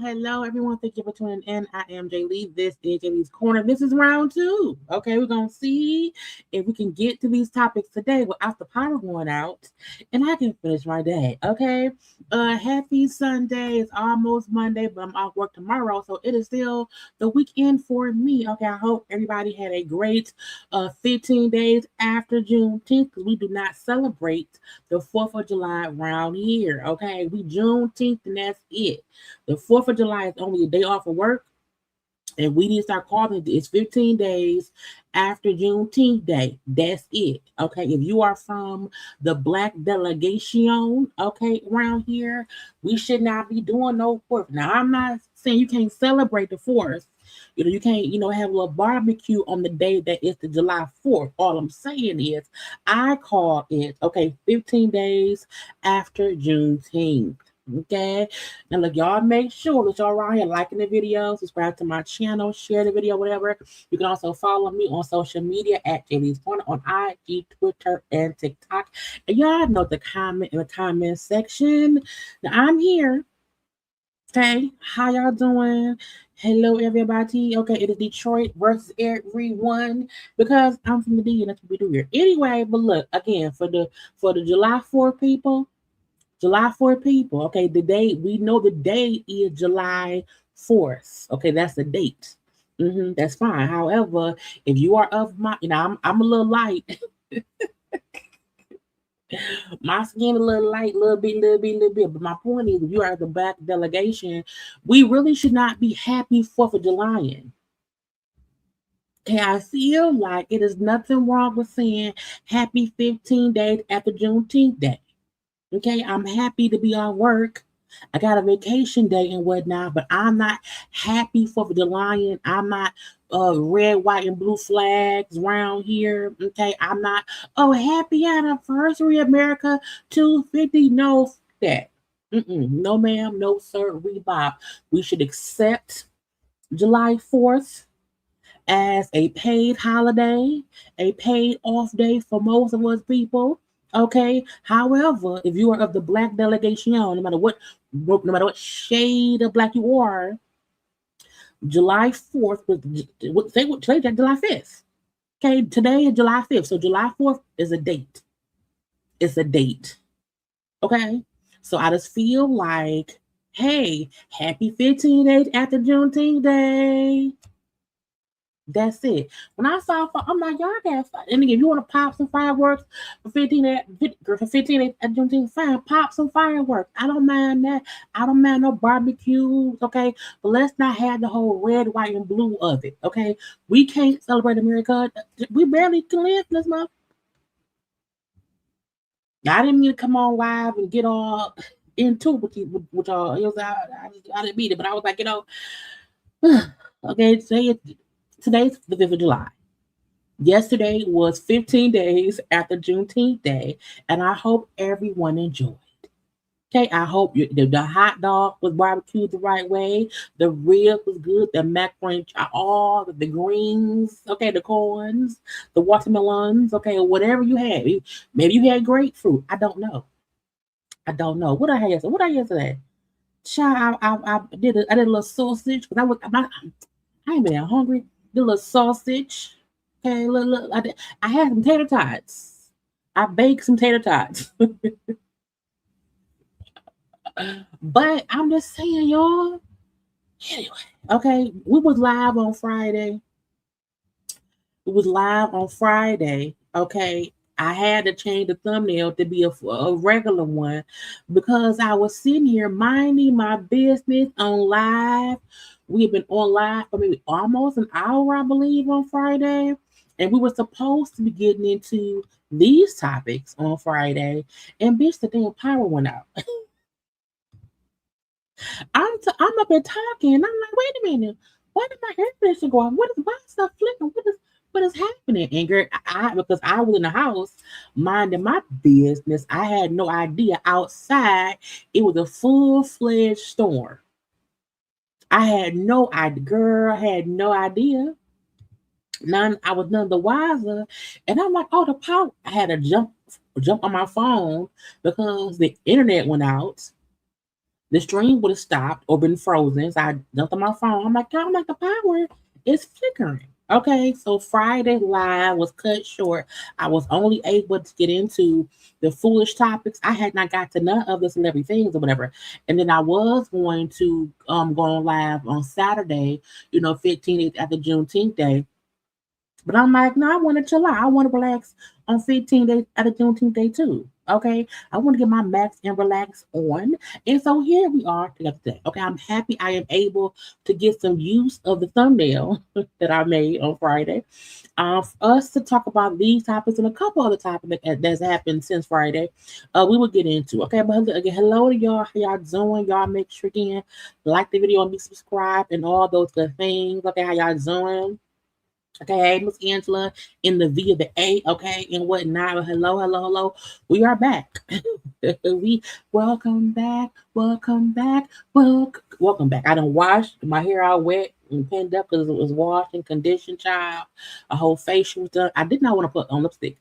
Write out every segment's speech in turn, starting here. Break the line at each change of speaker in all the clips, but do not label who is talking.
Hello, everyone. Thank you for tuning in. I am Jaylee. This is JayLeesCorner. This is round 2. Okay, we're going to see if we can get to these topics today without the power going out, and I can finish my day. Okay, happy Sunday. It's almost Monday, but I'm off work tomorrow, so it is still the weekend for me. Okay, I hope everybody had a great 15 days after Juneteenth, because we do not celebrate the 4th of July around here. Okay, we Juneteenth, and that's it. The 4th of July is only a day off of work, and we need to start calling it. It's 15 days after Juneteenth Day. That's it. Okay, if you are from the Black delegation, okay, around here, we should not be doing no 4th. Now, I'm not saying you can't celebrate the 4th. You can't, have a little barbecue on the day that is the July 4th. All I'm saying is I call it, 15 days after Juneteenth. Okay, now look, y'all make sure that y'all around here liking the video, subscribe to my channel, share the video, whatever. You can also follow me on social media at JayLeesCorner on IG, Twitter, and TikTok. And y'all know the comment in the comment section. Now I'm here. Okay, how y'all doing? Hello, everybody. Okay, it is Detroit versus everyone, because I'm from the D and that's what we do here. Anyway, but look, again, for the July 4th people. July 4th people, okay, the day, we know the day is July 4th. Okay, that's the date. That's fine. However, if you are of my, I'm a little light. My skin a little light, little bit. But my point is, if you are the Black delegation, we really should not be happy 4th of July. Okay, I feel like it is nothing wrong with saying happy 15 days after Juneteenth Day. Okay, I'm happy to be on work. I got a vacation day and whatnot, but I'm not happy for the July. I'm not red, white, and blue flags around here. Okay, I'm not, happy anniversary, America 250. No, that. No, ma'am, no, sir, Reebok. We should accept July 4th as a paid holiday, a paid off day for most of us people. Okay. However, if you are of the Black delegation, no matter what shade of Black you are, July 4th was today July 5th. Okay, today is July 5th. So July 4th is a date. It's a date. Okay. So I just feel like Hey, happy 15 days after Juneteenth Day. That's it. When I saw, I'm like, y'all got. And again, if you want to pop some fireworks for 15 days at Juneteenth, fine, pop some fireworks. I don't mind that. I don't mind no barbecues, okay? But let's not have the whole red, white, and blue of it, okay? We can't celebrate America. We barely can live this month. I didn't mean to come on live and get all into it with y'all. It was, I didn't mean it, but I was like, okay, today's the 5th of July. Yesterday was 15 days after Juneteenth Day, and I hope everyone enjoyed. Okay, I hope the hot dog was barbecued the right way, the rib was good, the macaroni, all the greens, okay, the corns, the watermelons, okay, whatever you had. Maybe you had grapefruit. I don't know. I don't know. What I had yesterday? What I had yesterday? Child, I did a little sausage because I ain't been that hungry. Did a little sausage. Okay, I had some tater tots. I baked some tater tots. But I'm just saying, y'all. Anyway, okay, we was live on Friday. It was live on Friday. Okay, I had to change the thumbnail to be a regular one because I was sitting here minding my business on live. We have been on live for maybe almost an hour, I believe, on Friday. And we were supposed to be getting into these topics on Friday. And bitch, the damn power went out. I'm up there talking. And I'm like, wait a minute. Why did my air conditioner go off? Why is stuff flipping? What is happening? And girl, because I was in the house minding my business, I had no idea outside it was a full-fledged storm. I had no idea, girl, had no idea. I was none the wiser. And I'm like, oh, the power. I had to jump on my phone because the internet went out. The stream would have stopped or been frozen. So I jumped on my phone. I'm like, the power is flickering. Okay, so Friday live was cut short. I was only able to get into the foolish topics. I had not got to none of the celebrity things or whatever. And then I was going to go on live on Saturday, 15 days after Juneteenth Day. But I'm like, no, I want to chill out. I want to relax on 15 days at a Juneteenth Day too. Okay. I want to get my max and relax on. And so here we are together today. Okay. I'm happy I am able to get some use of the thumbnail that I made on Friday. For us to talk about these topics and a couple other topics that's happened since Friday, we will get into. Okay. But again, hello to y'all. How y'all doing? Y'all make sure again, like the video and be subscribed and all those good things. Okay. How y'all doing? Okay, hey, Miss Angela in the V of the A, okay, and whatnot. Hello. We are back. We welcome back. Welcome back. I done washed my hair all wet and pinned up because it was washed and conditioned, child. A whole facial was done. I did not want to put on lipstick.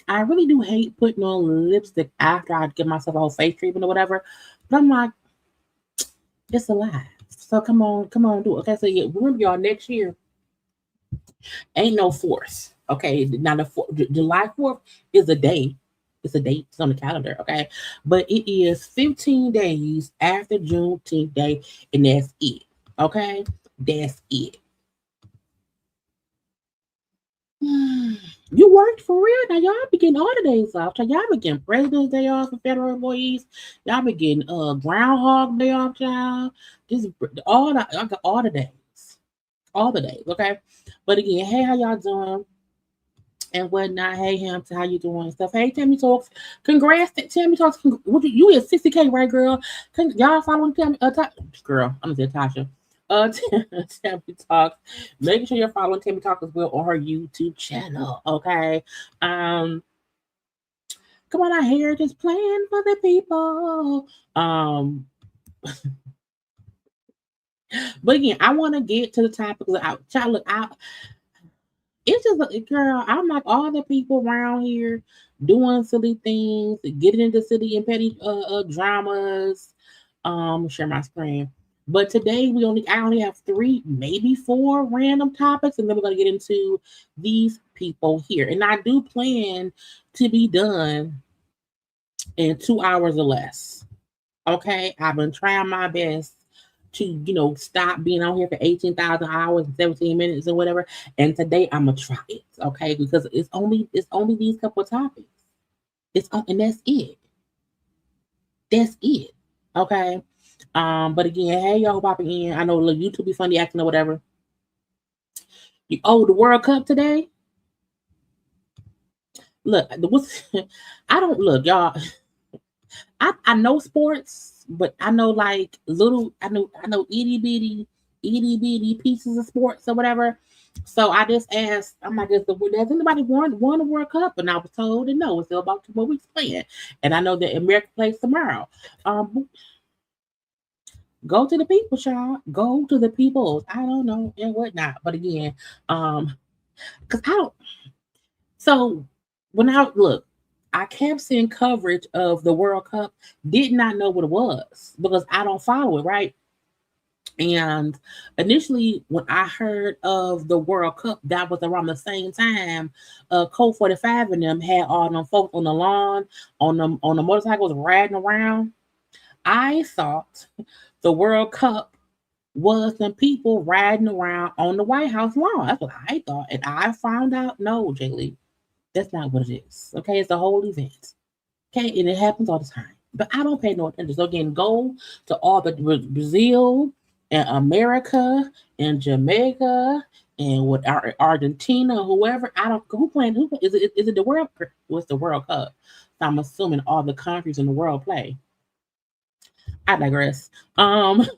I really do hate putting on lipstick after I give myself a whole face treatment or whatever. But I'm like, it's alive. So come on, do it. Okay, so yeah, remember y'all next year. Ain't no 4th. Okay. Now July 4th is a day. It's a date. It's on the calendar. Okay. But it is 15 days after Juneteenth Day, and that's it. Okay. That's it. You worked for real. Now y'all be getting all the days off. So y'all be getting President's Day off for federal employees. Y'all be getting Groundhog Day off, y'all. Just all the days. All the days, okay? But again, hey, how y'all doing? And whatnot. Hey, Hampton, how you doing and stuff? Hey, Tammy Talks. Congrats, Tammy Talks. You is 60K, right, girl? Y'all following Tammy? Girl, I'm gonna say Tasha. Tammy Talks. Make sure you're following Tammy Talks as well on her YouTube channel. Okay. Come on out here, just playing for the people. But again, I want to get to the topic. It's just girl. I'm like all the people around here doing silly things, getting into silly and petty dramas. Share my screen. But today I only have 3, maybe 4 random topics, and then we're gonna get into these people here. And I do plan to be done in 2 hours or less. Okay, I've been trying my best to stop being on here for 18,000 hours and 17 minutes or whatever. And today I'm gonna try it, okay? Because it's only these couple of topics. And that's it. That's it. Okay. But again, hey y'all popping in. I know YouTube be funny acting or whatever. The World Cup today. Look, I don't look, y'all. I know sports, but I know like I know itty bitty pieces of sports or whatever. So I just asked, I'm like, has anybody won the World Cup? And I was told that no, it's still about 2 more weeks playing. And I know that America plays tomorrow. Go to the people, child. Go to the peoples. I don't know and whatnot. But again, because I don't. So when I kept seeing coverage of the World Cup. Did not know what it was because I don't follow it, right? And initially, when I heard of the World Cup, that was around the same time. Code 45 and them had all them folks on the lawn, on the motorcycles riding around. I thought the World Cup was some people riding around on the White House lawn. That's what I thought. And I found out, no, Jaylee, that's not what it is. Okay, it's a whole event. Okay, and it happens all the time. But I don't pay no attention. So again, go to all the Brazil and America and Jamaica and what Argentina, whoever. I don't who playing who is it? Is it the World? What's the World Cup? So I'm assuming all the countries in the world play. I digress. But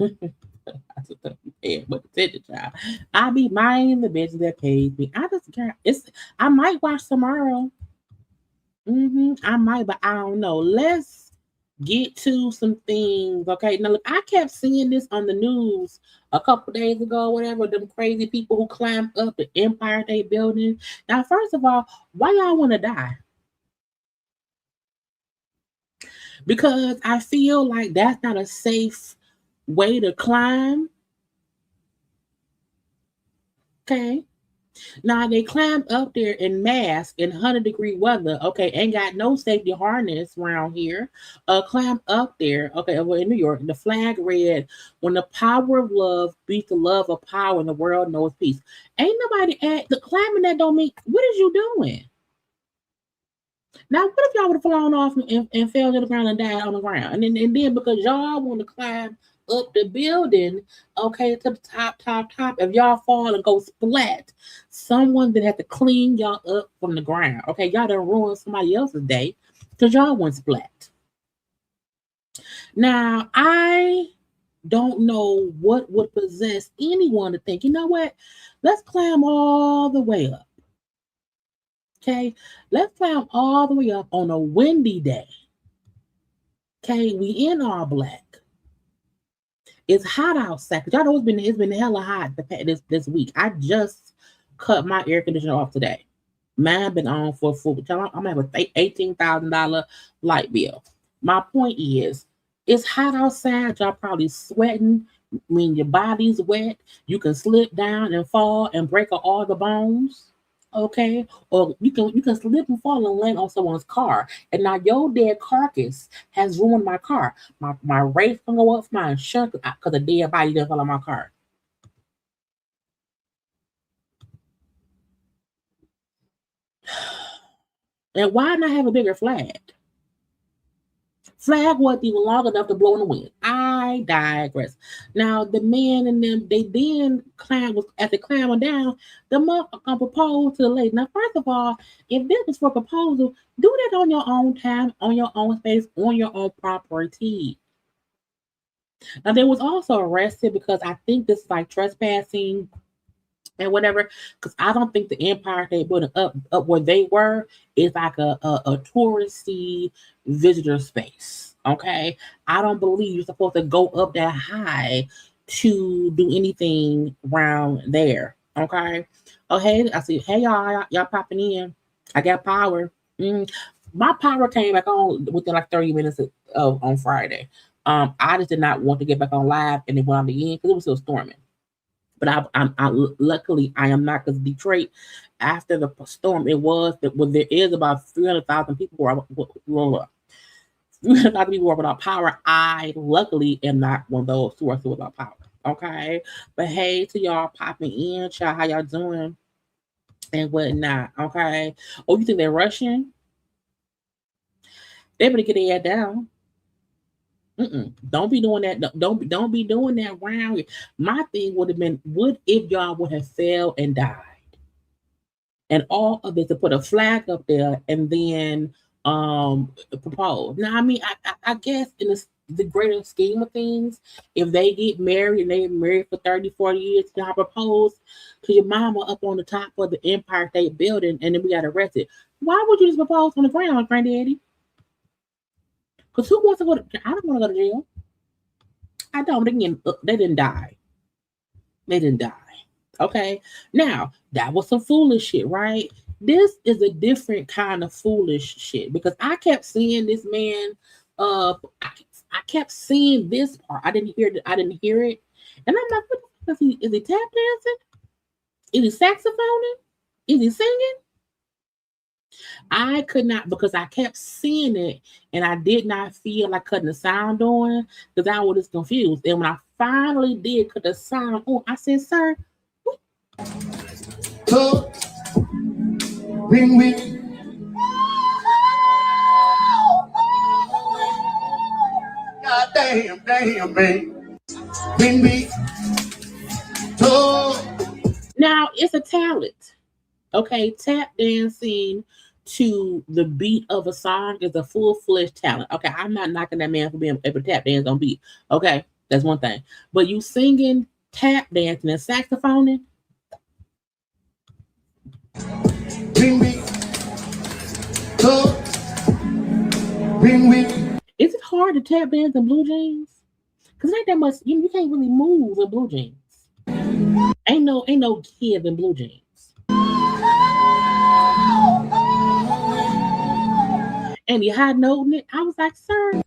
child. I be minding the business that pays me. I just can't. I might watch tomorrow. I might, but I don't know. Let's get to some things. Okay. Now look, I kept seeing this on the news a couple days ago, whatever, them crazy people who climbed up the Empire State Building. Now, first of all, why y'all want to die? Because I feel like that's not a safe way to climb. Okay. Now they climbed up there in mask in 100-degree weather. Okay, ain't got no safety harness around here. Climbed up there. Okay, over in New York, the flag read, "When the power of love beats the love of power, and the world knows peace." Ain't nobody at the climbing that don't mean. What is you doing? Now, what if y'all would have flown off and fell to the ground and died on the ground? And then because y'all want to climb up the building, okay, to the top. If y'all fall and go splat, someone then have to clean y'all up from the ground. Okay, y'all done ruined somebody else's day because y'all went splat. Now, I don't know what would possess anyone to think, you know what? Let's climb all the way up. Okay, let's climb all the way up on a windy day. Okay, we in all black. It's hot outside. Y'all know it's been hella hot this week. I just cut my air conditioner off today. Mine been on for full. I'm gonna have a $18,000 light bill. My point is, it's hot outside. Y'all probably sweating. When your body's wet, you can slip down and fall and break all the bones. Okay, or you can slip and fall and land on someone's car, and now your dead carcass has ruined my car. My race gonna go up, my insurance because a dead body didn't fall on my car. And why not have a bigger flag? Flag wasn't even long enough to blow in the wind. I digress. Now the men and them, they then was as they climbing down, the motherfucker proposed to the lady. Now, first of all, if this was for proposal, do that on your own time, on your own space, on your own property. Now they was also arrested because I think this is like trespassing and whatever, because I don't think the Empire State Building up where they were is like a touristy visitor space. Okay, I don't believe you're supposed to go up that high to do anything around there. Okay, okay, I see. Hey y'all popping in. I got power. My power came back on within like 30 minutes on Friday. I just did not want to get back on live, and it went on the end because it was still storming. But luckily I am not, because Detroit, after the storm, there is about 300,000 people a lot of people are without power. I luckily am not one of those who are still without power. Okay. But hey to y'all popping in, child, how y'all doing? And whatnot. Okay. Oh, you think they're rushing? They better get their head down. Don't be doing that. Don't be doing that around here. My thing would have been, what if y'all would have fell and died? And all of it to put a flag up there and then propose. Now, I mean, I guess in the greater scheme of things, if they get married and they're married for 30, 40 years, y'all propose to your mama up on the top of the Empire State Building and then we got arrested. Why would you just propose on the ground, granddaddy? Because who wants to go to, I don't want to go to jail. I don't. They didn't die. They didn't die. Okay. Now, that was some foolish shit, right? This is a different kind of foolish shit because I kept seeing this man. I kept seeing this part. I didn't hear it, and I'm like, what the fuck is he tap dancing? Is he saxophoning? Is he singing? I could not because I kept seeing it and I did not feel like cutting the sound on because I was confused. And when I finally did cut the sound on, I said, "Sir, what?"
So, ring. God damn, man. Ring. So.
Now it's a talent. Okay, tap dancing to the beat of a song is a full-fledged talent. Okay, I'm not knocking that man for being able to tap dance on beat. Okay, that's one thing. But you singing, tap dancing, and saxophoning.
Ring.
Is it hard to tap dance in blue jeans? Because it ain't that much. You can't really move in blue jeans. Ain't no kid in blue jeans. And he high noting it. I was like, "Sir."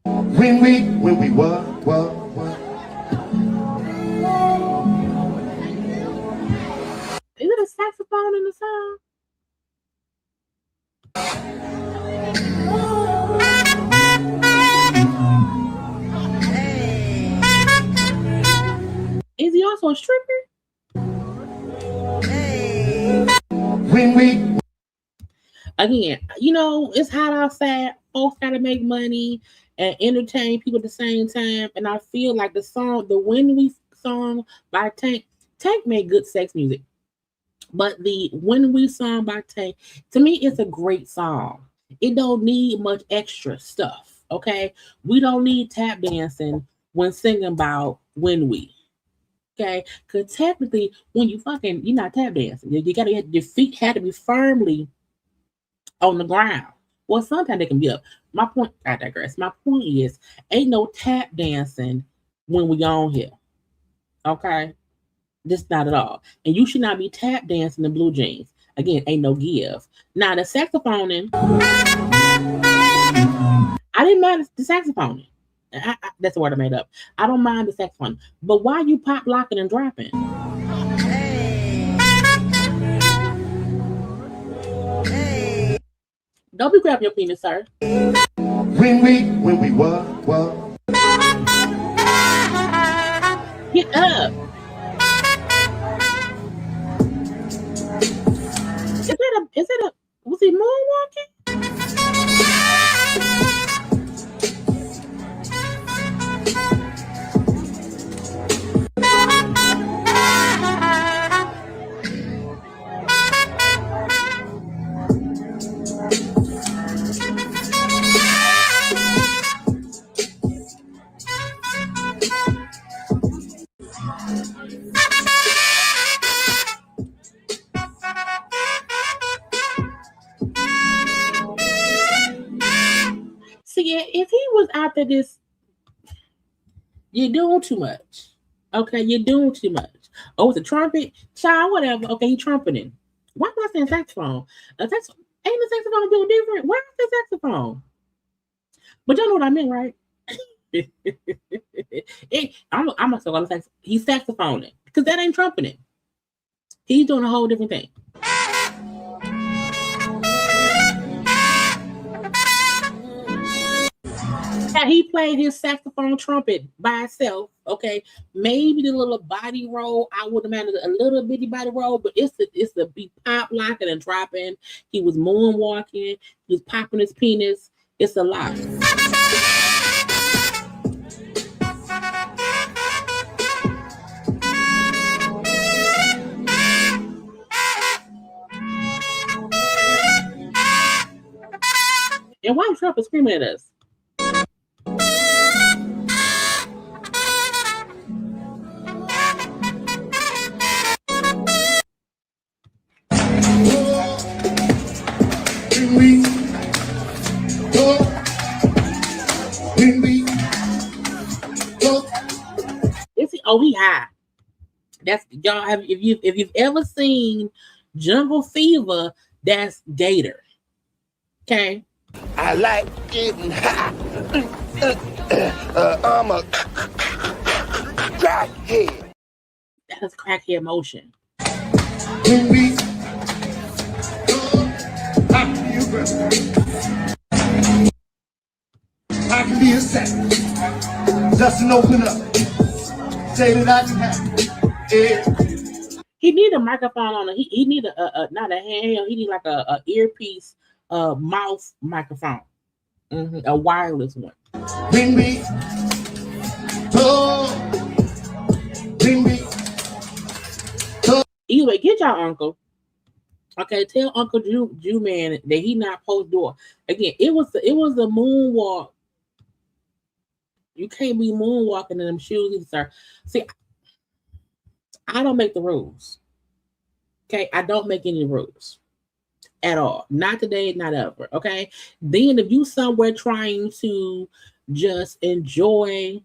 When we what?
Is it a saxophone in the song? Is he also a stripper?
When we
again, it's hot outside. Folks gotta make money and entertain people at the same time. And I feel like the When We song by Tank made good sex music. But the When We song by Tank, to me, it's a great song. It don't need much extra stuff. Okay. We don't need tap dancing when singing about When We. Okay. Because technically, when you're not tap dancing. Your feet had to be firmly on the ground. Well, sometimes they can be up. I digress. My point is, ain't no tap dancing when we on here. Okay? Just not at all. And you should not be tap dancing in blue jeans. Again, ain't no give. Now, the saxophoning, I didn't mind the saxophoning. That's the word I made up. I don't mind the saxophone. But why you pop locking and dropping? Don't be grabbing your penis, sir.
When we what?
Get up. Was he moonwalking? See, if he was after this, you're doing too much. Okay, you're doing too much. Oh, it's a trumpet? Child, whatever. Okay, he trumpeting. Why am I saying saxophone? Ain't the saxophone doing different? Where is the saxophone? But y'all know what I meant, right? I'm gonna say he's saxophoning because that ain't trumpeting. He's doing a whole different thing. he played his saxophone trumpet by himself. Okay, maybe the little body roll, I would imagine a little bitty body roll, but it's a be pop locking and dropping. He was moonwalking, he was popping his penis. It's a lot. And why Trump is screaming at us? Is he? Oh, he high. That's y'all. If you've ever seen Jungle Fever, that's Gator. Okay.
I like getting high. I'm a crackhead.
That is crackhead motion.
When we I can be a second. Just an open up. Say that I can have it.
He need a microphone on it. He need a not a handheld. He need like a earpiece, mouth microphone, a wireless one.
When we talk, when we talk.
Either way, get y'all uncle. Okay, tell Uncle Jew man that he not post door. Again, it was a moonwalk. You can't be moonwalking in them shoes either, sir. See, I don't make the rules. Okay, I don't make any rules at all. Not today, not ever. Okay. Then if you somewhere trying to just enjoy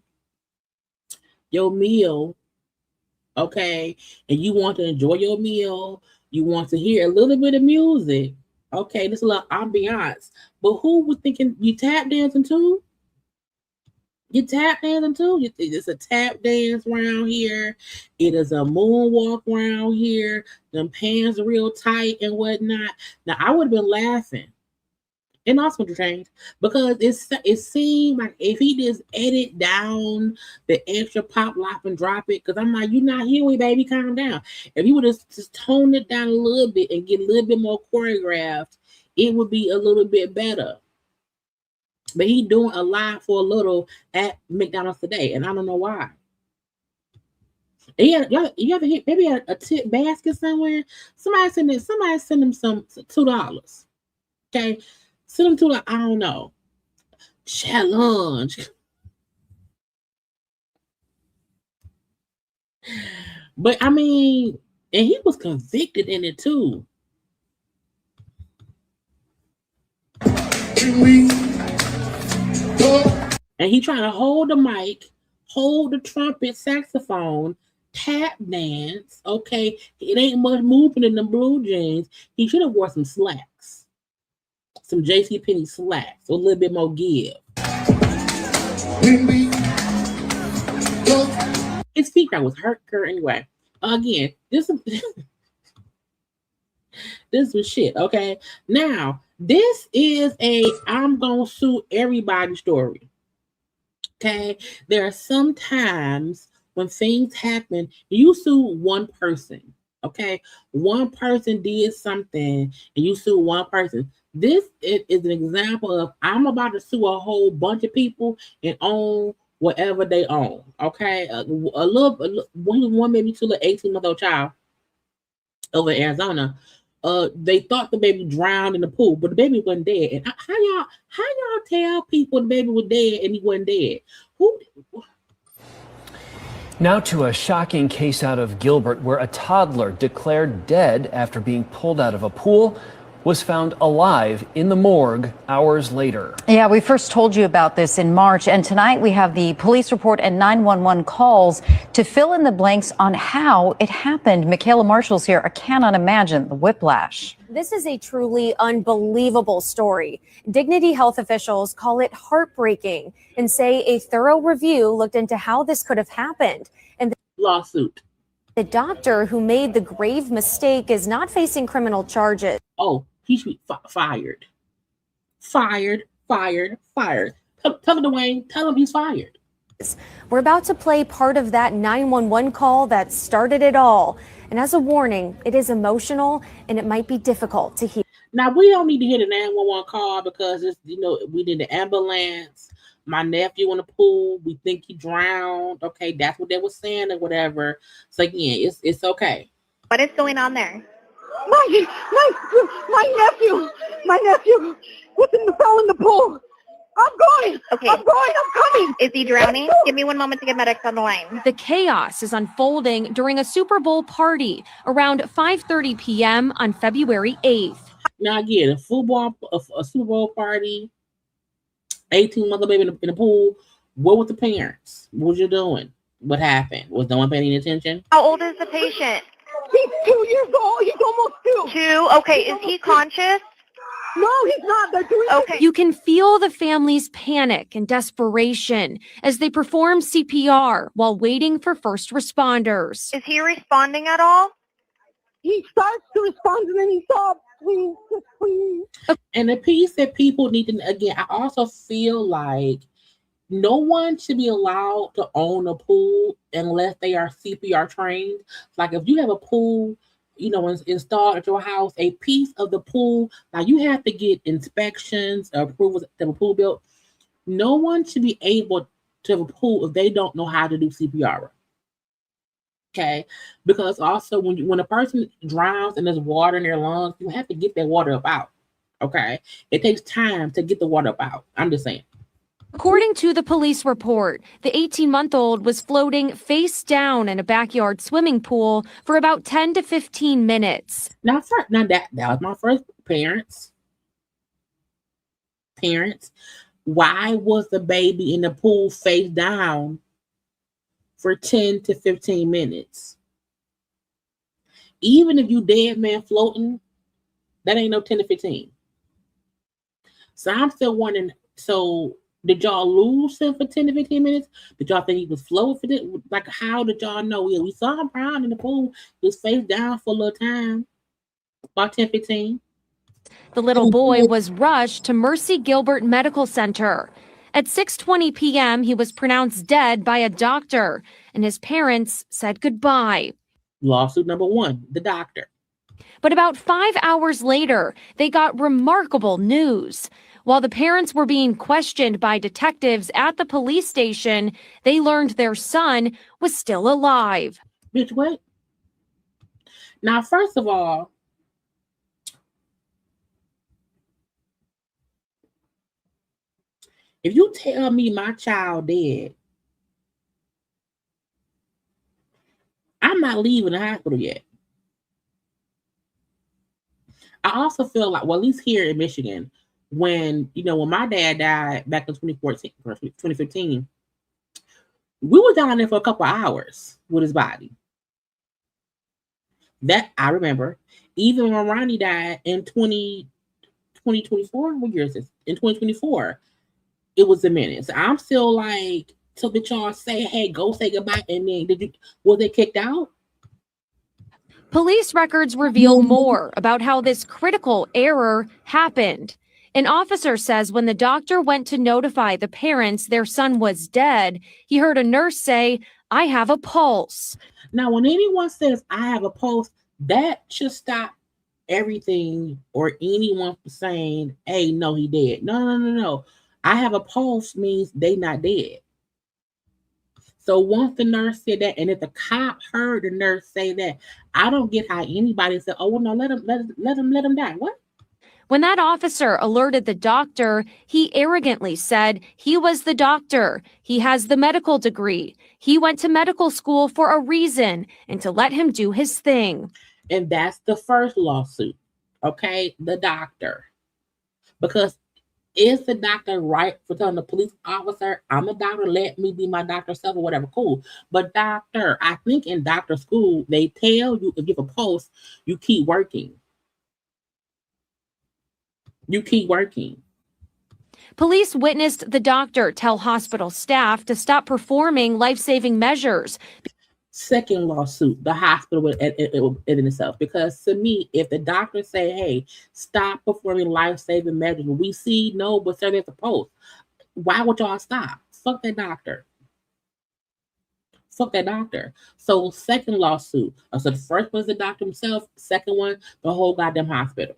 your meal, okay, and you want to enjoy your meal, you want to hear a little bit of music, okay, this is a little ambiance. But who was thinking you tap dancing too? You tap dancing too? It's a tap dance around here. It is a moonwalk around here. Them pants are real tight and whatnot. Now I would have been laughing. And also to change because it seemed like if he just edit down the extra pop, lop, and drop it, because I'm like, you're not Huey, baby, calm down. If you would have just toned it down a little bit and get a little bit more choreographed, it would be a little bit better. But he doing a lot for a little at McDonald's today, and I don't know why. Yeah, you ever hit maybe a tip basket somewhere? Somebody send him some $2. Okay. Send them to I don't know, challenge. But I mean, and he was convicted in it too. And he trying to hold the mic, hold the trumpet, saxophone, tap dance. Okay, it ain't much moving in the blue jeans. He should have wore some slacks. Some JCPenney slacks, a little bit more give. His feet crack was hurt anyway. Again, this was shit. Okay, now this is a I'm gonna sue everybody story. Okay, there are some times when things happen, you sue one person. Okay, one person did something, and you sue one person. This is an example of I'm about to sue a whole bunch of people and own whatever they own. Okay, one maybe two little 18-month-old child over in Arizona. They thought the baby drowned in the pool, but the baby wasn't dead. And how y'all tell people the baby was dead and he wasn't dead?
Now to a shocking case out of Gilbert where a toddler declared dead after being pulled out of a pool was found alive in the morgue hours later.
Yeah, we first told you about this in March, and tonight we have the police report and 911 calls to fill in the blanks on how it happened. Michaela Marshall's here. I cannot imagine the whiplash.
This is a truly unbelievable story. Dignity Health officials call it heartbreaking and say a thorough review looked into how this could have happened. And
lawsuit.
The doctor who made the grave mistake is not facing criminal charges.
Oh, he should be fired. Fired. Tell him, Dwayne. Tell him he's fired.
We're about to play part of that 911 call that started it all. And as a warning, it is emotional and it might be difficult to hear.
Now, we don't need to hear the 911 call because it's, we need the ambulance. My nephew in the pool, we think he drowned. Okay, that's what they were saying or whatever. So again, it's okay.
What is going on there?
My nephew fell in the pool. I'm going.
Okay.
I'm coming.
Is he drowning? Give me one moment to get medics on the line.
The chaos is unfolding during a Super Bowl party around 5:30 p.m. on February 8th.
Now again, a Super Bowl party, 18-month baby in the pool. What with the parents? What was you doing? What happened? Was no one paying any attention?
How old is the patient?
He's 2 years old. He's almost 2.
2? Okay. Is he conscious?
No, he's not. They're doing
Okay.
You can feel the family's panic and desperation as they perform CPR while waiting for first responders.
Is he responding at all?
He starts to respond and then he stops. Please, just please.
And the piece that people need to, again, I also feel like no one should be allowed to own a pool unless they are CPR trained. Like if you have a pool, installed at your house, a piece of the pool, now you have to get inspections, approvals to have a pool built. No one should be able to have a pool if they don't know how to do CPR. Okay, because also when a person drowns and there's water in their lungs, you have to get that water up out. Okay, it takes time to get the water up out. I'm just saying.
According to the police report, the 18-month-old was floating face down in a backyard swimming pool for about 10 to 15 minutes.
Now that was my first parents. Why was the baby in the pool face down for 10 to 15 minutes? Even if you dead man floating, that ain't no 10 to 15. So I'm still wondering, so did y'all lose him for 10 to 15 minutes? Did y'all think he was floating for this? Like, how did y'all know? Yeah, we saw him drown in the pool. He was face down for a little time, about 10, 15.
The little boy was rushed to Mercy Gilbert Medical Center. At 6:20 p.m., he was pronounced dead by a doctor, and his parents said goodbye.
Lawsuit number 1, the doctor.
But about 5 hours later, they got remarkable news. While the parents were being questioned by detectives at the police station, they learned their son was still alive.
Bitch, what? Now, first of all, if you tell me my child dead, I'm not leaving the hospital yet. I also feel like, well, at least here in Michigan, when my dad died back in 2015, we were down there for a couple of hours with his body. That I remember. Even when Ronnie died in 2024, what year is this? In 2024, it was a minute. So I'm still like, so did y'all say, hey, go say goodbye? And then was they kicked out?
Police records reveal more about how this critical error happened. An officer says when the doctor went to notify the parents their son was dead, he heard a nurse say, "I have a pulse."
Now, when anyone says, "I have a pulse," that should stop everything or anyone from saying, "Hey, no, he dead." No. I have a pulse means they not dead. So once the nurse said that, and if the cop heard the nurse say that, I don't get how anybody said, "Oh, well, no, let him die." What?
When that officer alerted the doctor, he arrogantly said he was the doctor. He has the medical degree. He went to medical school for a reason and to let him do his thing.
And that's the first lawsuit, okay? The doctor. Because is the doctor right for telling the police officer, "I'm a doctor, let me be my doctor self," or whatever? Cool. But doctor, I think in doctor school, they tell you if you have a pulse, you keep working. You keep working.
Police witnessed the doctor tell hospital staff to stop performing life-saving measures.
Second lawsuit, the hospital in itself. Because to me, if the doctor say, "Hey, stop performing life-saving measures," we see no, but sir, there's a pulse. Why would y'all stop? Fuck that doctor. Fuck that doctor. So second lawsuit. So the first one is the doctor himself. Second one, the whole goddamn hospital.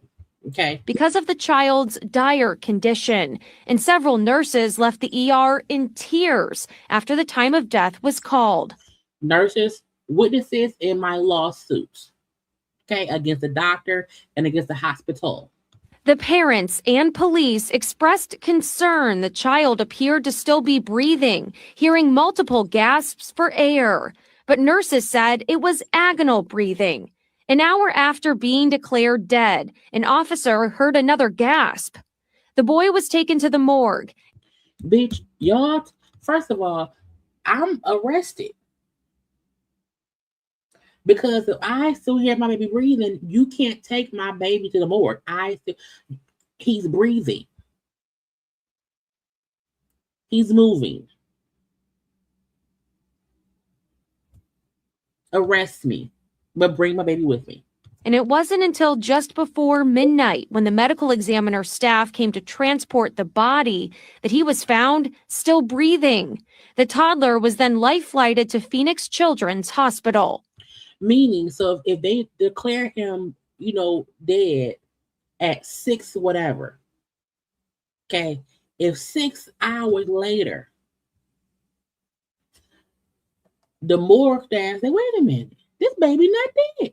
Okay.
Because of the child's dire condition, and several nurses left the ER in tears after the time of death was called.
Nurses, witnesses in my lawsuits, okay, against the doctor and against the hospital.
The parents and police expressed concern the child appeared to still be breathing, hearing multiple gasps for air. But nurses said it was agonal breathing. An hour after being declared dead, an officer heard another gasp. The boy was taken to the morgue.
Bitch, y'all, first of all, I'm arrested. Because if I still hear my baby breathing, you can't take my baby to the morgue. He's breathing. He's moving. Arrest me, but bring my baby with me.
And it wasn't until just before midnight when the medical examiner staff came to transport the body that he was found still breathing. The toddler was then life-flighted to Phoenix Children's Hospital.
Meaning, so if they declare him, dead at 6 whatever, okay, if 6 hours later, the morgue staff say, wait a minute, this baby not dead.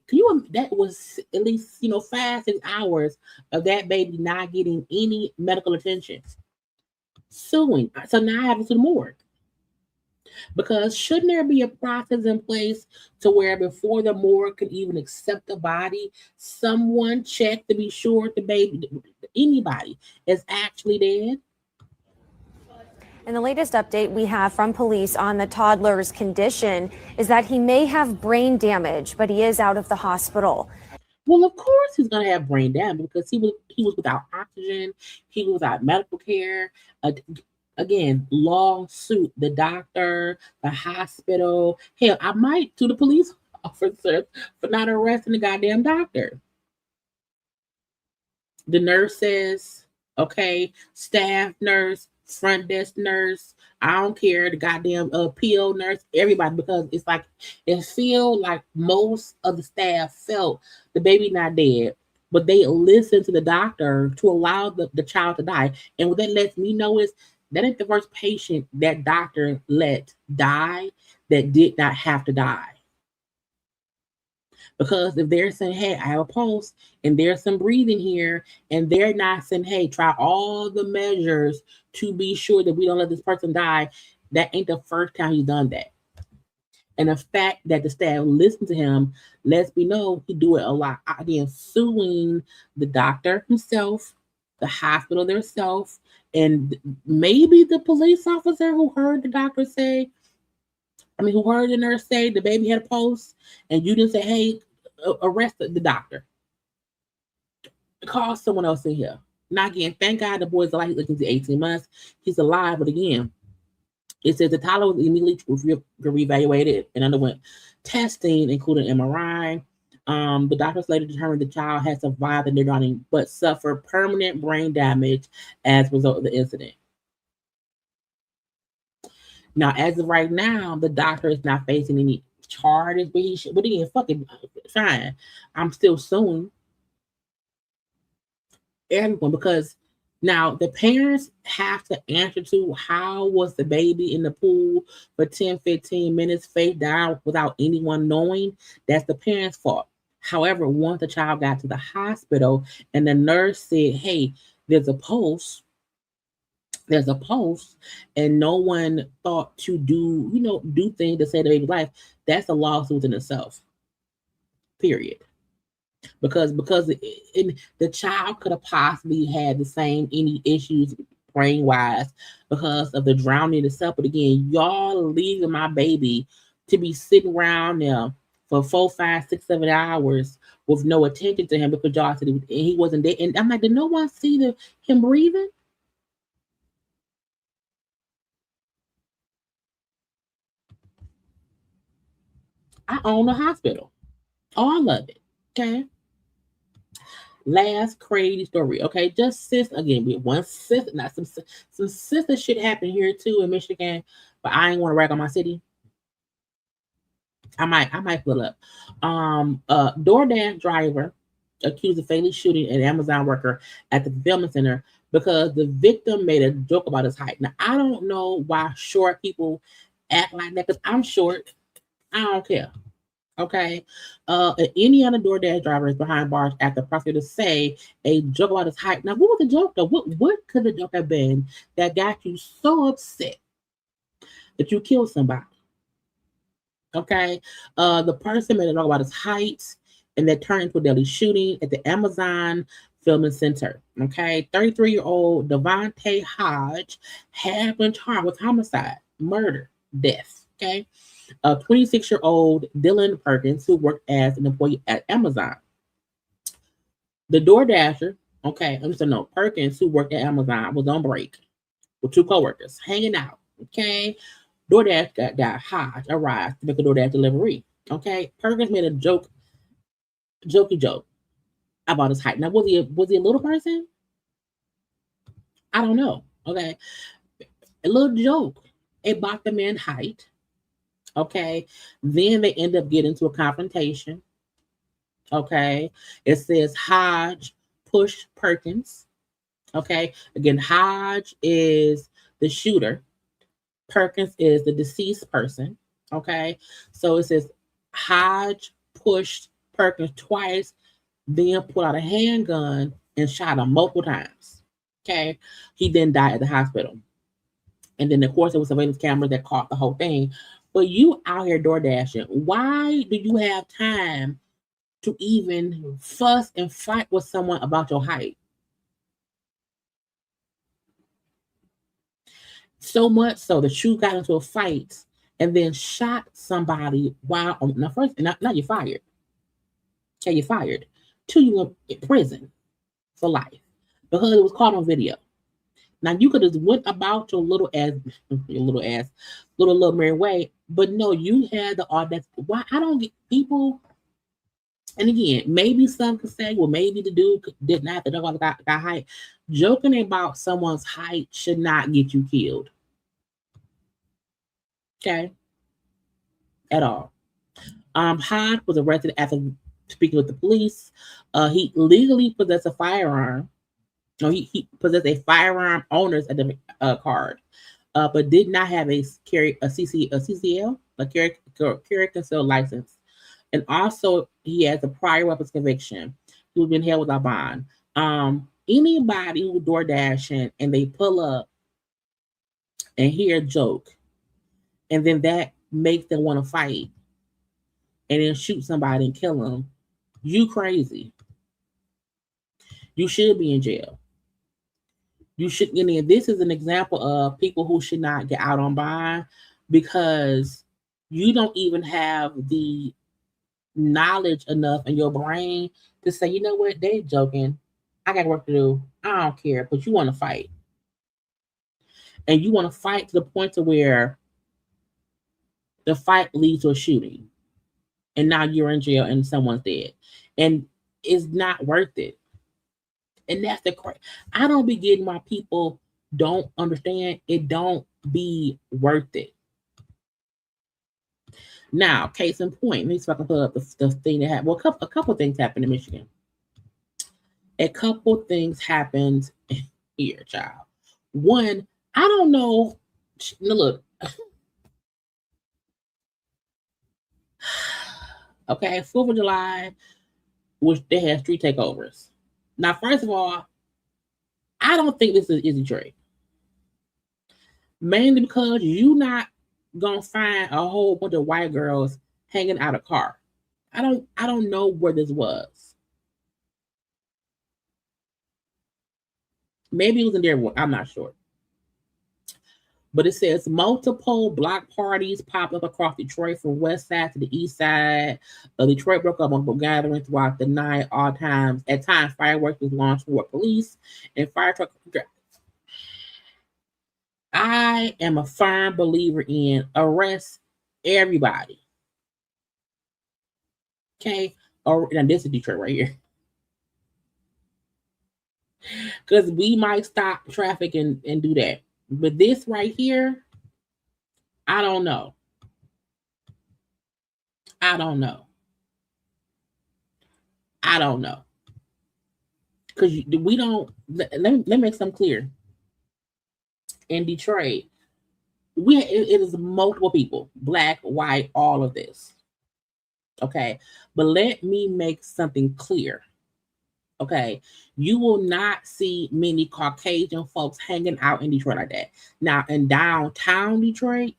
That was at least, 5-6 hours of that baby not getting any medical attention. Suing. So now I have to sue the morgue. Because shouldn't there be a process in place to where before the morgue can even accept the body, someone check to be sure the baby, anybody, is actually dead?
And the latest update we have from police on the toddler's condition is that he may have brain damage, but he is out of the hospital.
Well, of course he's going to have brain damage because he was without oxygen, he was without medical care. Again, lawsuit, the doctor, the hospital. Hell, I might sue the police officer for not arresting the goddamn doctor. The nurses, okay, staff nurse, front desk nurse, I don't care, the goddamn PO nurse, everybody, because it's like, it feels like most of the staff felt the baby not dead, but they listened to the doctor to allow the child to die. And what that lets me know is that ain't the first patient that doctor let die that did not have to die. Because if they're saying, hey, I have a pulse and there's some breathing here, and they're not saying, hey, try all the measures to be sure that we don't let this person die, that ain't the first time he's done that. And the fact that the staff listened to him lets me know he do it a lot. Again, suing the doctor himself, the hospital themselves, and maybe the police officer who heard the doctor say, who heard the nurse say the baby had a pulse, and you didn't say, hey, arrest the doctor. Call someone else in here. Now, again, thank God the boy's alive. He's looking to 18 months. He's alive, but again, it says the toddler was immediately reevaluated and underwent testing, including MRI. The doctors later determined the child had survived the near-drowning, but suffered permanent brain damage as a result of the incident. Now, as of right now, the doctor is not facing any charges, but he ain't fucking fine. I'm still suing everyone because now the parents have to answer to how was the baby in the pool for 10-15 minutes face down without anyone knowing. That's the parents' fault. However, once the child got to the hospital and the nurse said, hey, there's a pulse, and no one thought to do things to save the baby's life, that's a lawsuit in itself. Period. Because the child could have possibly had the same any issues brain wise because of the drowning itself. But again, y'all leaving my baby to be sitting around there for 4, 5, 6, 7 hours with no attention to him because y'all said he wasn't there. And I'm like, did no one see him breathing? I own a hospital. All of it. Okay. Last crazy story. Okay, just sis again. We one sis, not some sister shit happened here too in Michigan, but I ain't want to rag on my city. I might pull up. DoorDash driver accused of fatally shooting an Amazon worker at the fulfillment center because the victim made a joke about his height. Now I don't know why short people act like that because I'm short. I don't care. Okay. An Indiana DoorDash driver is behind bars after prosecutors say a joke about his height. Now, what was the joke though? What could the joke have been that got you so upset that you killed somebody? Okay. The person made a joke about his height and that turned into a deadly shooting at the Amazon Filming Center. Okay. 33-year-old Devontae Hodge had been charged with homicide, murder, death. Okay. 26-year-old Dylan Perkins, who worked as an employee at Amazon. The DoorDasher, okay, I'm sorry, no, Perkins, who worked at Amazon, was on break with two coworkers, hanging out. Okay. DoorDash got Hodge arrived to make a DoorDash delivery. Okay. Perkins made a jokey joke about his height. Now, was he a little person? I don't know. Okay. A little joke about the man's height. Okay. Then they end up getting into a confrontation. Okay. It says Hodge pushed Perkins. Okay. Again, Hodge is the shooter. Perkins is the deceased person. Okay. So it says Hodge pushed Perkins twice, then pulled out a handgun and shot him multiple times. Okay. He then died at the hospital. And then, of course, there was surveillance cameras that caught the whole thing. But you out here door dashing. Why do you have time to even fuss and fight with someone about your height? So much so that you got into a fight and then shot somebody while on now first not you fired. Okay, you fired. Two, you went in prison for life because it was caught on video. Now you could have went about your little merry way, but no, you had the audacity. Why I don't get people. And again, maybe some could say, well, maybe the dude didn't have to joke about that height. Joking about someone's height should not get you killed. Okay, at all. Hodge was arrested after speaking with the police. He legally possessed a firearm. No, he possessed a firearm owner's card, but did not have a CCL, a carry concealed license. And also, he has a prior weapons conviction. He was been held without bond. Anybody who door dashing and they pull up and hear a joke, and then that makes them want to fight, and then shoot somebody and kill them, you crazy. You should be in jail. You should. This is an example of people who should not get out on bond because you don't even have the knowledge enough in your brain to say, you know what, they joking. I got work to do. I don't care, but you want to fight, and you want to fight to the point to where the fight leads to a shooting, and now you're in jail and someone's dead, and it's not worth it. And that's the crazy. I don't be getting why people don't understand. It don't be worth it. Now, case in point, let me see if I can pull up the thing that happened. Well, a couple things happened in Michigan. A couple things happened here, child. One, I don't know. Look. Okay, 4th of July, which they had street takeovers. Now, first of all, I don't think this is Detroit. Mainly because you're not gonna find a whole bunch of white girls hanging out a car. I don't know where this was. Maybe it was in Dearborn. I'm not sure. But it says multiple block parties popped up across Detroit from west side to the east side. Detroit broke up on gathering throughout the night. At times, fireworks was launched toward police and fire truck. I am a firm believer in arrest everybody. Okay, and this is Detroit right here. Because we might stop traffic and do that. But this right here, I don't know. I don't know. I don't know. Because we don't, let me make something clear. In Detroit, it is multiple people, black, white, all of this. Okay. But let me make something clear. Okay. You will not see many Caucasian folks hanging out in Detroit like that. Now, in downtown Detroit,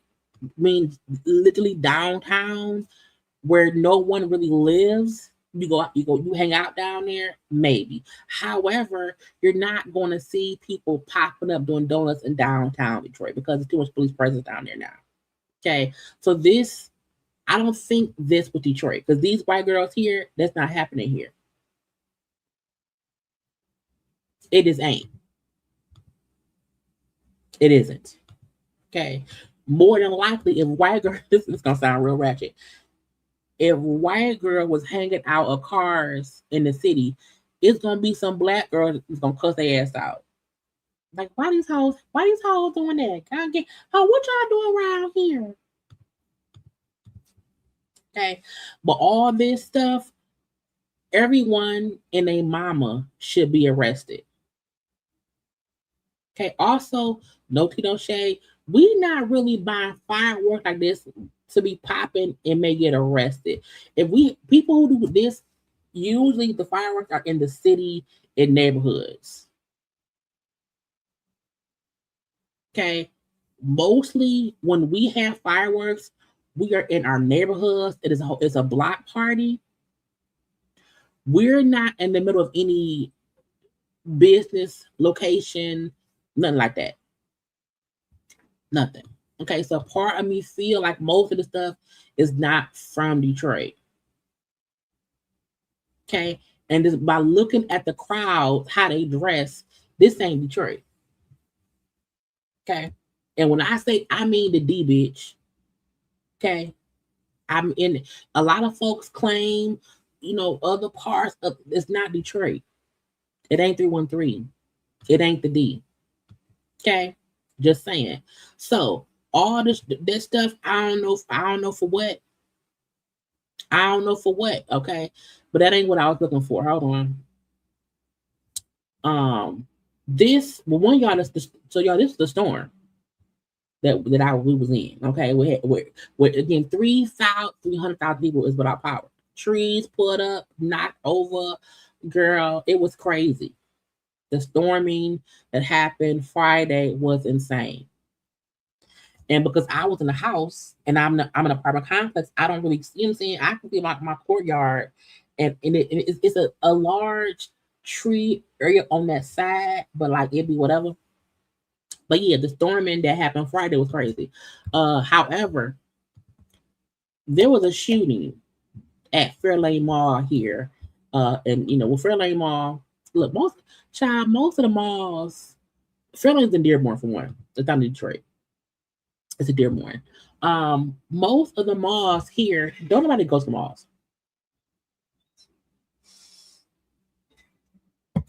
means literally downtown where no one really lives, you hang out down there, maybe. However, you're not going to see people popping up doing donuts in downtown Detroit because there's too much police presence down there now. Okay, so this, I don't think this with Detroit, because these white girls here, that's not happening here. It just ain't. It isn't. Okay, more than likely, if white girl, this is gonna sound real ratchet. If white girl was hanging out of cars in the city, it's gonna be some black girl that's gonna cuss their ass out. Like, why these hoes doing that? What y'all doing around here? Okay. But all this stuff, everyone and their mama should be arrested. Okay. Also, no tea, no shade. We not really buying fireworks like this to be popping and may get arrested. People who do this, usually the fireworks are in the city and neighborhoods. Okay. Mostly when we have fireworks, we are in our neighborhoods. It's a block party. We're not in the middle of any business location, nothing like that. Nothing. Okay, so part of me feel like most of the stuff is not from Detroit. Okay, and just by looking at the crowd, how they dress, this ain't Detroit. Okay, and when I say I mean the D bitch. Okay, I'm in. A lot of folks claim, other parts of it's not Detroit. It ain't 313. It ain't the D. Okay, just saying. So all this stuff, I don't know for what. I don't know for what. Okay, but that ain't what I was looking for. Hold on. This y'all. This is the storm that we was in. Okay, we again 300,000 people is without power. Trees put up, knocked over. Girl, it was crazy. The storming that happened Friday was insane. And because I was in the house and I'm an apartment complex, I don't really see, I can see my courtyard, and it's a large tree area on that side, but like it'd be whatever. But yeah, the storming that happened Friday was crazy. However, there was a shooting at Fairlane Mall here. And with Fairlane Mall, look, most of the malls, Fairlane's in Dearborn for one. It's not in Detroit. It's a Dearborn. Most of the malls here, don't nobody goes to malls.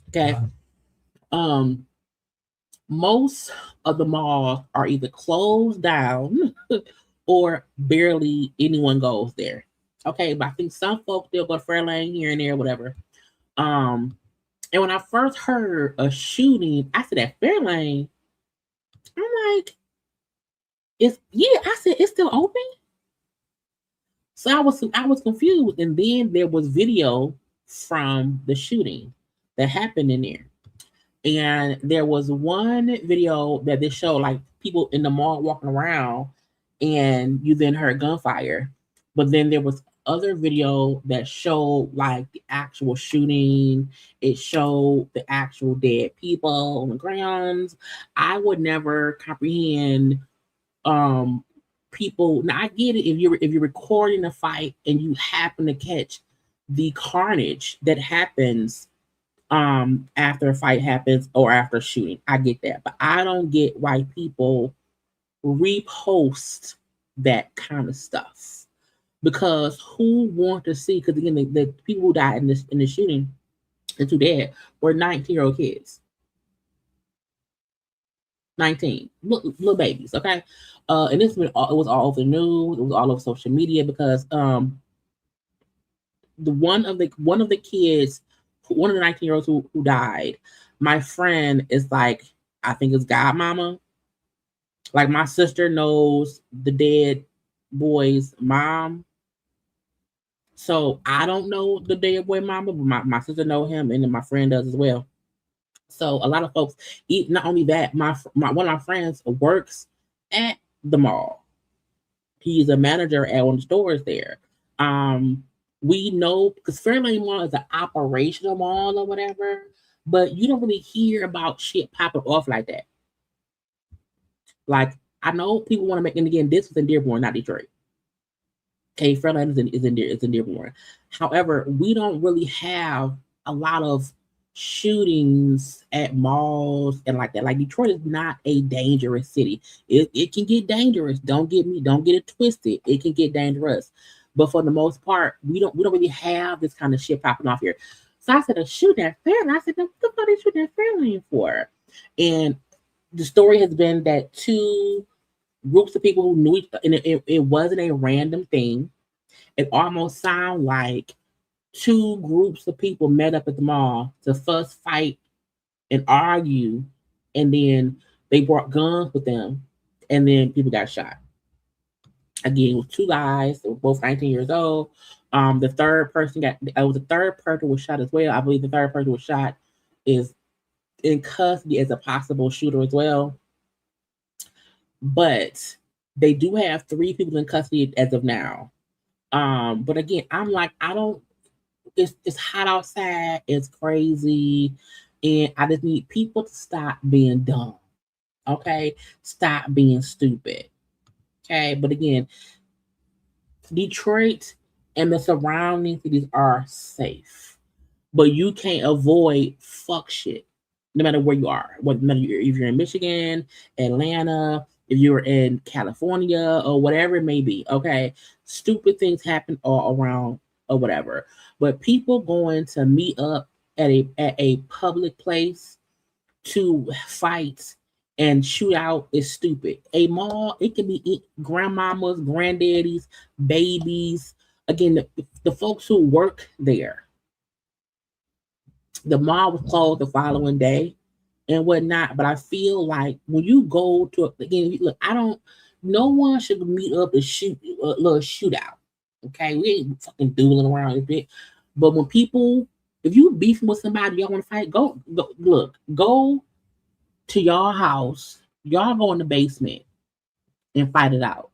Okay. Most of the malls are either closed down or barely anyone goes there. Okay, but I think some folks still go to Fairlane here and there, whatever. And when I first heard a shooting, I said at Fairlane, I'm like, I said it's still open. So I was confused, and then there was video from the shooting that happened in there. And there was one video that they showed like people in the mall walking around, and you then heard gunfire. But then there was other video that showed like the actual shooting. It showed the actual dead people on the grounds. I would never comprehend people. Now I get it if you're recording a fight and you happen to catch the carnage that happens after a fight happens or after a shooting. I get that, but I don't get why people repost that kind of stuff, because who want to see? Because again, the people who died in the shooting, the two dead, were 19-year-old kids. 19 little babies, okay? And this it was all over the news, it was all over social media because one of the kids, one of the 19-year-olds who died, my friend is like, I think it's godmama. Like my sister knows the dead boy's mom. So I don't know the dead boy mama, but my sister know him, and then my friend does as well. So a lot of folks, not only that, one of my friends works at the mall. He's a manager at one of the stores there. We know because Fairlane Mall is an operational mall or whatever, but you don't really hear about shit popping off like that. Like I know people want to make, and again, this was in Dearborn, not Detroit. Okay, Fairlane is in Dearborn. However, we don't really have a lot of shootings at malls and like that. Like Detroit is not a dangerous city. It can get dangerous. Don't get it twisted. It can get dangerous. But for the most part, we don't really have this kind of shit popping off here. So I said, a shooting at Fairlane. I said, what the fuck are they shooting at Fairlane for? And the story has been that two groups of people who knew each other, and it wasn't a random thing. It almost sounded like two groups of people met up at the mall to fuss, fight, and argue, and then they brought guns with them, and then people got shot. Again, it was two guys. They were both 19 years old. The third person was shot as well. I believe the third person was shot is in custody as a possible shooter as well. But they do have 3 people in custody as of now. But again, I'm like, it's hot outside, it's crazy, and I just need people to stop being dumb. Okay? Stop being stupid. Okay, but again, Detroit and the surrounding cities are safe, but you can't avoid fuck shit no matter where you are. No matter if you're in Michigan, Atlanta, if you're in California, or whatever it may be. Okay, stupid things happen all around or whatever. But people going to meet up at a public place to fight and shoot out is stupid. A mall, it can be grandmamas, granddaddies, babies. Again, the folks who work there. The mall was closed the following day and whatnot. But I feel like when you go to, again, look, no one should meet up to shoot a little shootout. Okay, we ain't fucking dueling around a bit. But when people, if you beefing with somebody, y'all want to fight, go to y'all house, y'all go in the basement and fight it out.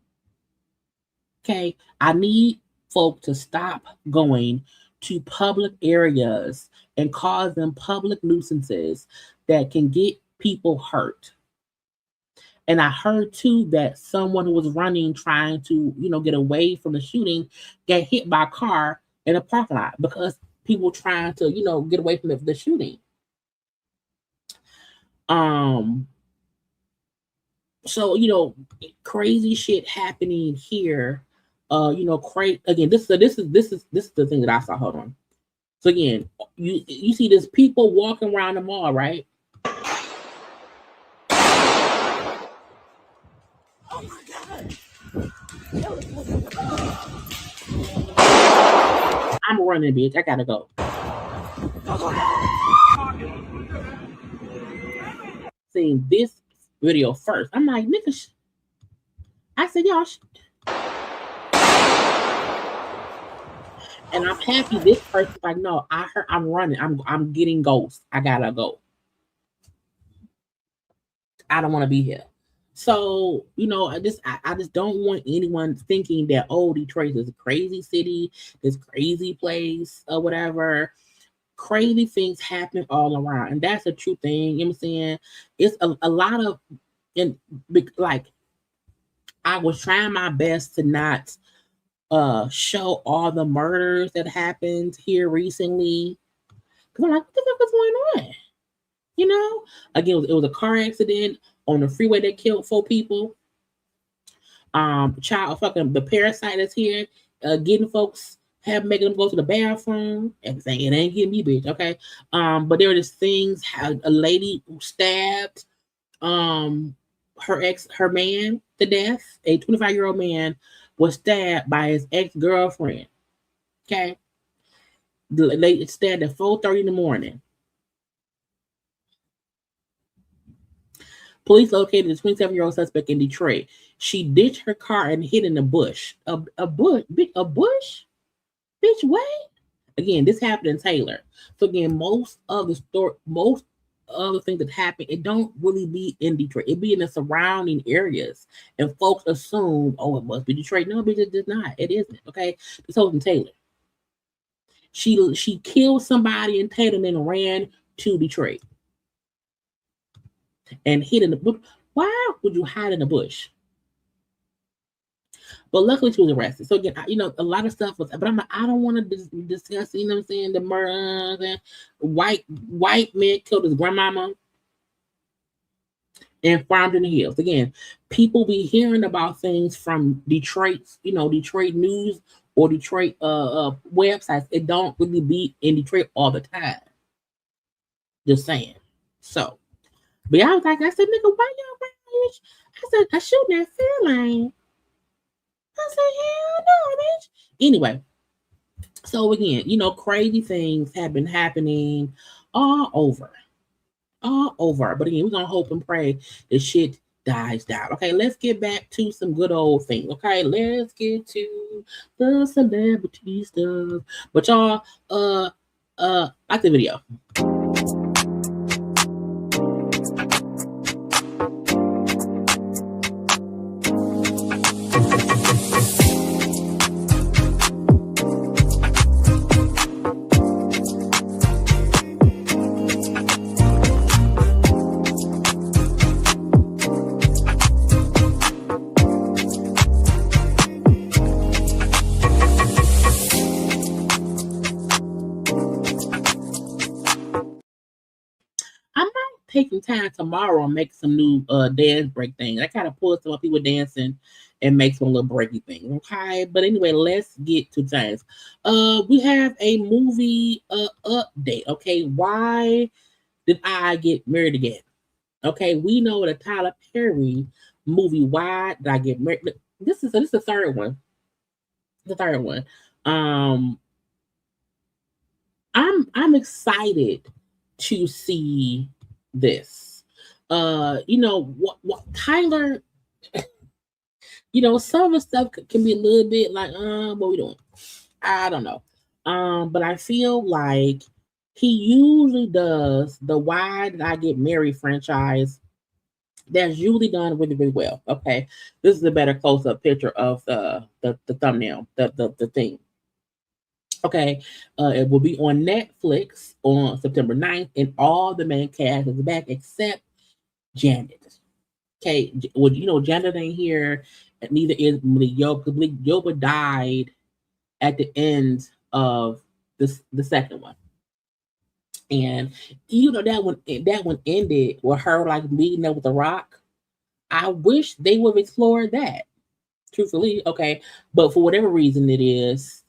Okay, I need folk to stop going to public areas and causing public nuisances that can get people hurt. And I heard too that someone who was running, trying to, get away from the shooting, got hit by a car in a parking lot because people trying to, get away from the shooting. So, crazy shit happening here. Again, this is the thing that I saw. Hold on. So again, you see this people walking around the mall, right? Oh my God. I'm running, bitch. I gotta go. Seeing this video first, I'm like, nigga, I said, y'all. And I'm happy this person's like, no, I'm running. I'm getting ghosts. I gotta go. I don't want to be here. So, I just don't want anyone thinking that, oh, Detroit is a crazy city, this crazy place or whatever. Crazy things happen all around. And that's a true thing. You know what I'm saying? It's a lot of, I was trying my best to not show all the murders that happened here recently. Because I'm like, what the fuck is going on? Again, it was a car accident on the freeway that killed 4 people. The parasite is here, getting folks have making them go to the bathroom and saying it ain't getting me, bitch. Okay. But there were just things how a lady stabbed her man to death. A 25-year-old man was stabbed by his ex-girlfriend. Okay. The lady stabbed at 4:30 in the morning. Police located the 27-year-old suspect in Detroit. She ditched her car and hid in a bush. A bush? A bush? Bitch, wait. Again, this happened in Taylor. So again, most of the things that happen, it don't really be in Detroit. It be in the surrounding areas. And folks assume, oh, it must be Detroit. No, bitch, it does not. It isn't. Okay. This was in Taylor. She killed somebody in Taylor and then ran to Detroit. And hid in the bush. Why would you hide in the bush? But luckily she was arrested. So again, a lot of stuff was, but I'm like, I don't want to discuss, you know what I'm saying, the murder, the white man killed his grandmama and farmed in the hills. Again, people be hearing about things from Detroit's, Detroit news or Detroit websites. It don't really be in Detroit all the time. Just saying. So. But I was like, I said, nigga, why y'all around? I said, I shooting that feline. I said, hell no, bitch. Anyway, so again, crazy things have been happening all over. But again, we're going to hope and pray that shit dies down. Okay, let's get back to some good old things. Okay, let's get to the celebrity stuff. But y'all, like the video. Taking time tomorrow and make some new dance break things. I kind of pull some people dancing and make some little breaky things. Okay, but anyway, let's get to things. We have a movie update. Okay, why did I get married again? Okay, we know the Tyler Perry movie. Why did I get married? This is the third one. The third one. I'm excited to see this. What Tyler, some of the stuff can be a little bit like, what we doing? I don't know. But I feel like he usually does the Why Did I Get Married franchise. That's usually done really, really well. Okay. This is a better close-up picture of the thumbnail, the thing. Okay, it will be on Netflix on September 9th, and all the main cast is back except Janet. Okay, well, Janet ain't here, and neither is Malik Yoba, because Malik Yoba died at the end of the second one. And that one ended with her like meeting up with The Rock. I wish they would have explored that. Truthfully, okay, but for whatever reason it is,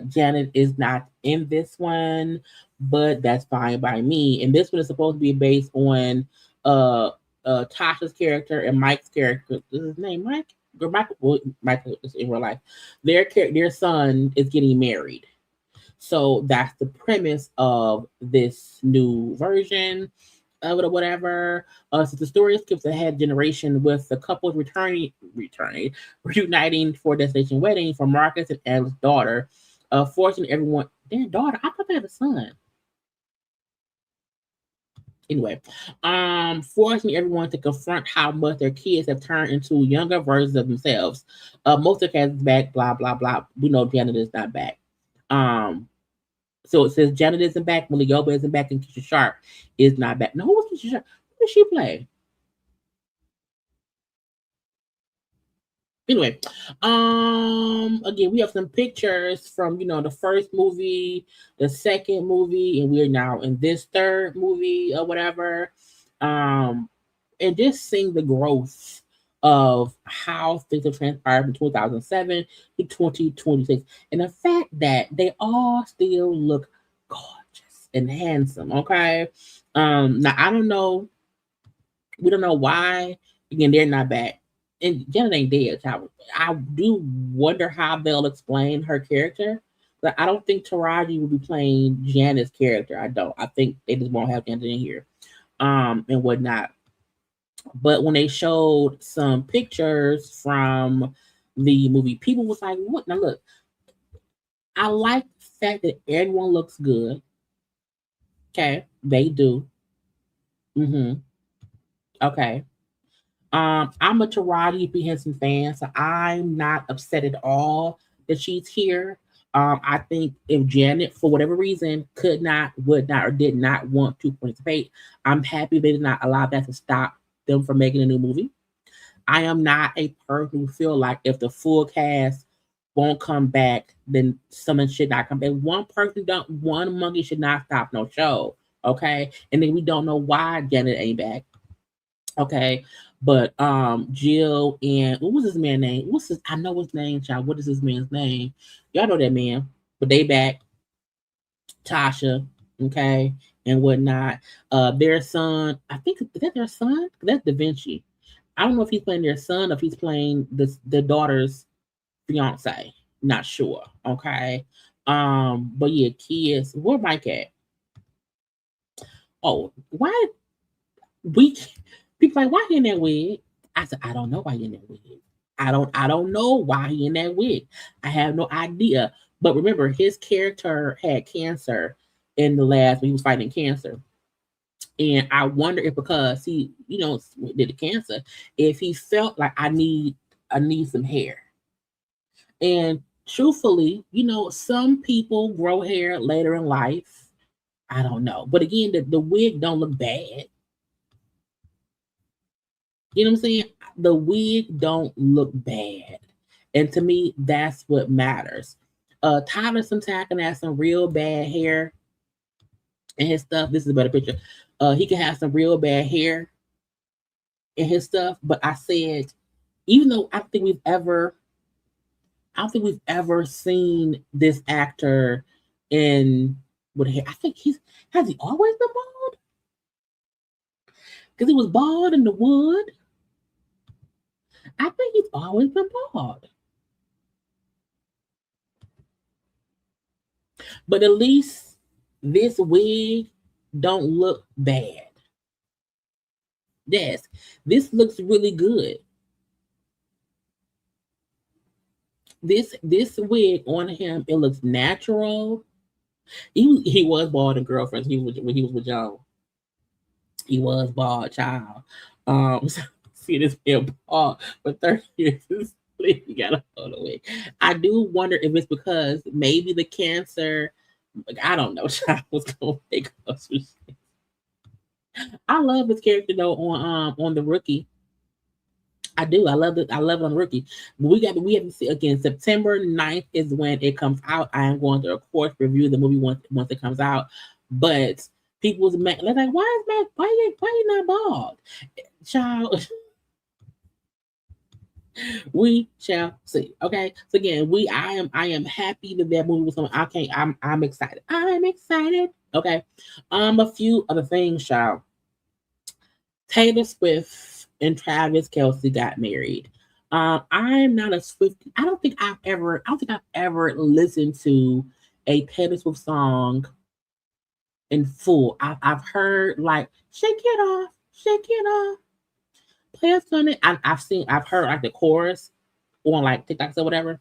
Janet is not in this one, but that's fine by me. And this one is supposed to be based on Tasha's character and Mike's character. Is his name Mike? Michael is in real life. Their son is getting married, so that's the premise of this new version of it or whatever. So the story skips ahead generation with the couple reuniting for destination wedding for Marcus and Ella's daughter. Forcing everyone, their daughter. I thought they had a son. Anyway, forcing everyone to confront how much their kids have turned into younger versions of themselves. Most of the cast is back. Blah blah blah. We know Janet is not back. So it says Janet isn't back, Malik Yoba isn't back, and Keisha Sharp is not back. Now, who was Keisha Sharp? Who did she play? Anyway, again, we have some pictures from the first movie, the second movie, and we're now in this third movie or whatever. And just seeing the growth of how things have transpired from 2007 to 2026. And the fact that they all still look gorgeous and handsome, okay? Now I don't know, we don't know why. Again, they're not back. And Janet ain't dead, child. I do wonder how they'll explain her character. But I don't think Taraji will be playing Janet's character. I don't. I think they just won't have Janet in here. And whatnot. But when they showed some pictures from the movie, people was like, what? Now look, I like the fact that everyone looks good. Okay, they do. Mm-hmm. Okay. I'm a Taraji P. Henson fan, so I'm not upset at all that she's here. I think if Janet, for whatever reason, could not, would not, or did not want to participate, I'm happy they did not allow that to stop them from making a new movie. I am not a person who feel like if the full cast won't come back, then someone should not come back. One monkey should not stop no show. Okay. And then we don't know why Janet ain't back. Okay. But Jill and what was his man's name? I know his name, child. What is his man's name? Y'all know that man. But they back. Tasha, okay, and whatnot. Their son, I think, is that their son? That's Da Vinci. I don't know if he's playing their son or if he's playing the daughter's fiance. Not sure. Okay. But yeah, kids. Where Mike at? Oh, why we people like why he in that wig? I said, I don't know why he in that wig. I don't know why he in that wig. I have no idea. But remember, his character had cancer in the last when he was fighting cancer. And I wonder if because he, did the cancer, if he felt like I need some hair. And truthfully, some people grow hair later in life. I don't know. But again, the wig don't look bad. You know what I'm saying? The wig don't look bad. And to me, that's what matters. Tyler sometimes can have some real bad hair in his stuff. This is a better picture. He can have some real bad hair in his stuff. But I said, even though I don't think we've ever seen this actor in with hair. I think has he always been bald? Because he was bald in The Wood. I think he's always been bald. But at least this wig don't look bad. Yes, this looks really good. This wig on him, it looks natural. He was bald in Girlfriends. When he was with Joan. He was bald, child. See this man bald for 30 years. He got a hold away. I do wonder if it's because maybe the cancer. I don't know. Child was gonna make us. I love his character though on The Rookie. I do. I love it. I love it on The Rookie. We have to see again. September 9th is when it comes out. I am going to, of course, review the movie once it comes out. But people's they're like, why you not bald, child? We shall see. Okay. So again, I am happy that movie was coming. I'm excited. I'm excited. Okay. A few other things, child. Taylor Swift and Travis Kelce got married. I'm not a Swift. I don't think I've ever listened to a Taylor Swift song in full. I've heard like shake it off, play us on it. I've heard like the chorus on like TikToks or whatever.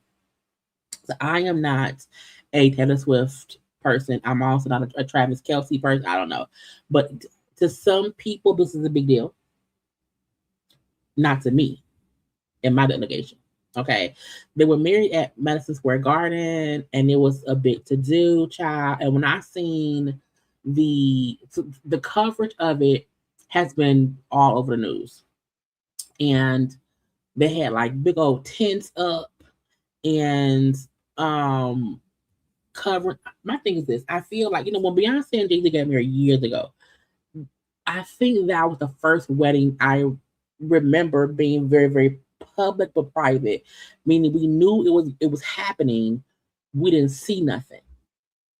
So I am not a Taylor Swift person. I'm also not a Travis Kelce person. I don't know, but to some people, this is a big deal. Not to me, in my delegation. Okay, they were married at Madison Square Garden, and it was a big to do, child. And when I seen the coverage of it has been all over the news, and they had like big old tents up and covering. My thing is this: I feel like when Beyonce and Jay-Z got married years ago, I think that was the first wedding I remember being very, very public but private, meaning we knew it was happening. We didn't see nothing.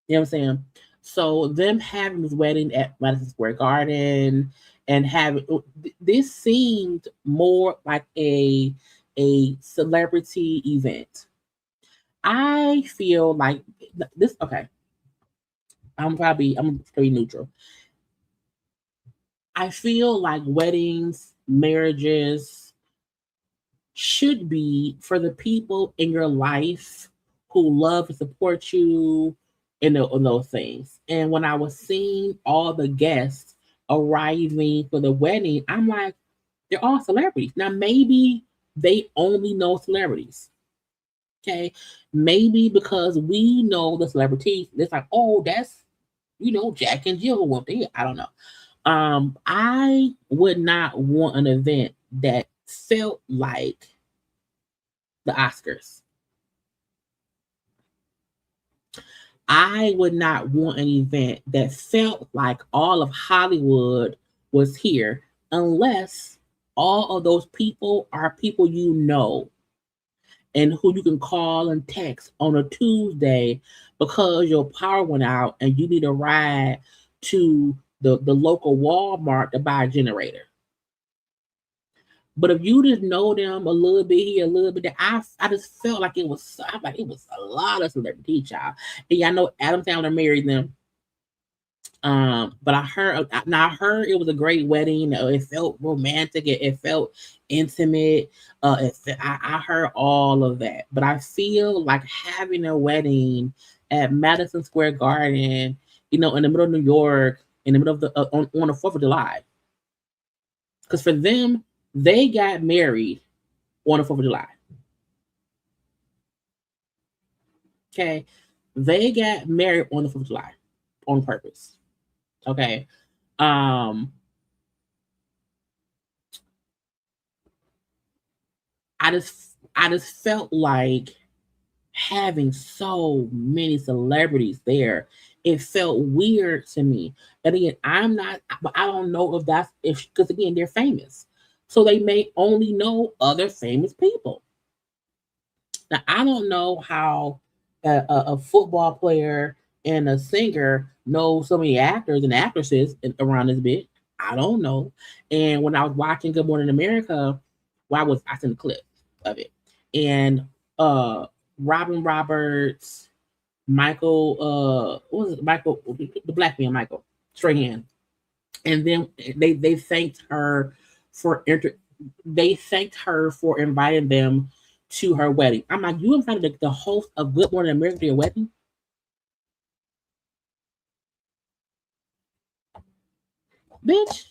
You know what I'm saying? So them having this wedding at Madison Square Garden and having this seemed more like a celebrity event. I feel like this. Okay, I'm gonna be neutral. I feel like weddings, marriages should be for the people in your life who love and support you in those things. And when I was seeing all the guests arriving for the wedding, I'm like, they're all celebrities. Now, maybe they only know celebrities. Okay. Maybe because we know the celebrities, it's like, oh, that's, Jack and Jill who went there. I don't know. I would not want an event that felt like the Oscars. I would not want an event that felt like all of Hollywood was here unless all of those people are people you know and who you can call and text on a Tuesday because your power went out and you need a ride to the local Walmart to buy a generator. But if you just know them a little bit here, a little bit there, I just felt like it was a lot of celebrity, child. And I know Adam Sandler married them. But I heard it was a great wedding. It felt romantic. It felt intimate. I heard all of that. But I feel like having a wedding at Madison Square Garden, in the middle of New York, in the middle of on the 4th of July. Because for them, they got married on the 4th of July. Okay. They got married on the 4th of July on purpose. Okay. I just felt like having so many celebrities there, it felt weird to me. And again, but I don't know because again, they're famous. So they may only know other famous people. Now, I don't know how a football player and a singer know so many actors and actresses around this bit. I don't know. And when I was watching Good Morning America, I sent a clip of it. And Robin Roberts, Michael, what was it? Michael, the black man, Michael Strahan. And then they thanked her for inviting them to her wedding. I'm like, you invited the host of Good Morning America to your wedding? Bitch.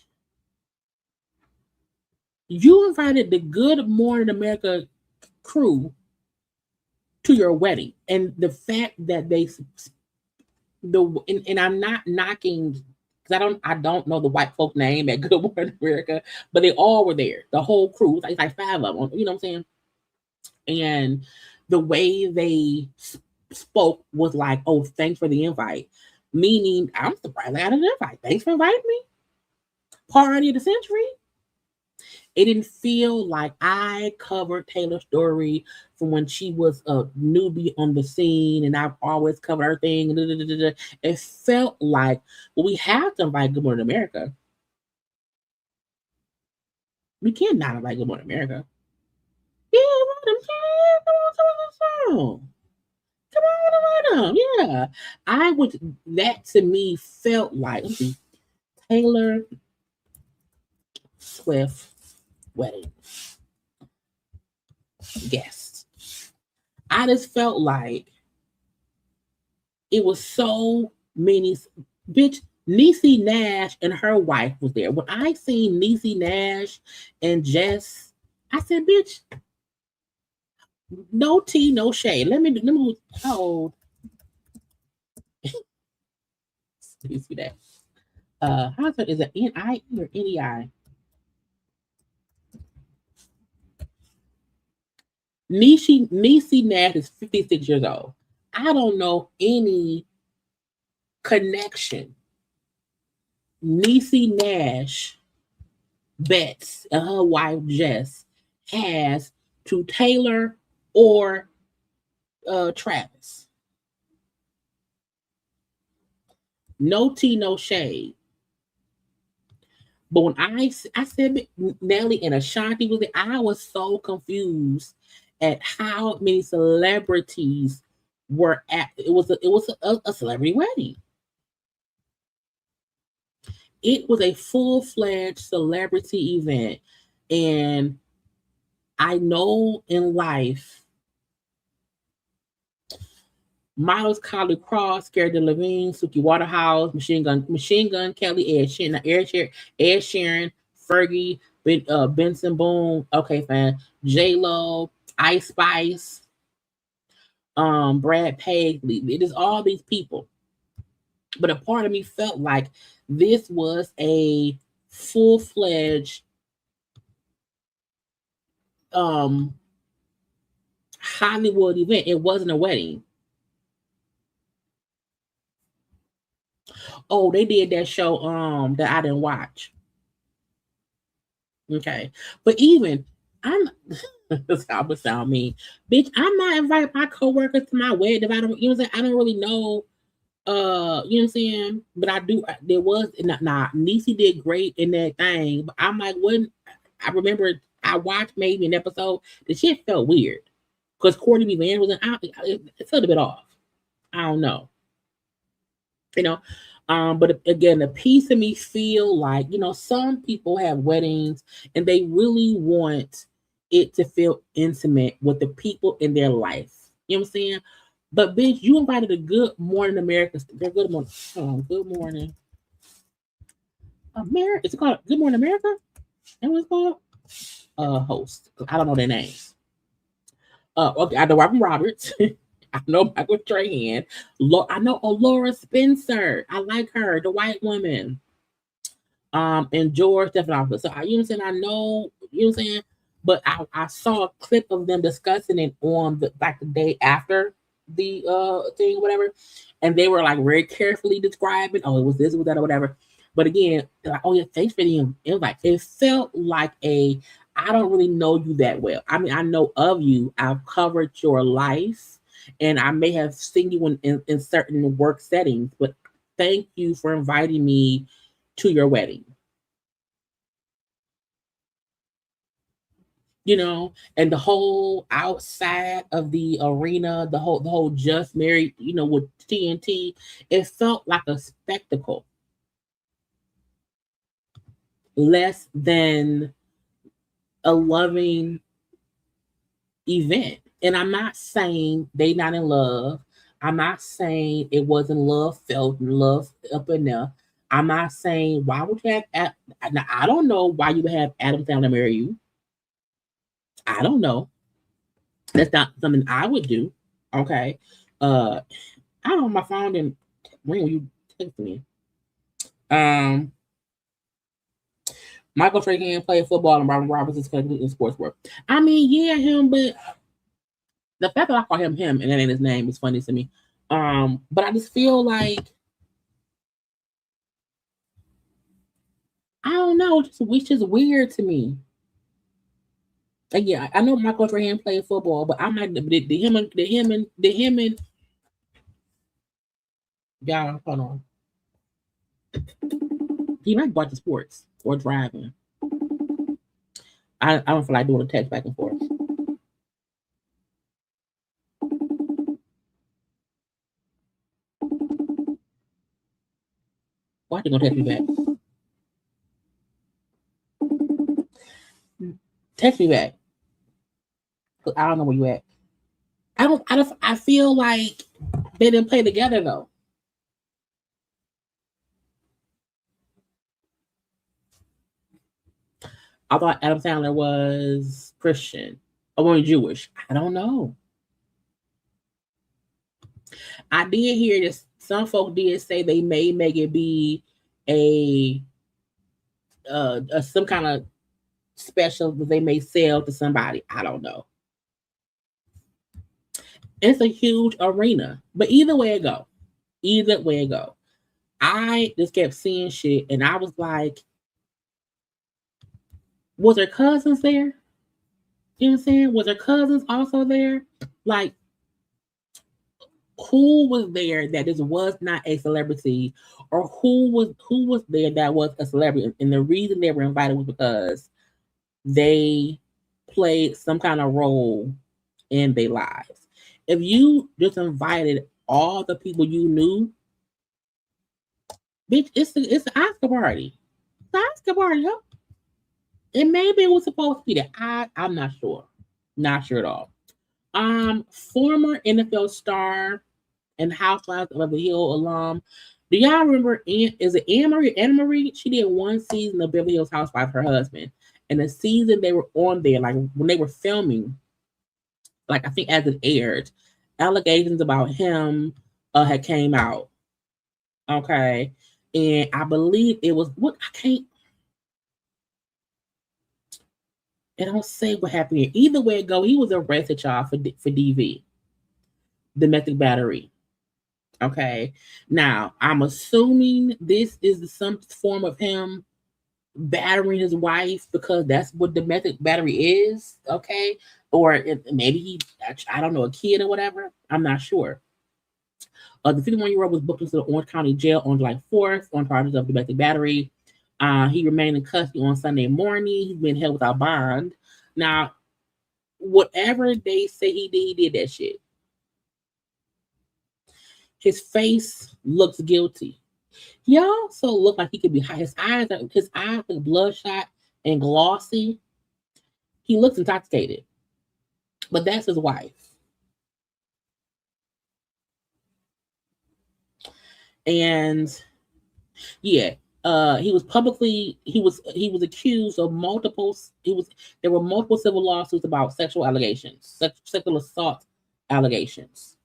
You invited the Good Morning America crew to your wedding. And the fact that and I'm not knocking because I don't know the white folk name at Good Morning America, but they all were there. The whole crew, like 5 of them. You know what I'm saying? And the way they spoke was like, "Oh, thanks for the invite," meaning I'm surprised I got an invite. Thanks for inviting me. Party of the century. It didn't feel like I covered Taylor's story from when she was a newbie on the scene, and I've always covered her thing. It felt like, well, we have to invite Good Morning America. We can't not invite Good Morning America. Yeah, come on, yeah. That to me felt like Taylor Swift wedding guest. I just felt like it was so many. Bitch, Niecy Nash and her wife was there. When I seen Niecy Nash and Jess, I said, bitch, no tea, no shade. Let me hold. You see that? How's it? Is it N-I or N-E-I? Niecy Nash is 56 years old. I don't know any connection Niecy Nash bets her wife Jess has to Taylor or Travis. No tea, no shade. But when I said Nelly and Ashanti was there, I was so confused at how many celebrities were at. It was a celebrity wedding. It was a full-fledged celebrity event, and I know in life, models Kylie Cross, Gary Levine, Suki Waterhouse, Machine Gun Kelly, Ed Sheeran, Fergie, Benson Boone, okay, fine, J-Lo, Ice Spice, Brad Paisley. It is all these people. But a part of me felt like this was a full-fledged Hollywood event. It wasn't a wedding. Oh, they did that show that I didn't watch. Okay. But even I'm this would sound mean. Bitch, I'm not inviting my coworkers to my wedding if I don't, you know what I'm saying? I don't really know. You know what I'm saying? But I do. There was Niecy did great in that thing. But I'm like, when I remember I watched maybe an episode, the shit felt weird because Courtney B. Vance was it felt a bit off. I don't know. You know, but again, the piece of me feel like, you know, some people have weddings and they really want it to feel intimate with the people in their life. You know what I'm saying? But bitch, you invited a Good Morning America. Good morning. Good morning, America. It's called Good Morning America. That was called host. I don't know their names. Okay, I know Robin Roberts. I know Michael Strahan. I know Laura Spencer. I like her, the white woman. And George Stephanopoulos. So you know what I'm saying? I know, you know what I'm saying? But I saw a clip of them discussing it on the day after the thing, whatever. And they were like very carefully describing, oh, it was this, it was that, or whatever. But again, like, oh yeah, thanks for them. It was like it felt like I don't really know you that well. I mean, I know of you. I've covered your life. And I may have seen you in certain work settings, but thank you for inviting me to your wedding. You know, and the whole outside of the arena, the whole just married, you know, with TNT, it felt like a spectacle, less than a loving event. And I'm not saying they not in love. I'm not saying it wasn't love felt and love up in there. I'm not saying why would you have. Now, I don't know why you would have Adam Sandler marry you. I don't know. That's not something I would do. Okay. I don't know. My phone didn't ring when you text me. Michael Strahan played football and Robin Roberts is in sports work. I mean, yeah, him, but the fact that I call him and that ain't his name is funny to me. But I just feel like I don't know, it's just weird to me. Like, yeah, I know Michael Strahan played football, but I'm like the him and y'all, hold on. He might watch the sports or driving. I don't feel like doing a text back and forth. Why you gonna text me back? Text me back. Cause I don't know where you at. I feel like they didn't play together though. I thought Adam Sandler was Christian or Jewish. I don't know. I did hear this. Some folk did say they may make it be a some kind of special that they may sell to somebody. I don't know. It's a huge arena, but either way it go, I just kept seeing shit, and I was like, Was her cousins there? You know what I'm saying? Was her cousins also there? Like, who was there that this was not a celebrity, or who was there that was a celebrity? And the reason they were invited was because they played some kind of role in their lives. If you just invited all the people you knew, bitch, it's an Oscar party. It's an Oscar party, huh? And maybe it was supposed to be that. I'm not sure. Not sure at all. Former NFL star and Housewives of Beverly Hills alum. Do y'all remember? Is it Anne Marie? She did one season of Beverly Hills Housewives, her husband, and the season they were on there, like when they were filming, like I think as it aired, allegations about him had came out. Okay, and I believe it was what I can't. It don't say what happened here. Either way it go, he was arrested, y'all, for DV, domestic battery. Okay. Now, I'm assuming this is some form of him battering his wife because that's what domestic battery is. Okay. Or maybe I don't know, a kid or whatever. I'm not sure. The 51-year-old was booked into the Orange County Jail on July 4th on charges of domestic battery. He remained in custody on Sunday morning. He's been held without bond. Now, whatever they say he did that shit. His face looks guilty. He also look like he could be high. His eyes are bloodshot and glossy. He looks intoxicated. But that's his wife. And yeah, he was accused of there were multiple civil lawsuits about sexual allegations, sexual assault allegations.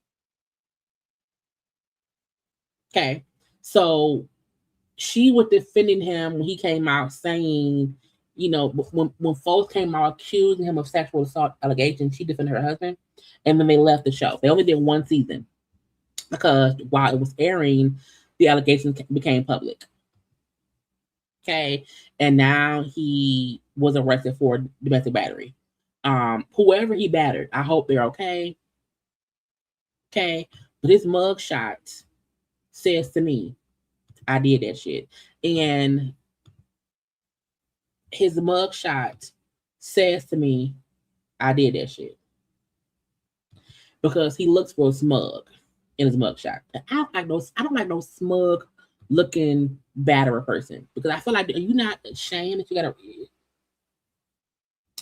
Okay, so she was defending him when he came out saying, you know, when folks came out accusing him of sexual assault allegations, she defended her husband, and then they left the show. They only did one season because while it was airing, the allegations became public. Okay, and now he was arrested for domestic battery. Whoever he battered, I hope they're okay. Okay, but his mugshot says to me, I did that shit. And his mugshot says to me, I did that shit. Because he looks real smug in his mugshot. I don't like no smug looking batterer person. Because I feel like, are you not ashamed that you gotta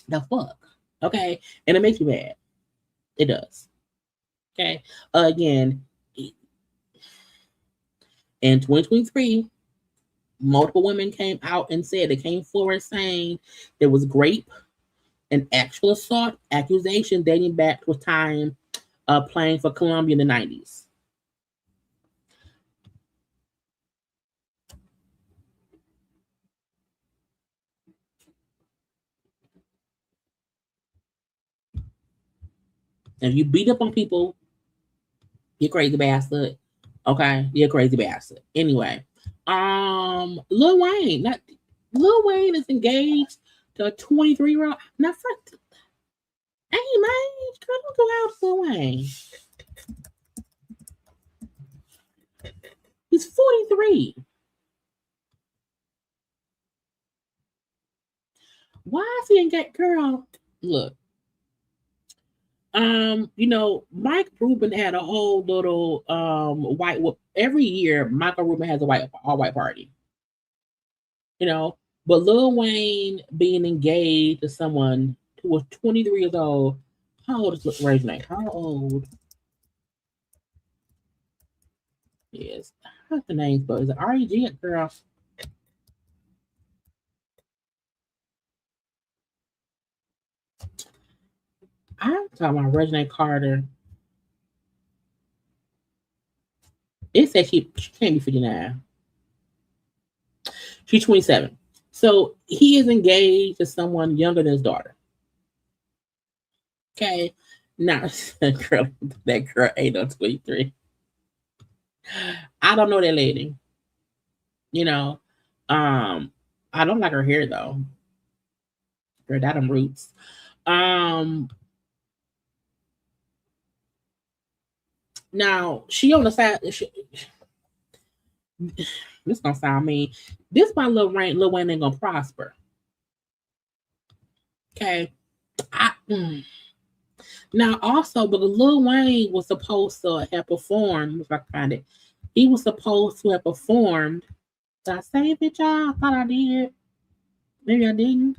the fuck? Okay. And it makes me mad. It does. Okay. Again, in 2023, multiple women came out and said they came forward saying there was rape and actual assault accusations dating back to a time playing for Columbia in the 90s. If you beat up on people, you're crazy bastard. Okay, you're crazy bastard. Anyway, Lil Wayne is engaged to a 23-year-old. Now, fuck, ain't my age. Girl, don't go out with Lil Wayne. He's 43. Why is he engaged? Girl, look. You know, Mike Rubin had a whole little every year Michael Rubin has a all white party. You know, but Lil Wayne being engaged to someone who was 23 years old. How old is Ray's name? How old? Yes. What's the name? But is it Arie girl? I'm talking about Regina Carter. It says she can't be 59. She's 27. So he is engaged to someone younger than his daughter. Okay. Now that girl ain't no 23. I don't know that lady. You know, I don't like her hair though. Girl, that them roots. Now she on the side. This gonna sound mean. This my Lil Wayne ain't gonna prosper. Okay. Now also, but Lil Wayne was supposed to have performed. If I can find it, he was supposed to have performed. Did I save it, y'all? I thought I did. Maybe I didn't.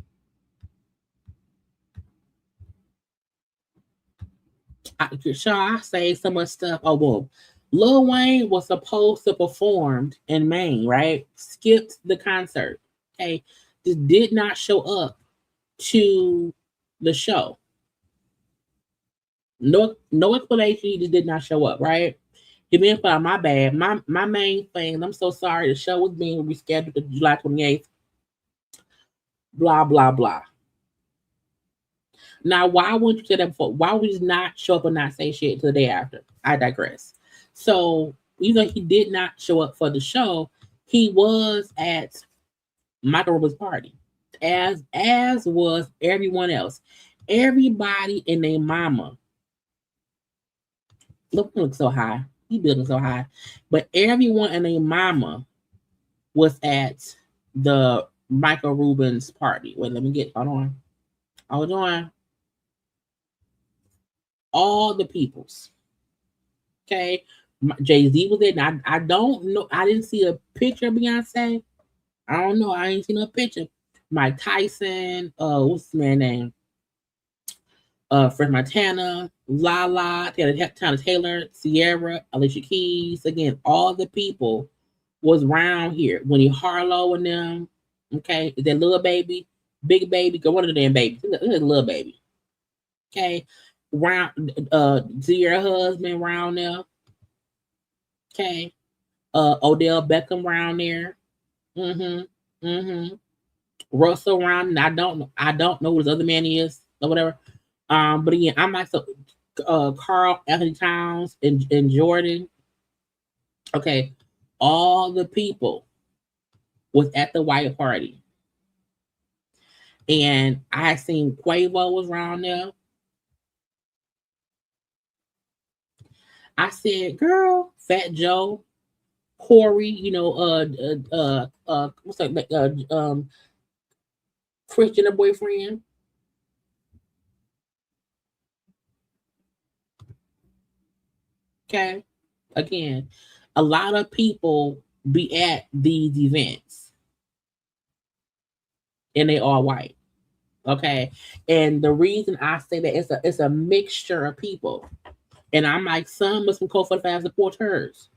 I say so much stuff. Oh well, Lil Wayne was supposed to perform in Maine, right? Skipped the concert. Okay, just did not show up to the show. No explanation. He just did not show up, right? He been fine. My bad. My main thing. I'm so sorry. The show was being rescheduled to July 28th. Blah blah blah. Now, why wouldn't you say that before? Why would you not show up and not say shit to the day after? I digress. So, even though he did not show up for the show, he was at Michael Rubin's party, as was everyone else. Everybody and their mama. Look so high. He building so high. But everyone and their mama was at the Michael Rubin's party. Wait, let me get, hold on. All the peoples. Okay. Jay-Z was there. Now, I don't know. I didn't see a picture of Beyonce. I don't know. I ain't seen a picture. Mike Tyson. What's his man's name? Fred Montana, Lala, Tana Taylor, Sierra, Alicia Keys. Again, all the people was around here. Winnie Harlow and them. Okay. Is that little baby? Big baby? Go one of the damn babies. Look at the little baby. Okay. Round Sierra husband around there. Okay. Odell Beckham around there. Russell around. I don't know who his other man is or whatever. But again, I'm like Carl Anthony Towns and Jordan. Okay. All the people was at the white party. And I seen Quavo was around there. I said, girl, Fat Joe, Corey, what's that? Christian, her boyfriend. Okay. Again, a lot of people be at these events. And they are white. Okay. And the reason I say that it's a mixture of people. And I'm like, some Muslim Code 45 support hers.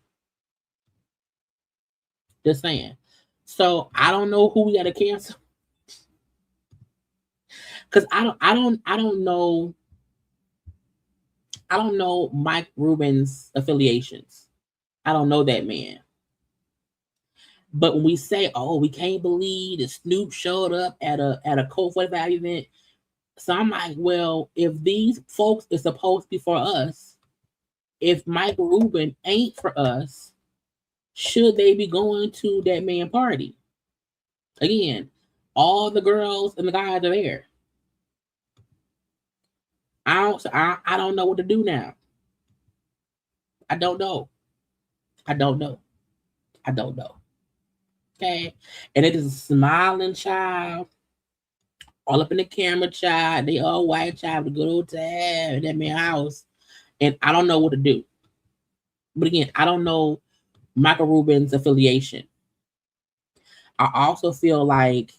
Just saying. So I don't know who we gotta cancel. Because I don't know Mike Rubin's affiliations. I don't know that man. But when we say, oh, we can't believe that Snoop showed up at a Code 45 event. So I'm like, well, if these folks are supposed to be for us, if Mike Rubin ain't for us, should they be going to that man party? Again, all the girls and the guys are there. I don't know what to do now. I don't know. Okay. And it is a smiling child. All up in the camera, child. They all white child with a good old time in that man's house. And I don't know what to do. But again, I don't know Michael Rubin's affiliation. I also feel like,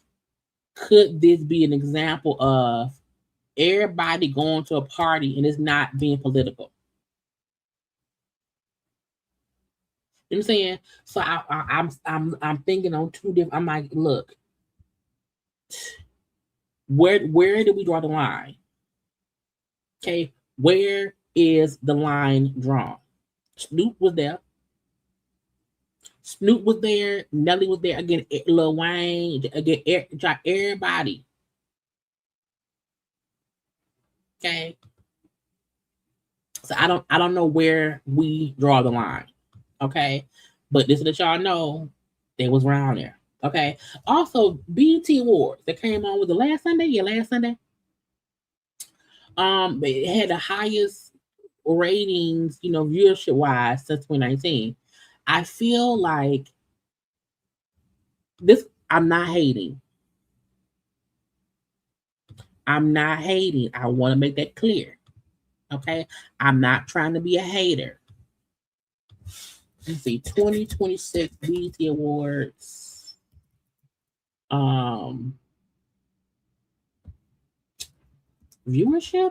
could this be an example of everybody going to a party and it's not being political? You know what I'm saying? So I'm thinking on two different. I'm like, look, where do we draw the line? Okay, where is the line drawn? Snoop was there. Nelly was there. Again, Lil Wayne. Again, everybody. Okay. So I don't know where we draw the line. Okay. But this is that y'all know they was around there. Okay. Also, BET Awards that came on with the last Sunday. Yeah, last Sunday. It had the highest ratings, viewership wise since 2019. I feel like this. I'm not hating. I'm not hating. I want to make that clear. Okay. I'm not trying to be a hater. Let's see, 2026 BET Awards. Viewership.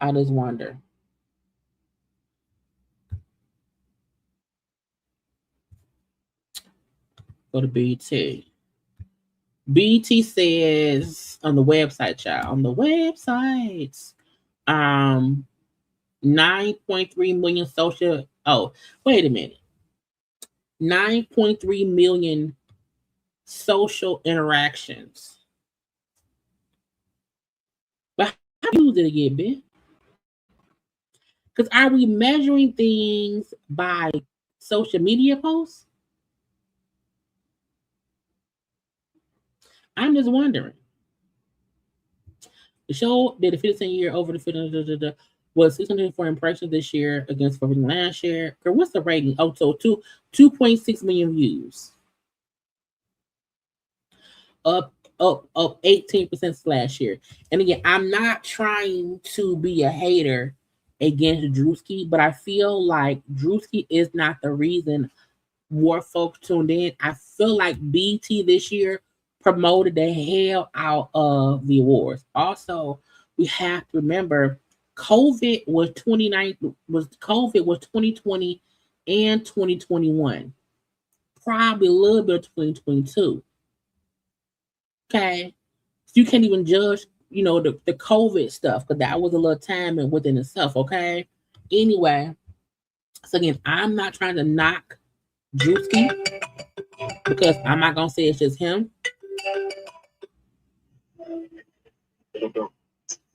I just wonder. Go to BET. BET says on the website, y'all. On the website, 9.3 million social. Oh, wait a minute. 9.3 million social interactions. But how do did it get, Ben? Because are we measuring things by social media posts? I'm just wondering. The show did a 15-year over the 15 was 604 impressions this year against 14 last year. Girl, what's the rating? Oh, so 2.6 million views. Up 18% last year. And again, I'm not trying to be a hater against Drewski, but I feel like Drewski is not the reason more folks tuned in. I feel like BT this year promoted the hell out of the awards. Also, we have to remember COVID was 2020 and 2021. Probably a little bit of 2022. Okay. So you can't even judge, the COVID stuff, because that was a little time and within itself, okay? Anyway, so again, I'm not trying to knock Drewski because I'm not gonna say it's just him.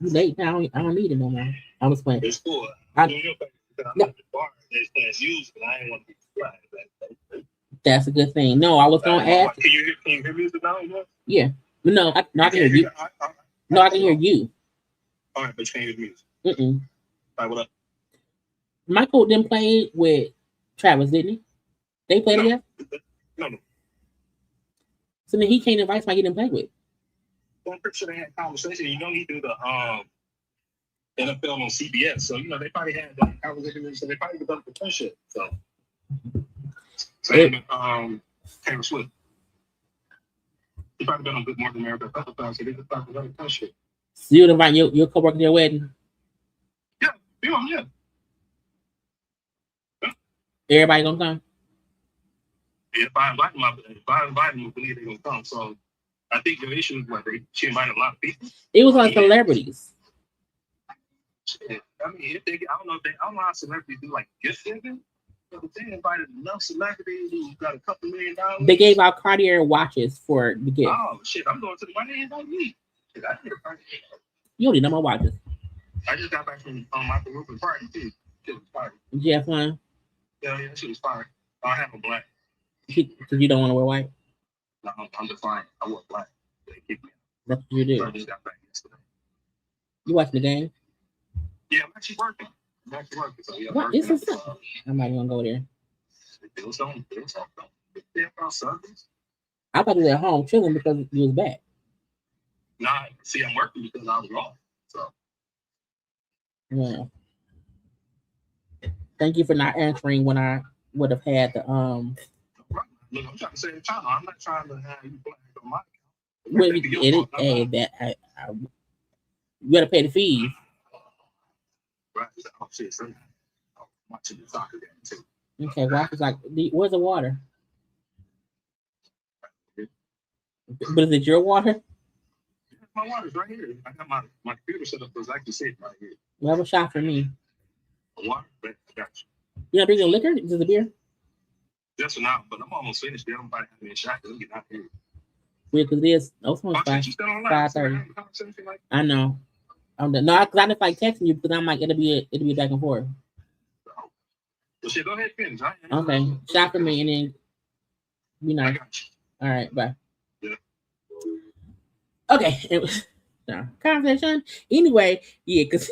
You late now? I don't need it no more. I was playing. It's cool. That's a good thing. No, I was gonna ask. Can you hear music now? Yeah. No, I can hear you. No, I can hear you. All right, but you can't hear music. All right, what up? Michael didn't play with Travis, didn't he? They played together? No. So then he can't invite somebody he didn't play with. Well, I'm pretty sure they had a conversation. He do the NFL on CBS. So, they probably had that conversation. So they probably developed the friendship. So, same Taylor Swift. He probably been on Good Morning America a couple times. So they just talked about the friendship. So you would invite your coworker to your wedding? Yeah. Everybody gonna come? If I invite them, I believe they're gonna come. So I think the issue is what she invited a lot of people. It was like celebrities. I mean, I don't know how celebrities do like gift giving. But they invited enough celebrities who got a couple $1 million. They gave out Cardi watches for the gift. Oh shit! I'm going to the money invite me. Shit, I did you already know my watches. I just got back from my Peruvian party too. Shit was fire. Did you have fun? Yeah, she was fire. I have a black. Because you don't want to wear white? No, I'm defiant. I wear black. They keep me. That's what you do. So I just got back yesterday. You watching the game? Yeah, I'm actually working. So, yeah, what is this? I'm not even gonna go there. I thought you were at home chilling because you was back. Nah, see, I'm working because I was off. So, yeah. Thank you for not answering when I would have had the Look, I'm trying to say the channel. I'm not trying to have you black on my account. You gotta pay the fees. Right. Oh, shit, so I'm watching the soccer game too. Okay, Waffle is like, where's the water? But is it your water? My water's right here. I got my computer set up was actually safe right here. You have a shot for me. Water? I got you. You're not drinking liquor? Is it a beer? Just for now, but I'm almost finished. They don't have me a shot. Let me get out here. Weird, because it is. It's almost 5:30. I know. No, because I just like texting you because I'm like it'll be a back and forth.
shit, go ahead, finish.
Okay, shop for me and then be nice. All right, bye.
Yeah.
Okay, it was conversation. Anyway, yeah, because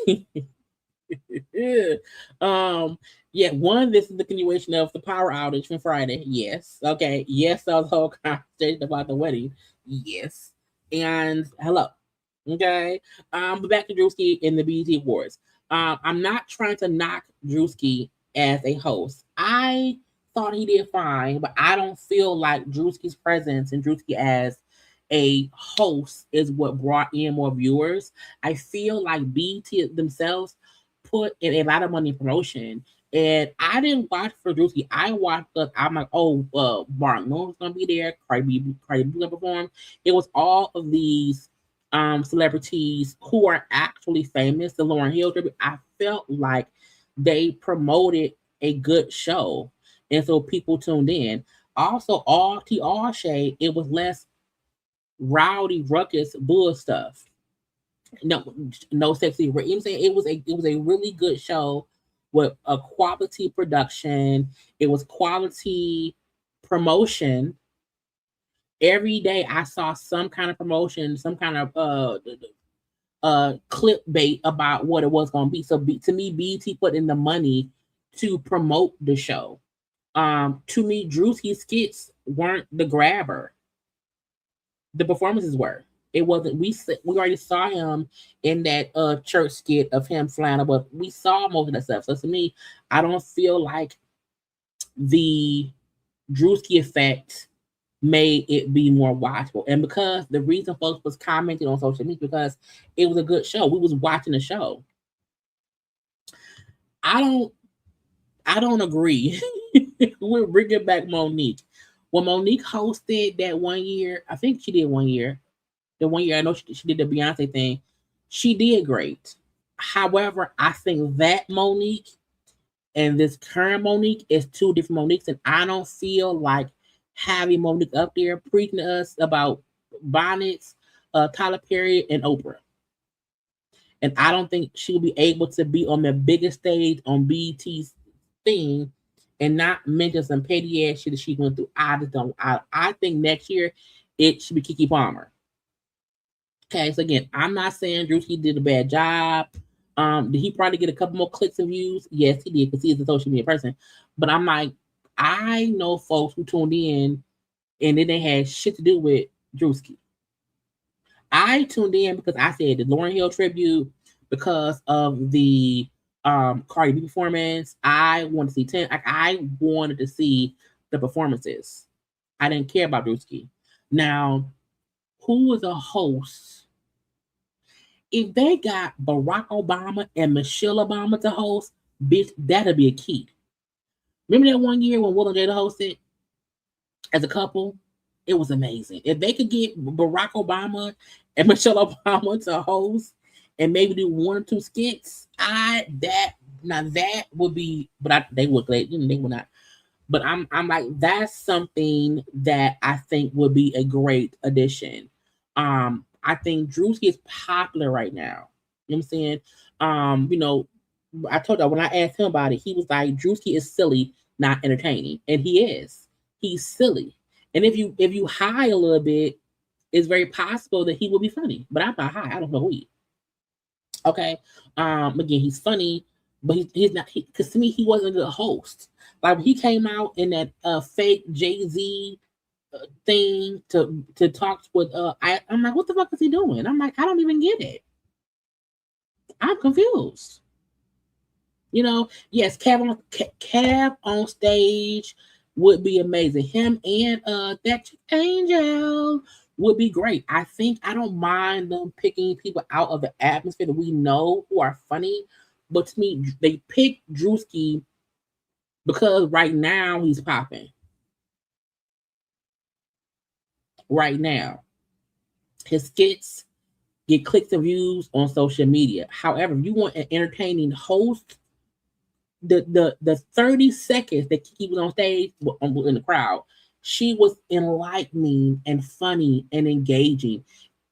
yeah, one, this is the continuation of the power outage from Friday. Yes. Okay. Yes, that was the whole conversation about the wedding. Yes. And hello. Okay. But back to Drewski in the BET Awards. I'm not trying to knock Drewski as a host. I thought he did fine, but I don't feel like Drewski's presence and Drewski as a host is what brought in more viewers. I feel like BET themselves put in a lot of money in promotion. And I didn't watch for Drewski. I watched I'm like, oh, Mark Norman's gonna be there, Cardi B gonna perform. It was all of these celebrities who are actually famous. The Lauryn Hill tribute. I felt like they promoted a good show. And so people tuned in. Also, all shade, it was less rowdy, ruckus, bull stuff. No sexy. You know what I'm saying? It was a really good show with a quality production. It was quality promotion. Every day I saw some kind of promotion, some kind of clickbait about what it was going to be. So to me, BET put in the money to promote the show. To me, Drewski's skits weren't the grabber. The performances were. It wasn't. We already saw him in that church skit of him flying, but we saw most of that stuff. So to me, I don't feel like the Drewski effect made it be more watchable. And because the reason folks was commenting on social media because it was a good show. We was watching the show. I don't agree. We're bringing back Monique. When Monique hosted that 1 year, I think she did 1 year. The 1 year I know she did the Beyonce thing. She did great. However, I think that Monique and this current Monique is two different Moniques, and I don't feel like having Monique up there preaching to us about bonnets, Tyler Perry, and Oprah. And I don't think she'll be able to be on the biggest stage on BET's thing and not mention some petty ass shit that she went through. I just don't. I think next year it should be Keke Palmer. Okay, so again, I'm not saying Drewski did a bad job. Did he probably get a couple more clicks and views? Yes, he did because he's a social media person. But I'm like, I know folks who tuned in and then they had shit to do with Drewski. I tuned in because I said the Lauryn Hill tribute because of the Cardi B performance. I wanted to see 10. I wanted to see the performances. I didn't care about Drewski. Now, who was a host? If they got Barack Obama and Michelle Obama to host, bitch, that'll be a key. Remember that 1 year when Will and Jada hosted as a couple? It was amazing. If they could get Barack Obama and Michelle Obama to host and maybe do 1 or 2 skits, that would be. But they would not. But I'm like, that's something that I think would be a great addition. I think Drewski is popular right now. You know what I'm saying? I told you when I asked him about it, he was like, Drewski is silly, not entertaining. And he is. He's silly. And if you high a little bit, it's very possible that he will be funny. But I'm not high. I don't know who he is. Okay. Again, he's funny, but he's not, because to me, he wasn't a host. Like when he came out in that fake Jay-Z thing to talk with I'm like, what the fuck is he doing? I'm like, I don't even get it. I'm confused. Yes, Cav on stage would be amazing. Him and that Angel would be great. I don't mind them picking people out of the atmosphere that we know who are funny, but to me, they picked Drewski because right now he's popping. Right now, his skits get clicks and views on social media. However, if you want an entertaining host, the 30 seconds that Keke was on stage in the crowd, she was enlightening and funny and engaging.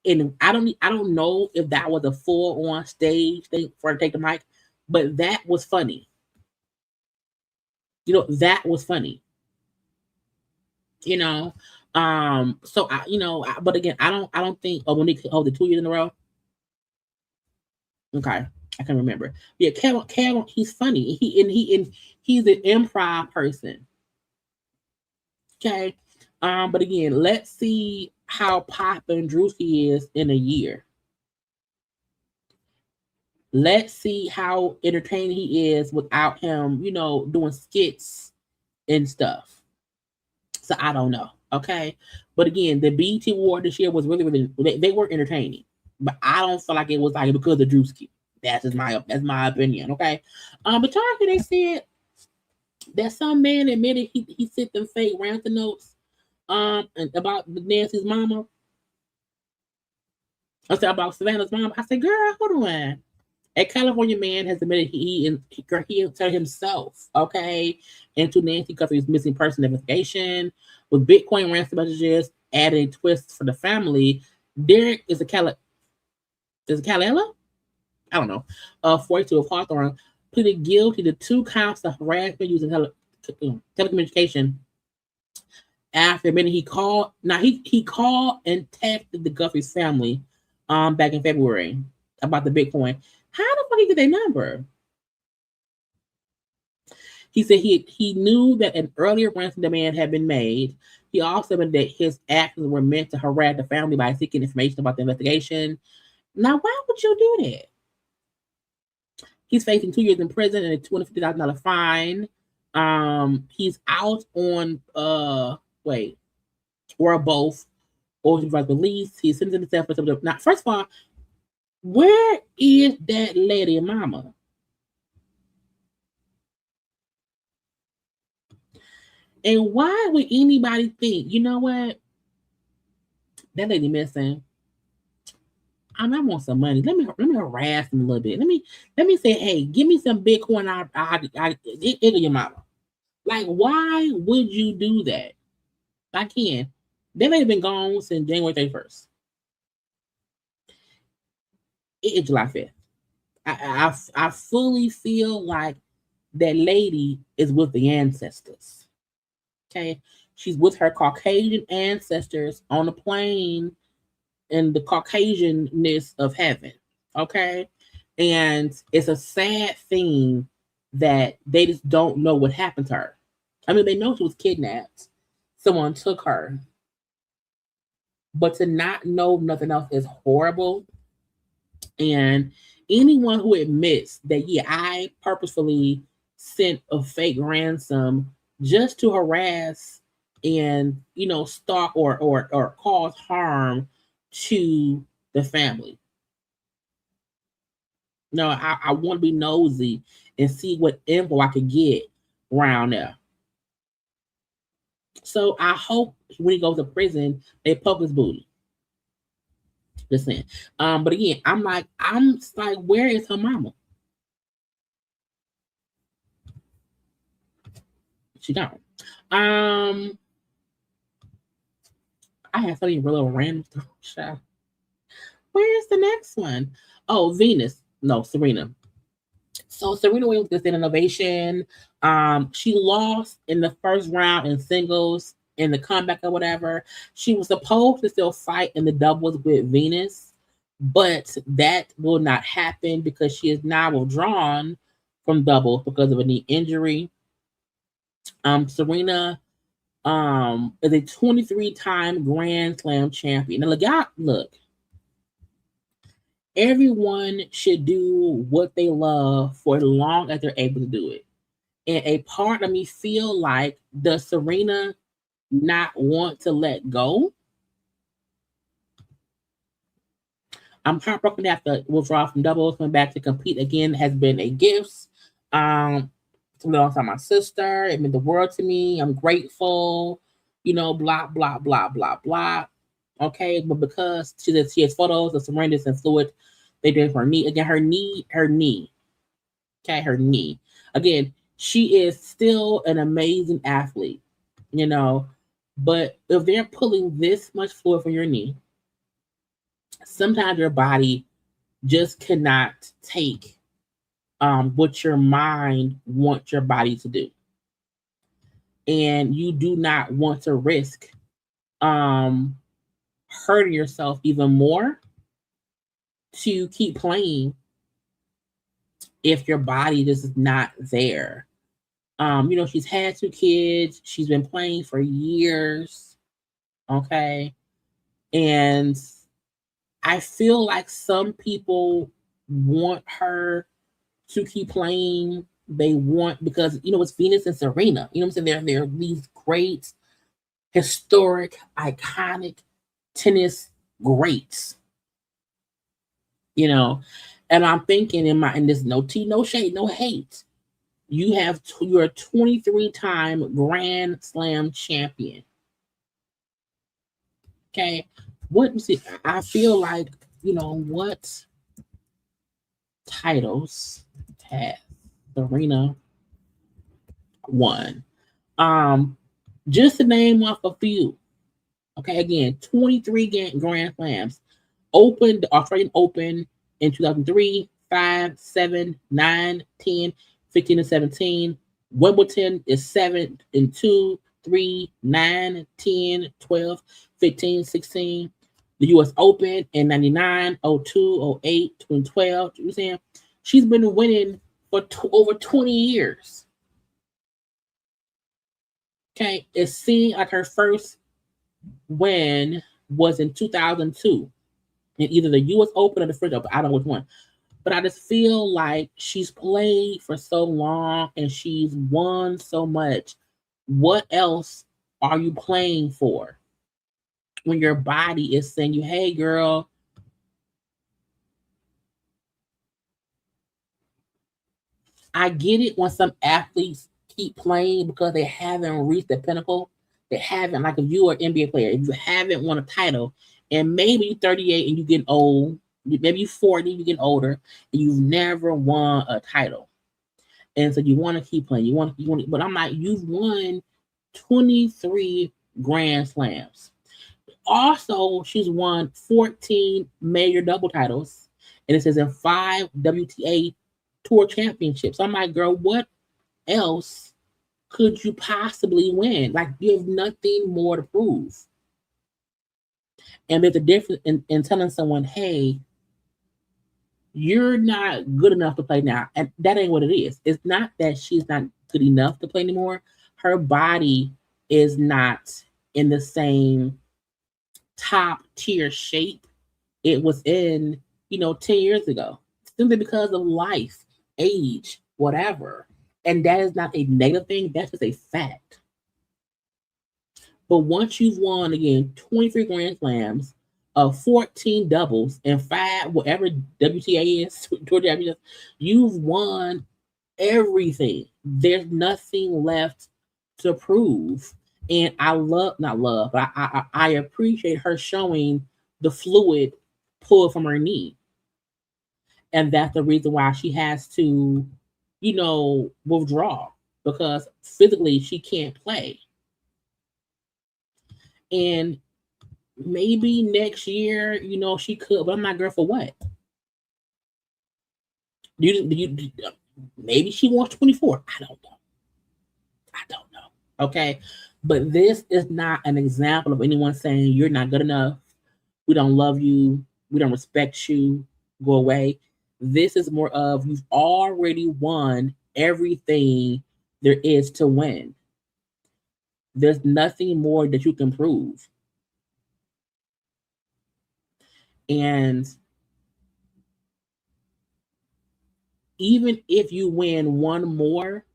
And I don't know if that was a full on stage thing for her to take the mic, but that was funny. That was funny. So but again, I don't think Monique hold the 2 years in a row. Okay, I can remember. Yeah, Kevin, he's funny. He's an improv person. Okay, but again, let's see how Pop and Drewski is in a year. Let's see how entertaining he is without him, doing skits and stuff. So I don't know. Okay, but again, the BET Award this year was really they were entertaining, but I don't feel like it was like because of Drewski. That's my opinion. Okay, but Target, they said that some man admitted he sent them fake ransom notes about Nancy's mama. I said about Savannah's mom. I said, girl, hold on. A California man has admitted he entered himself, okay, into Nancy Guthrie's missing person investigation with Bitcoin ransom messages adding twists for the family. Derek is a Calella? I don't know. 42 of Hawthorne pleaded guilty to 2 counts of harassment using telecommunication after admitting he called. Now he called and texted the Guthries family back in February about the Bitcoin. How the fuck did he get their number? He said he knew that an earlier ransom demand had been made. He also admitted that his actions were meant to harass the family by seeking information about the investigation. Now, why would you do that? He's facing 2 years in prison and a $250,000 fine. He's out on or both, or supervised release. He's sentencing himself for something. Now, first of all, where is that lady mama? And why would anybody think, you know what? That lady missing. I want some money. Let me harass him a little bit. Let me say, hey, give me some Bitcoin. It'll your mama. Like, why would you do that? I can't. They may have been gone since January 31st. It's July 5th. I fully feel like that lady is with the ancestors. Okay. She's with her Caucasian ancestors on a plane in the Caucasianness of heaven. Okay. And it's a sad thing that they just don't know what happened to her. I mean, they know she was kidnapped. Someone took her. But to not know nothing else is horrible. And anyone who admits that, yeah, I purposefully sent a fake ransom just to harass and, stalk or cause harm to the family. No, I want to be nosy and see what info I can get around there. So I hope when he goes to prison, they poke his booty. Just saying. But again, I'm like, where is her mama? She gone. I have something real random stuff. Where is the next one? Oh, Venus. No, Serena. So Serena Williams gets an innovation. She lost in the first round in singles in the comeback or whatever. She was supposed to still fight in the doubles with Venus, but that will not happen because she is now withdrawn from doubles because of a knee injury. Serena is a 23-time Grand Slam champion. Now, look. Everyone should do what they love for as long as they're able to do it. And a part of me feel like, does Serena not want to let go? I'm heartbroken to have to withdraw from doubles, coming back to compete again has been a gift. Alongside my sister, it meant the world to me. I'm grateful, blah, blah, blah, blah, blah. Okay, but because she has photos of Serena's and fluid, they did her knee. Again, her knee. Okay, her knee. Again, she is still an amazing athlete, but if they're pulling this much fluid from your knee, sometimes your body just cannot take what your mind wants your body to do. and you do not want to risk hurting yourself even more to keep playing if your body just is not there. She's had 2 kids. She's been playing for years. Okay. And I feel like some people want her to keep playing. They want, because, it's Venus and Serena. You know what I'm saying? They're these great, historic, iconic tennis greats. And I'm thinking in this no tea, no shade, no hate. You're a 23-time Grand Slam champion. Okay. I feel like, what titles has Serena won? Just to name off a few. Okay, again, 23 Grand Slams. The Australian Open in 2003, 5, 7, 9, 10, 15, and 17. Wimbledon is 7 and 2, 3, 9, 10, 12, 15, 16. The US Open in 99, 02, 08, 2012. You know what I'm saying? She's been winning for over 20 years. Okay, it seemed like her first win was in 2002 in either the US Open or the French Open. I don't know which one. But I just feel like she's played for so long and she's won so much. What else are you playing for? When your body is saying you, hey, girl, I get it when some athletes keep playing because they haven't reached the pinnacle. They haven't, like if you are an NBA player, if you haven't won a title, and maybe you're 38 and you're getting old, maybe you're 40, you're getting older, and you've never won a title. And so you want to keep playing. You want, but I'm like, you've won 23 Grand Slams. Also, she's won 14 major double titles, and it says in 5 WTA Tour Championships. I'm like, girl, what else could you possibly win? Like, you have nothing more to prove. And there's a difference in telling someone, hey, you're not good enough to play now. And that ain't what it is. It's not that she's not good enough to play anymore. Her body is not in the same top tier shape it was in, 10 years ago. Simply because of life, age, whatever. And that is not a negative thing. That's just a fact. But once you've won, again, 23 Grand Slams, 14 doubles, and 5, whatever WTA is, Tour Championships, you've won everything. There's nothing left to prove. And I appreciate her showing the fluid pull from her knee. And that's the reason why she has to, withdraw, because physically she can't play. And maybe next year, she could, but I'm not, girl, for what? Maybe she wants 24. I don't know. Okay. But this is not an example of anyone saying you're not good enough. We don't love you. We don't respect you. Go away. This is more of, you've already won everything there is to win. There's nothing more that you can prove. And even if you win one more,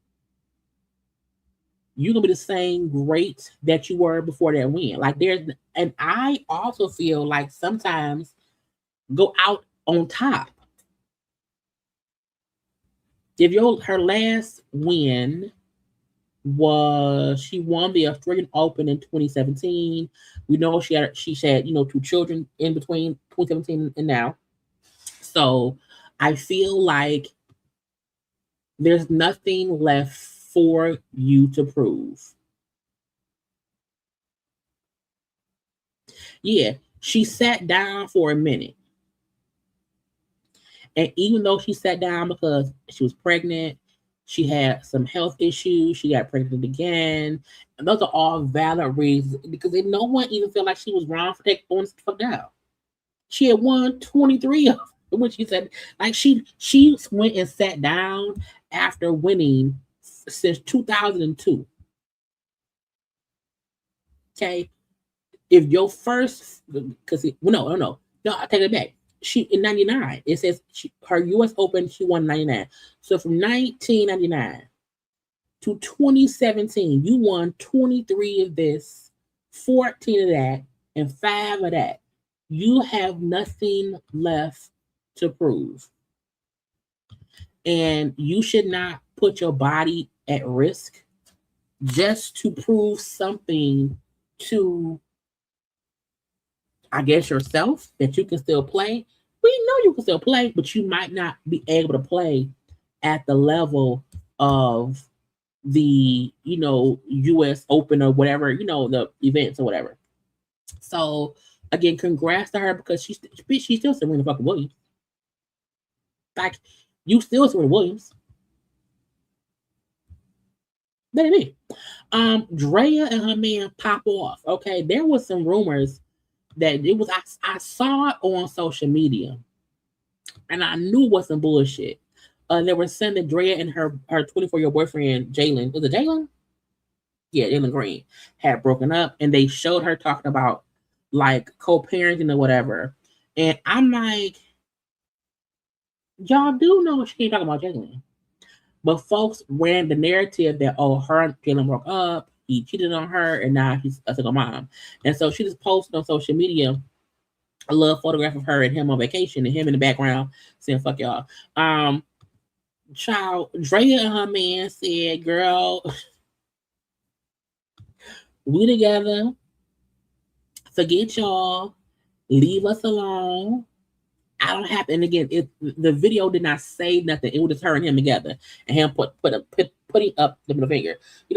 you're gonna be the same great that you were before that win. And I also feel like sometimes go out on top. If her last win was, she won the Australian Open in 2017. We know she had 2 children in between 2017 and now. So I feel like there's nothing left for you to prove. Yeah, she sat down for a minute. And even though she sat down because she was pregnant, She had some health issues. She got pregnant again. And those are all valid reasons because no one even felt like she was wrong for taking the fuck down. She had won 23 of them when she said, like, she went and sat down after winning since 2002. Okay. If your first, because no, I take it back. She in 99, it says her US Open, she won 99. So from 1999 to 2017, you won 23 of this, 14 of that, and 5 of that. You have nothing left to prove. And you should not put your body at risk just to prove something to, I guess, yourself that you can still play. We know you can still play, but you might not be able to play at the level of the, US Open or whatever, the events or whatever. So again, congrats to her because she's still Serena fucking Williams. Like, you still Serena Williams. Baby. Drea and her man pop off. Okay, there was some rumors that it was, I saw it on social media and I knew it was some bullshit. They were saying that Drea and her 24-year boyfriend Jalen, was it Jalen? Yeah, Jalen Green had broken up, and they showed her talking about like co-parenting or whatever. And I'm like, y'all do know she ain't talking about Jalen. But folks ran the narrative that, her and Jalen broke up, he cheated on her, and now he's a single mom. And so she just posted on social media a little photograph of her and him on vacation, and him in the background saying, fuck y'all. Child, Drea and her man said, girl, we together, forget y'all, leave us alone. I don't have, and again, the video did not say nothing. It was just her and him together, and him putting up the middle finger.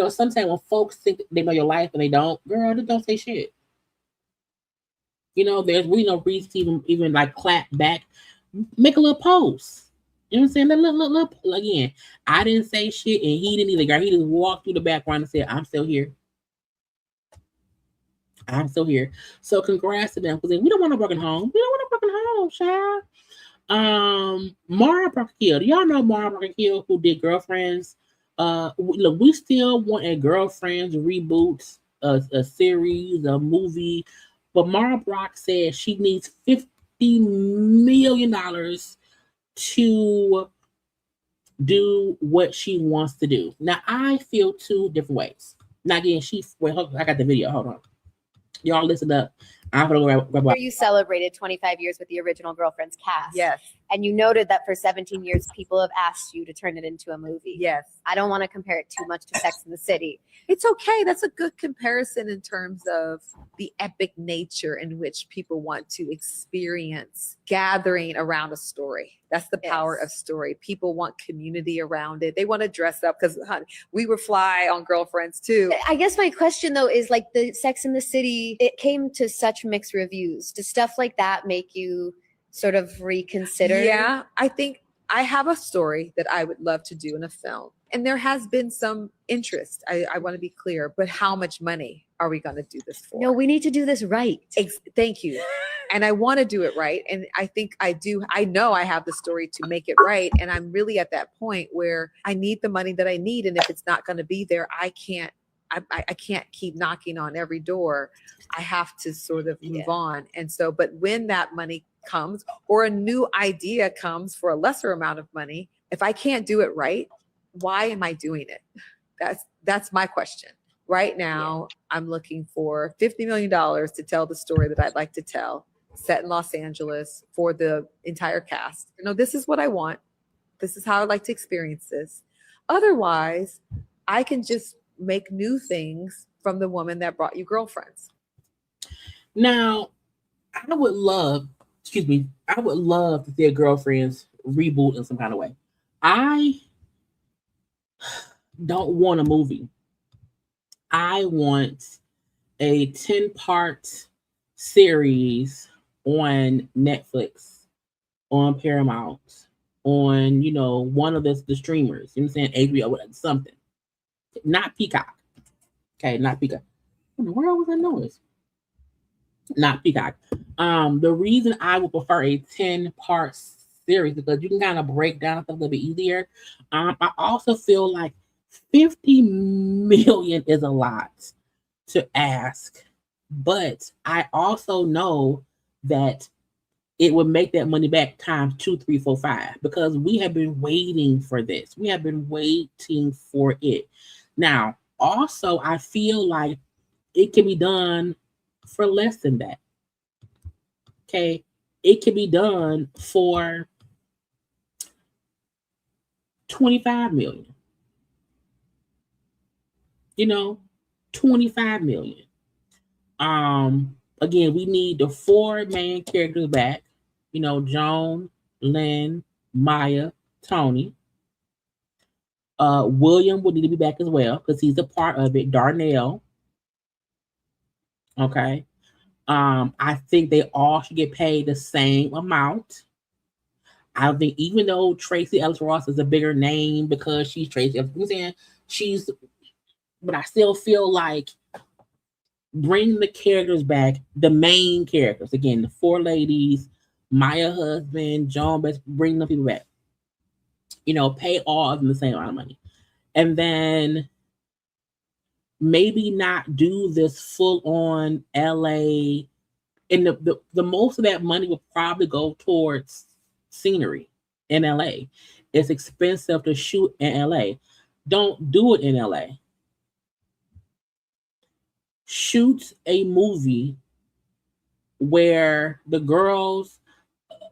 Sometimes when folks think they know your life and they don't, girl, they don't say shit. There's really no reason to even like clap back. Make a little post. You know what I'm saying? Look, again, I didn't say shit, and he didn't either. Girl, he just walked through the background and said, "I'm still here. I'm still here." So congrats to them because we don't want a broken home. We don't want a broken home, child. Mara Brockhill. Do y'all know Mara Brockhill who did Girlfriends? Look, we still want a Girlfriends reboot, a series, a movie. But Mara Brock said she needs $50 million to do what she wants to do. Now, I feel two different ways. Now, again, I got the video. Hold on. Y'all listen up. I'm gonna go.
You celebrated 25 years with the original Girlfriends cast.
Yes.
And you noted that for 17 years, people have asked you to turn it into a movie.
Yes.
I don't want to compare it too much to Sex and the City.
It's okay. That's a good comparison in terms of the epic nature in which people want to experience gathering around a story. That's the power of story. People want community around it. They want to dress up because we were fly on Girlfriends too.
I guess my question though is like the Sex and the City, it came to such mixed reviews. Does stuff like that make you sort of reconsider?
Yeah, I think I have a story that I would love to do in a film. And there has been some interest. I want to be clear, but how much money are we going to do this for?
No, we need to do this right.
Thank you. And I want to do it right. And I think I do. I know I have the story to make it right. And I'm really at that point where I need the money that I need. And if it's not going to be there, I can't keep knocking on every door. I have to sort of move on. And so, but when that money comes or a new idea comes for a lesser amount of money, if I can't do it right, why am I doing it? That's my question. Right now, I'm looking for $50 million to tell the story that I'd like to tell, set in Los Angeles for the entire cast. This is what I want. This is how I'd like to experience this. Otherwise, I can just make new things from the woman that brought you Girlfriends.
Now, I would love to see a Girlfriends reboot in some kind of way. I don't want a movie. I want a 10-part series on Netflix, on Paramount, on, one of the streamers. You know what I'm saying? HBO, whatever, something. Not Peacock. Okay, not Peacock. Where was that noise? Not Peacock. The reason I would prefer a 10-part series because you can kind of break down stuff a little bit easier. I also feel like 50 million is a lot to ask, but I also know that it would make that money back times 2, 3, 4, 5 because we have been waiting for this. We have been waiting for it. Now, also, I feel like it can be done for less than that. Okay, it can be done for 25 million. 25 million. Again, we need the 4 main characters back. Joan, Lynn, Maya, Tony. William would need to be back as well because he's a part of it. Darnell. Okay. I think they all should get paid the same amount. I think even though Tracy Ellis Ross is a bigger name because she's Tracy Ellis, but I still feel like bring the characters back, the main characters. Again, the 4 ladies, Maya husband, Joan, bring the people back. Pay all of them the same amount of money. And then maybe not do this full on LA. And the most of that money will probably go towards scenery in LA. It's expensive to shoot in LA. Don't do it in LA. Shoot a movie where the girls,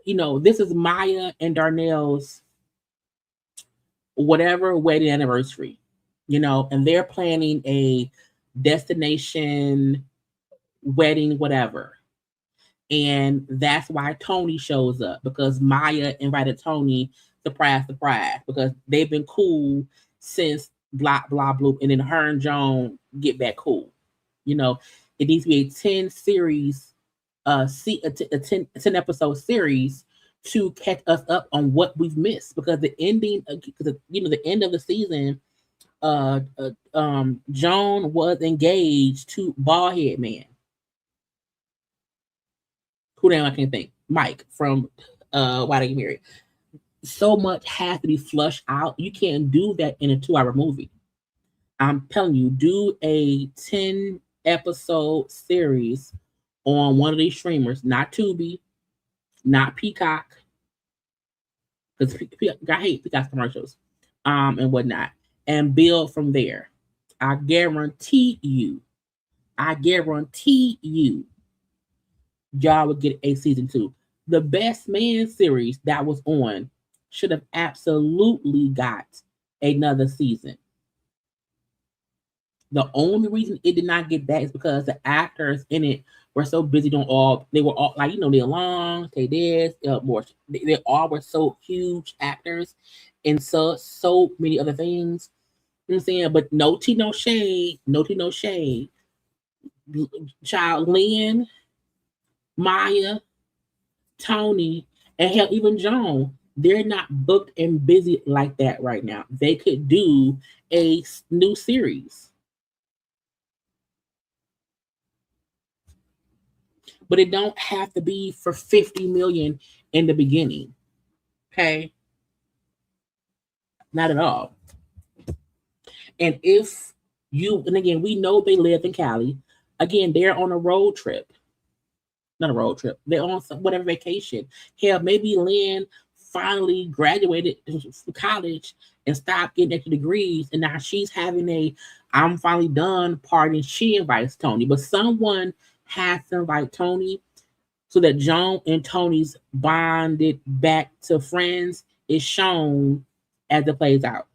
this is Maya and Darnell's whatever wedding anniversary, and they're planning a destination wedding, whatever. And that's why Tony shows up because Maya invited Tony, surprise, because they've been cool since blah, blah, blah. And then her and Joan get back cool. It needs to be a 10 series, a 10 episode series to catch us up on what we've missed because the ending, the end of the season, Joan was engaged to Baldhead Man. Who name I can't think. Mike from Why They Get Married. So much has to be flushed out. You can't do that in a 2-hour movie. I'm telling you, do a 10 episode series on one of these streamers, not Tubi, not Peacock, because I hate Peacock commercials, and whatnot, and build from there. I guarantee you, y'all would get a season 2. The Best Man series that was on should have absolutely got another season. The only reason it did not get that is because the actors in it were so busy doing they were all like, Neil Long, Tay Diz, more. They all were so huge actors and so many other things. You know what I'm saying? But no tea, no shade. Child Lynn, Maya, Tony, and hell, even Joan, they're not booked and busy like that right now. They could do a new series. But it don't have to be for 50 million in the beginning. Okay? Not at all. And again, we know they live in Cali. Again, they're on a road trip. Not a road trip. They're on whatever vacation. Hell, maybe Lynn finally graduated from college and stopped getting extra degrees. And now she's having I'm finally done party. And she invites Tony. But someone has to invite Tony so that Joan and Tony's bonded back to friends is shown as it plays out.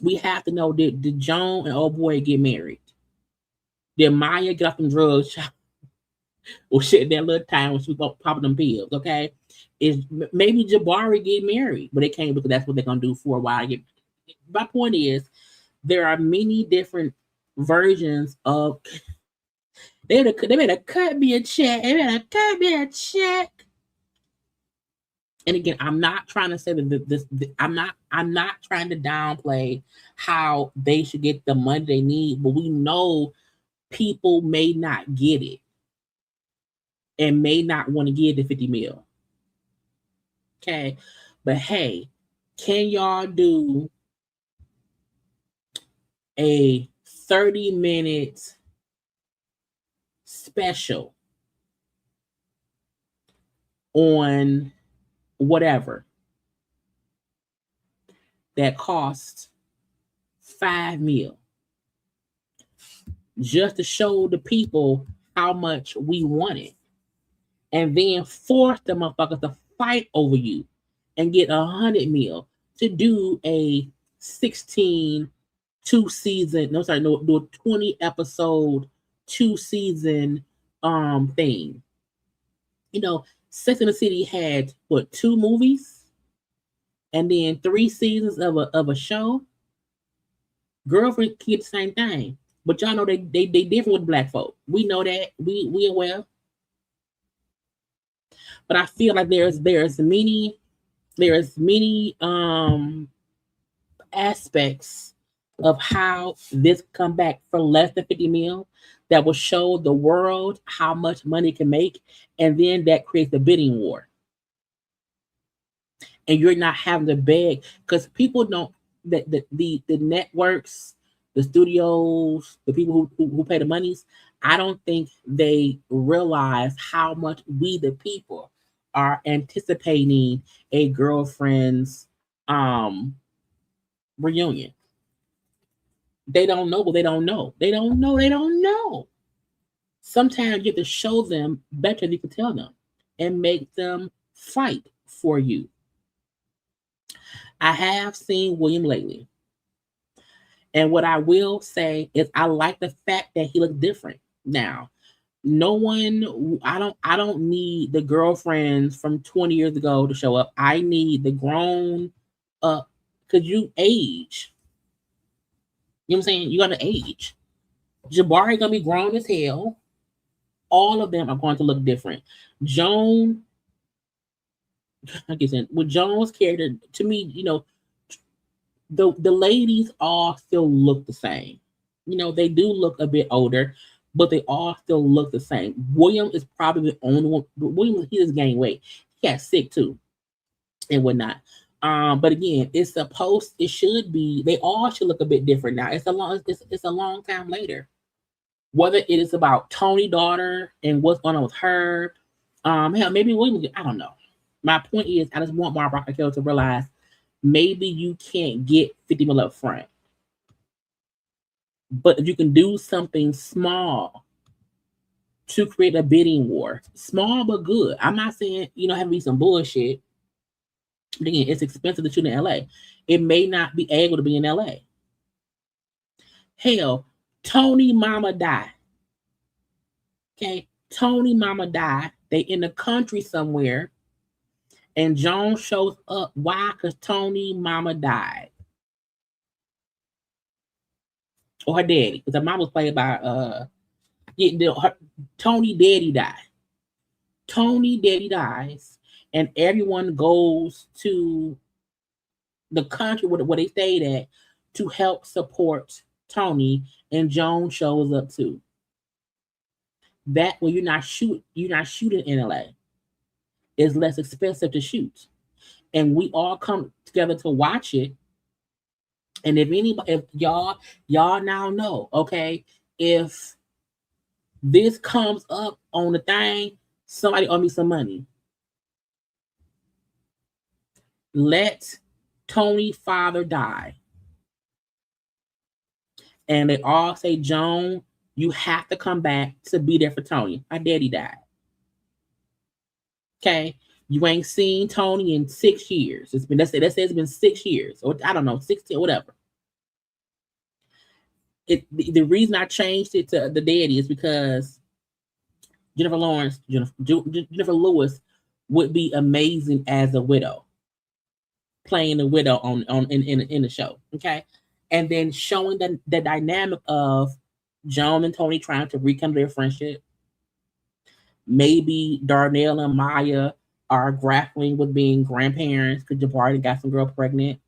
We have to know, did Joan and old boy get married? Did Maya get off them drugs or shit that little time when she was popping them pills? Okay, is maybe Jabari get married, but they can't because that's what they're gonna do for a while. My point is, there are many different versions of. They better cut me a check. They better cut me a check And again, I'm not trying to say that I'm not trying to downplay how they should get the money they need, but we know people may not get it and may not want to give the 50 mil. Okay. But hey, can y'all do a 30-minute special on whatever that costs $5 million just to show the people how much we want it, and then force the motherfuckers to fight over you and get $100 million to do a 16 2-season, do a 20 episode 2-season thing. You know, Sex and the City had 2 movies and then 3 seasons of a show. Girlfriend can get the same thing, but y'all know they different with black folk. We know that. We aware. But I feel like there's many aspects of how this come back for less than 50 mil that will show the world how much money it can make, and then that creates a bidding war. And you're not having to beg, because people don't, the networks, the studios, the people who pay the monies, I don't think they realize how much we the people are anticipating a girlfriend's reunion. They don't know, but they don't know. They don't know. They don't know. Sometimes you have to show them better than you can tell them and make them fight for you. I have seen William lately. And what I will say is I like the fact that he looks different now. No one, I don't need the girlfriends from 20 years ago to show up. I need the grown up, because you age. You know what I'm saying? You're going to age. Jabari going to be grown as hell. All of them are going to look different. Joan, I guess with Joan's character, to me, you know, the ladies all still look the same. You know, they do look a bit older, but they all still look the same. William is probably the only one. William, he just gained weight. He got sick too, and whatnot. But again, it should be, they all should look a bit different now. It's a long time later. Whether it is about Tony's daughter and what's going on with her, hell, maybe William, I don't know. My point is, I just want Barbara Raquel to realize maybe you can't get 50 mil up front, but if you can do something small to create a bidding war, small but good. I'm not saying, you know, have to be some bullshit. But again, it's expensive to shoot in LA. It may not be able to be in LA. Hell, Tony mama died. Okay, Tony mama died. They in the country somewhere, and Joan shows up. Why? Because Tony mama died. Or her daddy, because her mom was played by Tony daddy died. Tony daddy dies, and everyone goes to the country where they stayed at to help support Tony, and Joan shows up too. That way you're not shooting in LA. It's less expensive to shoot. And we all come together to watch it. And if y'all now know, okay, if this comes up on the thing, somebody owe me some money. Let Tony's father die. And they all say, Joan, you have to come back to be there for Tony. Our daddy died. Okay. You ain't seen Tony in 6 years. It's been, let's say it's been 6 years, or I don't know, 16, whatever. The reason I changed it to the daddy is because Jennifer Lewis would be amazing as a widow, playing a widow in the show. Okay. And then showing the dynamic of Joan and Tony trying to rekindle their friendship. Maybe Darnell and Maya are grappling with being grandparents because Jabari got some girl pregnant.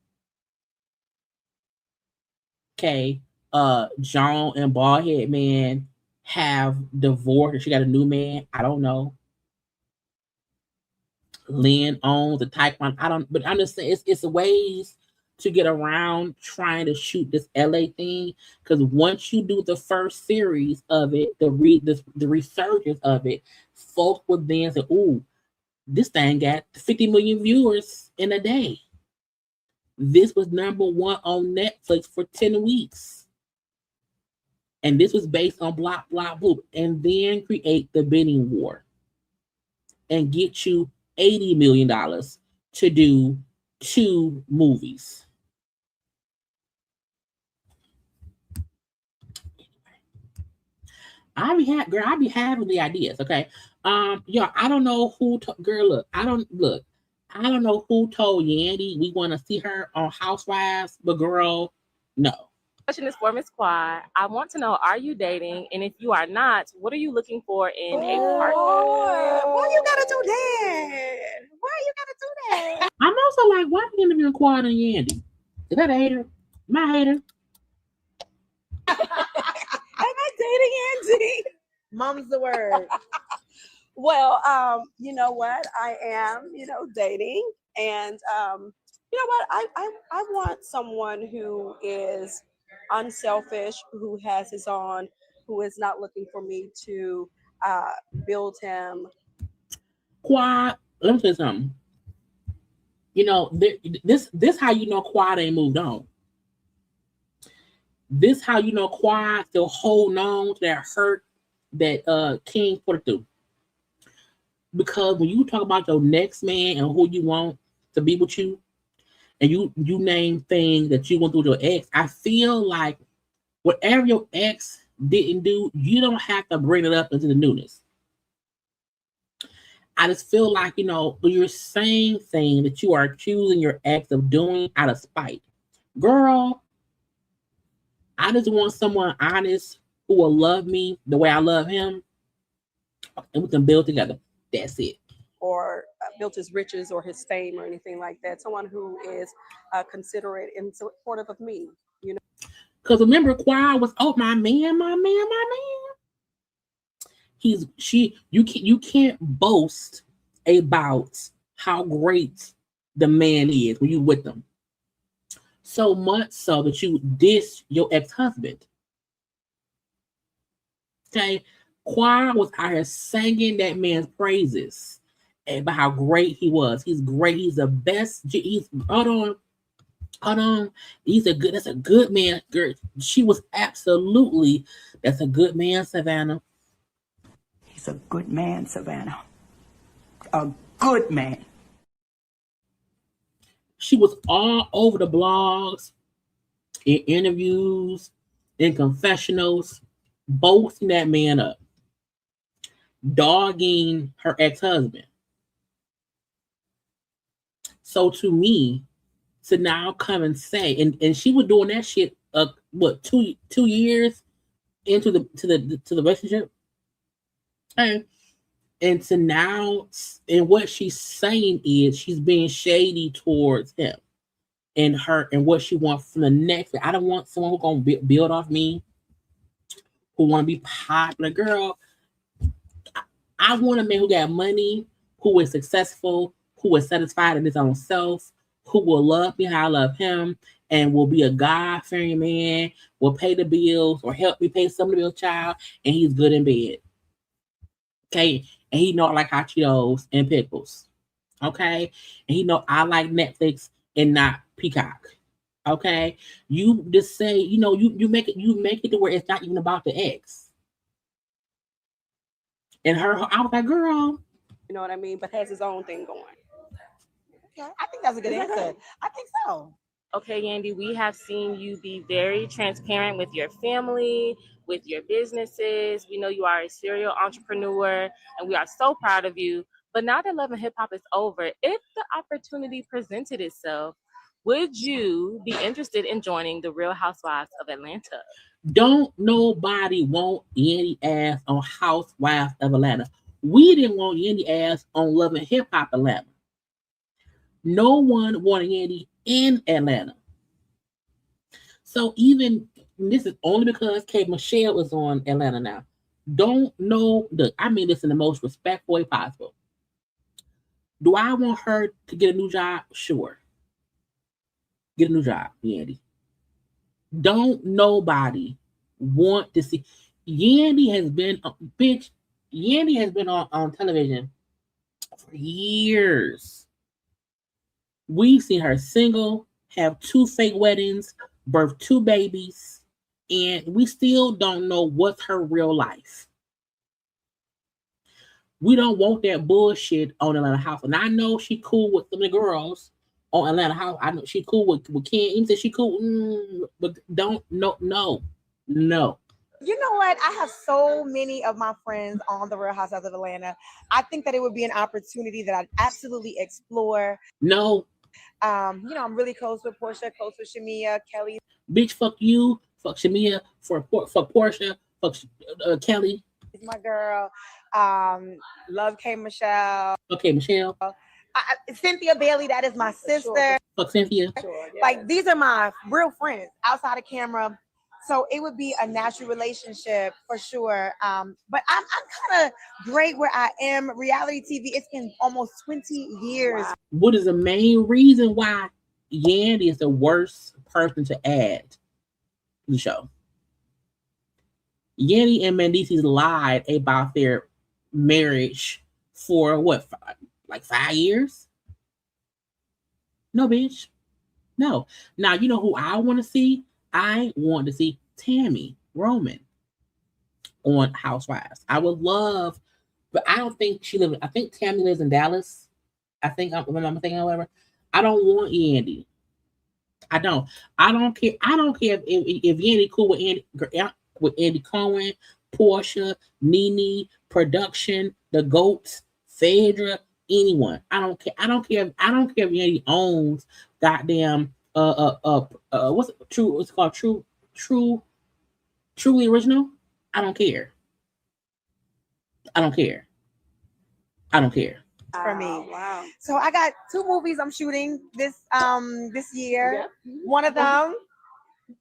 Okay. John and Baldhead Man have divorced and she got a new man. I don't know. Lynn owns a taekwondo. But I'm just saying it's ways to get around trying to shoot this LA thing. Because once you do the first series of it, the resurgence of it, folks will then say, "Ooh, this thing got 50 million viewers in a day. This was #1 on Netflix for 10 weeks. And this was based on blah, blah, blah." And then create the bidding war and get you $80 million to do 2 movies. I be having the ideas, okay? Yeah, I don't know who I don't know who told Yandy we want to see her on Housewives, but girl, no.
Question is for Miss Quad. I want to know, are you dating? And if you are not, what are you looking for in a partner?
Why you gotta do that? Why you gotta do that?
I'm also like, why are you interviewing Quad and Yandy? Is that a hater? Am I a hater?
Am I dating Angie? Mom's the word. Well, you know what? I am, dating. And you know what? I want someone who is unselfish, who has his own, who is not looking for me to build him.
Quad, let me tell you something. This how you know Quad ain't moved on. This how you know Quad still holding on to that hurt that King put through. Because when you talk about your next man and who you want to be with you, and you name things that you went through with your ex, I feel like whatever your ex didn't do, you don't have to bring it up into the newness. I just feel like, you're saying things that you are accusing your ex of doing out of spite. Girl, I just want someone honest who will love me the way I love him, and we can build together. That's it.
Or built his riches or his fame or anything like that. Someone who is considerate and supportive of me,
Because remember, Quad was, my man. You can't boast about how great the man is when you with them. So much so that you diss your ex-husband. Okay, Quad was out here singing that man's praises about how great he was. He's great. He's the best. Hold on. That's a good man. Girl, she was absolutely, that's a good man, Savannah.
He's a good man, Savannah. A good man.
She was all over the blogs, in interviews, in confessionals, boasting that man up, dogging her ex-husband. So to me, to now come and say, and she was doing that shit, 2 years into the relationship, and to now, and what she's saying is she's being shady towards him and her and what she wants from the next. I don't want someone who's gonna build off me, who want to be popular. Girl, I want a man who got money, who is successful, who is satisfied in his own self, who will love me how I love him, and will be a God-fearing man, will pay the bills or help me pay some of the bills, child, and he's good in bed. Okay, and he know I like hot Cheetos and pickles. Okay, and he know I like Netflix and not Peacock. Okay, you just say, you make it to where it's not even about the ex. And I was like, girl,
you know what I mean, but has his own thing going. Okay. I think that's a good answer. I think so.
Okay, Yandy, we have seen you be very transparent with your family, with your businesses. We know you are a serial entrepreneur, and we are so proud of you. But now that Love and Hip Hop is over, if the opportunity presented itself, would you be interested in joining the Real Housewives of Atlanta?
Don't nobody want any ass on Housewives of Atlanta. We didn't want Yandy ass on Love and Hip Hop Atlanta. No one wanted Yandy in Atlanta. So even this is only because K. Michelle is on Atlanta now. Don't know I mean this in the most respectful way possible. Do I want her to get a new job? Sure. Get a new job, Yandy. Don't nobody want to see. Yandy has been on television for years. We've seen her single, have 2 fake weddings, birth 2 babies, and we still don't know what's her real life. We don't want that bullshit on Atlanta House. And I know she cool with some of the girls on Atlanta House. I know she cool with Ken. Even said she cool, but don't no.
You know what? I have so many of my friends on the Real Housewives of Atlanta. I think that it would be an opportunity that I'd absolutely explore.
No.
I'm really close with Portia, close with Shamia, Kelly.
Bitch, fuck you, fuck Shamia, fuck Portia, fuck Kelly.
Is my girl. Love K. Michelle.
Okay, Michelle.
Cynthia Bailey, that is my sister.
Sure. Fuck Cynthia.
Sure, yeah. Like these are my real friends outside of camera. So it would be a natural relationship for sure. But I'm kind of great where I am. Reality TV, it's been almost 20 years. Wow.
What is the main reason why Yandy is the worst person to add to the show? Yandy and Mendeecees lied about their marriage for what, 5 years? No, bitch. No. Now, you know who I want to see? I want to see Tammy Roman on Housewives. I would love, but I don't think she lives. I think Tammy lives in Dallas. I think I'm thinking, however, I don't want Yandy. I don't care. I don't care if Yandy cool with Andy Cohen, Portia, Nene, production, the GOATs, Phaedra, anyone. I don't care. I don't care if Yandy owns goddamn what's it, true? It's called Truly Original. I don't care.
For me. Wow. So I got 2 movies I'm shooting this year. Yep. One of them.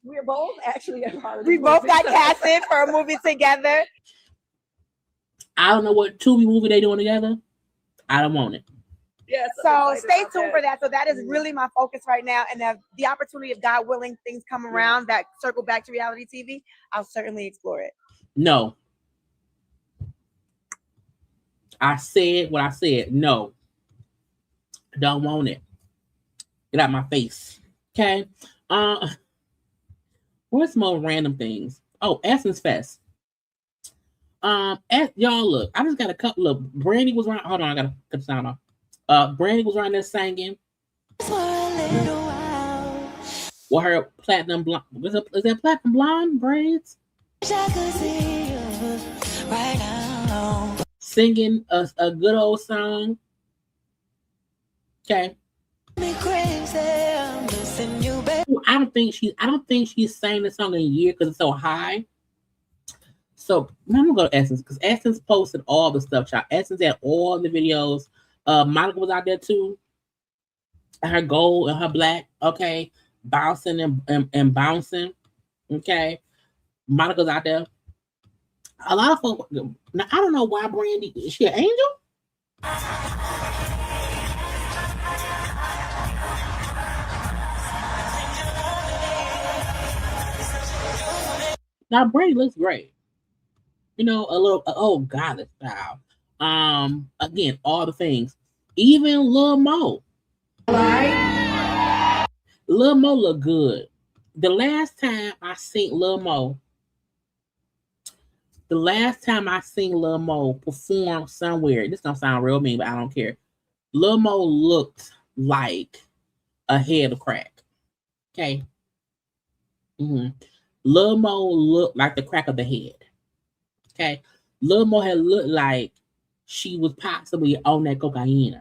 We're both actually
we both got casted for a movie together.
I don't know what Tubi movie they doing together. I don't want it.
Yeah, so stay tuned for that. So that is really my focus right now. And if the opportunity of God willing things come around that circle back to reality TV, I'll certainly explore it.
No. I said what I said. No. Don't want it. Get out my face. Okay. What's more random things? Oh, Essence Fest. Y'all look, I just got a couple of Brandy was around. Hold on, I gotta cut the sound off. Brandy was around there singing. With her platinum blonde. Is that platinum blonde braids? Singing a good old song. Okay. I don't think she's sang the song in a year because it's so high. So I'm gonna go to Essence because Essence posted all the stuff. Child. Essence had all the videos. Monica was out there too. Her gold and her black. Okay, bouncing and bouncing. Okay, Monica's out there. A lot of folks. Now I don't know why Brandy. Is she an angel? Now Brandy looks great. You know, a little goddess style. Again, all the things. Even Lil Mo. Right? Lil Mo look good. The last time I seen Lil Mo perform somewhere, this don't sound real mean, but I don't care. Lil Mo looked like a head of crack. Okay. Lil Mo looked like the crack of the head. Okay. Lil Mo had looked like she was possibly on that cocaine.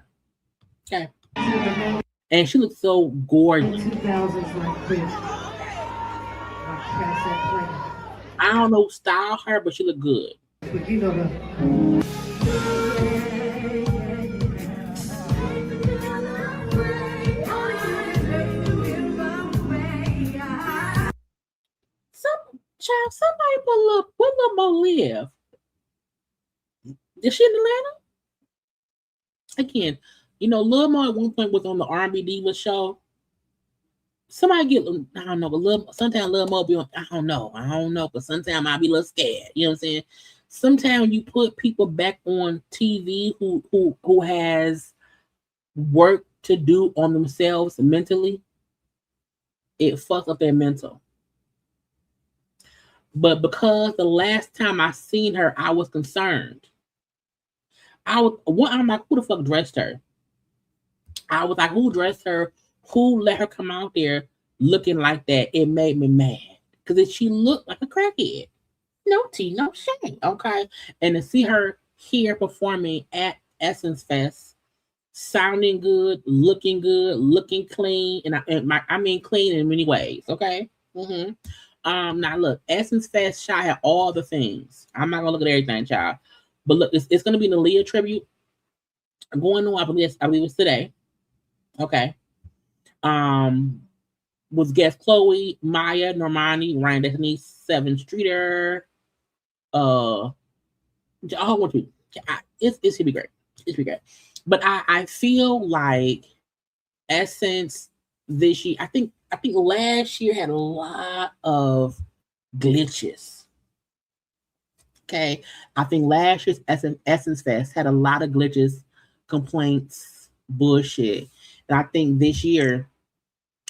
Okay. And she looked so gorgeous. I don't know style her, but she looked good. Child, somebody put where Lil Mo live? Is she in Atlanta? Again, Lil Mo at one point was on the R&B Diva show. Somebody get, I don't know, but sometimes Lil Mo be on, I don't know, but sometimes I be a little scared. You know what I'm saying? Sometimes you put people back on TV who has work to do on themselves mentally, it fucks up their mental. But because the last time I seen her, I was concerned. I'm like, who the fuck dressed her? I was like, who dressed her? Who let her come out there looking like that? It made me mad. Because she looked like a crackhead. No tea, no shame. Okay. And to see her here performing at Essence Fest, sounding good, looking clean, and I mean clean in many ways. Okay. Now look, Essence Fest Shy had all the things. I'm not gonna look at everything, child. But look, it's gonna be an Aaliyah tribute. I'm going on, I believe it's today. Okay. Was guest Chloe, Maya, Normani, Ryan Destiny, Seven Streeter, it's gonna be great. It's be great. But I feel like Essence this year, I think last year had a lot of glitches. Okay. I think last year's Essence Fest had a lot of glitches, complaints, bullshit. And I think this year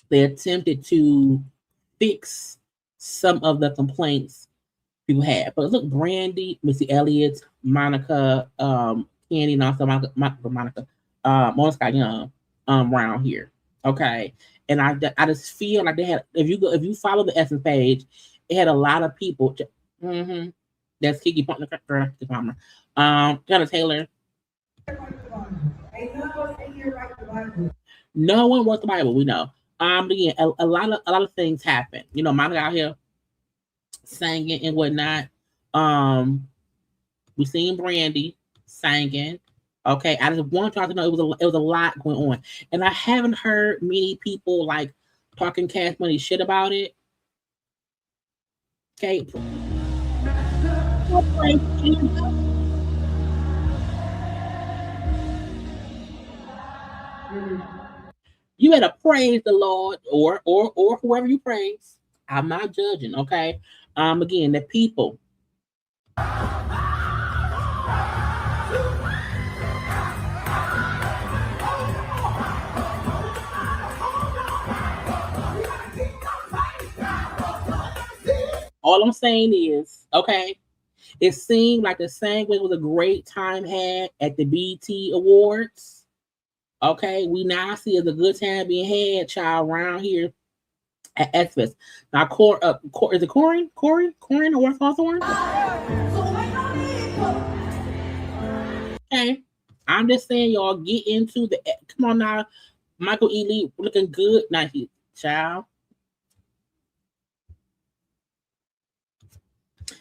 they attempted to fix some of the complaints people had. But look, Brandy, Missy Elliott, Monica, Candy, and also Monica, Monica Young, around here. Okay. And I just feel like they had, if you follow the Essence page, it had a lot of people. That's Kiki Palmer, Jonathan Taylor. No one wrote the Bible, we know. But again, a lot of things happen. Monica out here singing and whatnot. We seen Brandy singing. Okay, I just want y'all to know it was a lot going on, and I haven't heard many people like talking Cash Money shit about it. Okay. You better praise the Lord or whoever you praise. I'm not judging, okay? Again, the people. All I'm saying is, okay, it seemed like the Sandwich was a great time had at the BET Awards. Okay, we now see it's a good time being had, child, around here at X-Fest. Now, is it Corin or Hawthorne? Okay, I'm just saying, y'all get into the. Come on now, Michael E. Lee looking good. Now, child.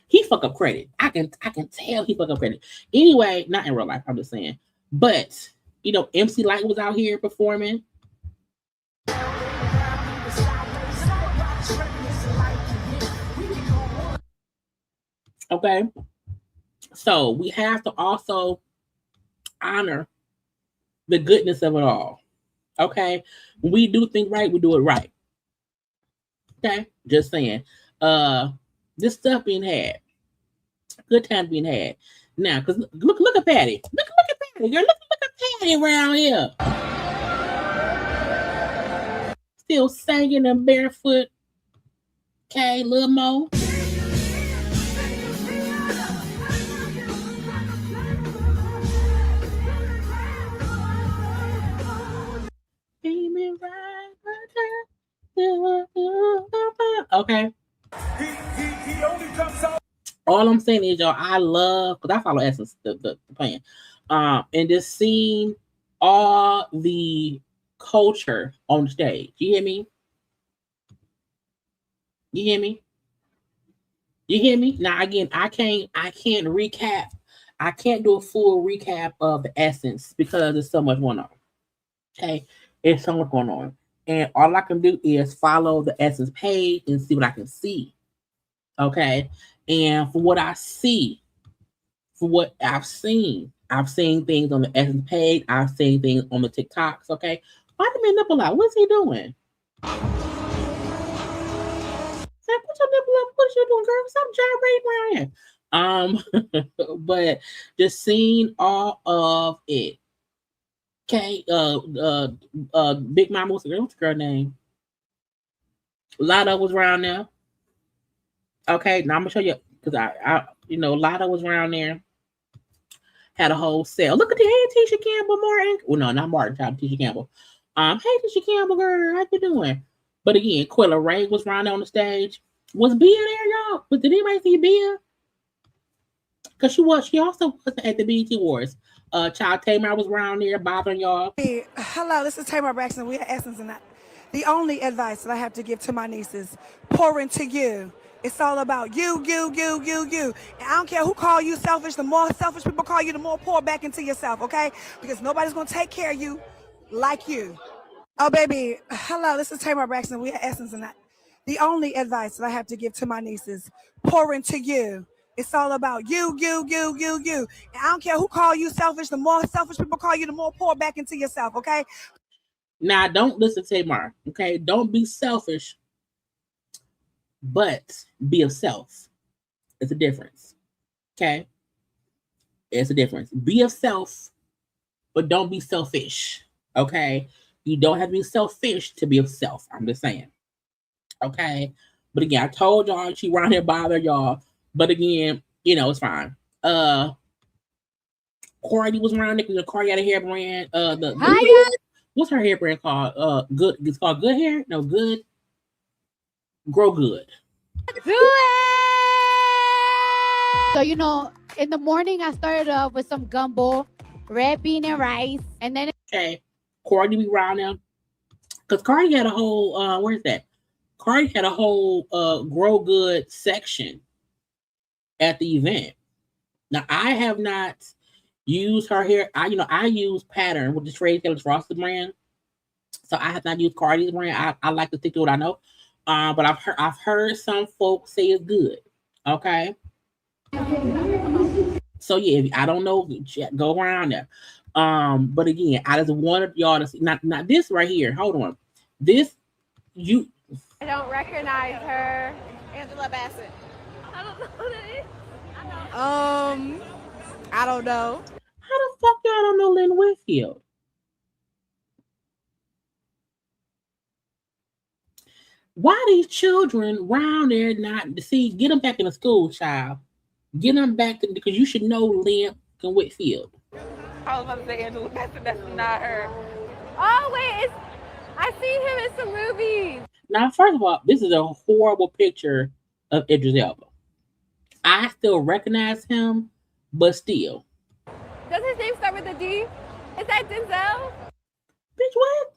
He fuck up credit. I can tell he fuck up credit. Anyway, not in real life. I'm just saying. But MC Lyte was out here performing. Okay, so we have to also honor the goodness of it all. Okay, when we do things right, we do it right. Okay, just saying. This stuff being had, good time being had. Now, because look at Patty. Look at Patty. Girl, look at Patty around here. Still singing and barefoot. Okay, Lil Mo. Okay. All I'm saying is, y'all, I love, because I follow Essence, the plan, and just seeing all the culture on stage. You hear me? You hear me? You hear me? Now again, I can't recap. I can't do a full recap of the Essence because there's so much going on. Okay, it's so much going on, and all I can do is follow the Essence page and see what I can see. Okay. And for what I see, for what I've seen things on the Essence page. I've seen things on the TikToks. Okay. Why the man nipple out? What's he doing? Put your nipple up. What are you doing, girl? Stop gyrating around here. But just seeing all of it. Okay, Big Mama, what's the girl name? Lotto was around there. Okay, now I'm gonna show you because Lotto was around there. Had a whole sale. Look at the hey Tisha Campbell, Martin. Well, no, not Martin. Tisha Campbell. Hey Tisha Campbell, girl, how you doing? But again, Quilla Ray was around there on the stage. Was Bia there, y'all? But did anybody see Bia? Because she also was at the BET Awards. Child Tamar was around there bothering y'all.
Hey, hello, this is Tamar Braxton. We are Essence, and the only advice that I have to give to my nieces: pour into you. It's all about you. And I don't care who call you selfish. The more selfish people call you, the more pour back into yourself, okay? Because nobody's gonna take care of you like you. Oh, baby, hello, this is Tamar Braxton. We are Essence, and the only advice that I have to give to my nieces: pour into you. It's all about you. And I don't care who call you selfish. The more selfish people call you, the more pour back into yourself, okay?
Now, don't listen to Tamar, okay? Don't be selfish, but be of self. It's a difference, okay? It's a difference. Be of self, but don't be selfish, okay? You don't have to be selfish to be of self. I'm just saying, okay? But again, I told y'all she around here bother y'all. But again, it's fine. Cardi was around there because Cardi had a hair brand. What's her hair brand called? Good. It's called Good Hair. No, Good. Grow Good.
Do it. So in the morning I started off with some gumbo, red bean and rice, and then
Cardi be around there because Cardi had a whole. Where's that? Cardi had a whole Grow Good section at the event. Now I have not used her hair. I use Pattern with the Trade Taylor's Frosted brand, so I have not used Cardi's brand. I like to stick to what I know, but I've heard some folks say it's good. Okay, so yeah, I don't know. Go around there. But again, I just wanted y'all to see not this right here. Hold on, this you.
I don't recognize her. Angela Bassett. I don't know who that is. I don't know.
How the fuck y'all don't know Lynn Whitfield? Why these children round there not see? Get them back in the school, child. Get them back to because you should know Lynn Whitfield.
I was about to say Angela Bassett. That's not her. Oh wait, I seen him in some movies.
Now, first of all, this is a horrible picture of Idris Elba. I still recognize him, but still.
Does his name start with a D? Is that Denzel?
Bitch, what?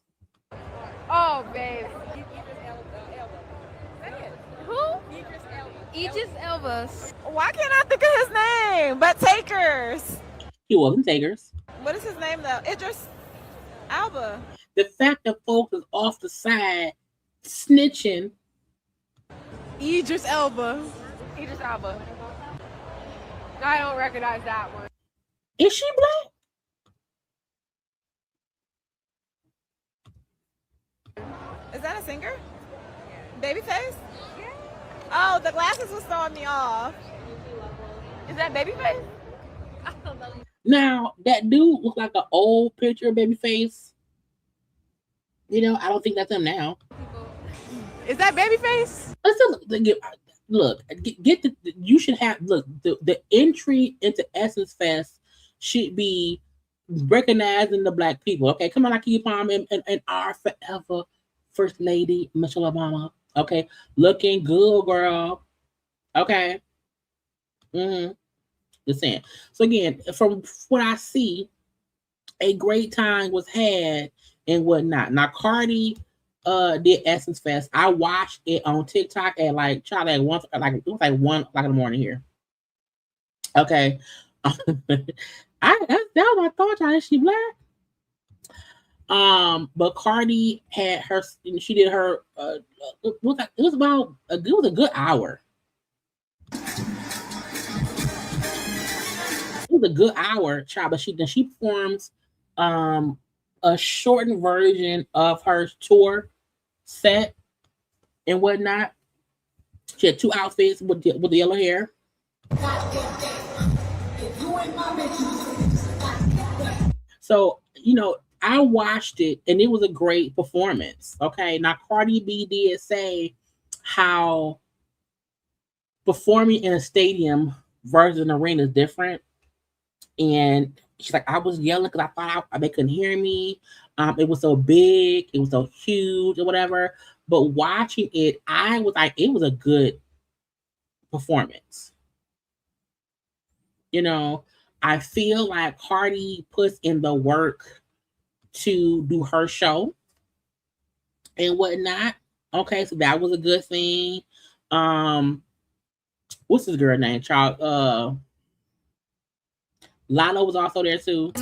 Oh, babe. Who? Idris Elba. Why can't I think of his name? But Takers.
He wasn't Takers.
What is his name though? Idris Elba.
The fact that folks is off the side snitching.
Idris Elba. Idris Elba. I don't recognize that one.
Is she black?
Is that a singer? Babyface? Yeah. Oh, the glasses was throwing me off. Is that Babyface? I don't know.
Now, that dude looks like an old picture of Babyface. I don't think that's him now.
Is that Babyface?
Look, get the. You should have the entry into Essence Fest should be recognizing the black people. Okay, come on, I keep on and our forever First Lady Michelle Obama. Okay, looking good, girl. Okay. Just saying. So again, from what I see, a great time was had and whatnot. Now Cardi did Essence Fest. I watched it on TikTok at it was like 1 o'clock in the morning here. Okay. that was my thought, y'all. Is she black? But Cardi had her. She did her. It was a good hour. It was a good hour, child, but she performs a shortened version of her tour set and whatnot. She had 2 outfits with the yellow hair. So, I watched it and it was a great performance. Okay. Now Cardi B did say how performing in a stadium versus an arena is different. And she's like, I was yelling because I thought they couldn't hear me. It was so big, it was so huge or whatever. But watching it, I was like, it was a good performance. I feel like Cardi puts in the work to do her show and whatnot. Okay, so that was a good thing. What's this girl name, child? Lotto was also there too.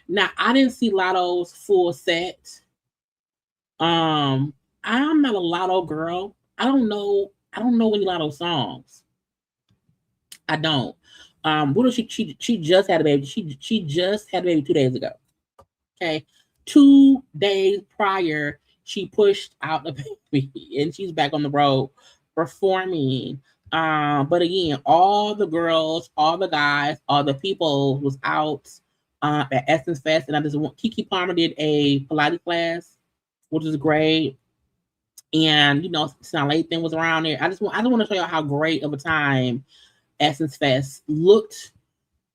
Now I didn't see Lotto's full set. I'm not a Lotto girl. I don't know any Lotto songs. I don't. What she just had a baby. She just had a baby 2 days ago. Okay. 2 days prior, she pushed out the baby and she's back on the road performing. But again, all the girls, all the guys, all the people was out at Essence Fest, and Kiki Palmer did a Pilates class, which is great. And Sound Lathan was around there. I just want to show you how great of a time Essence Fest looked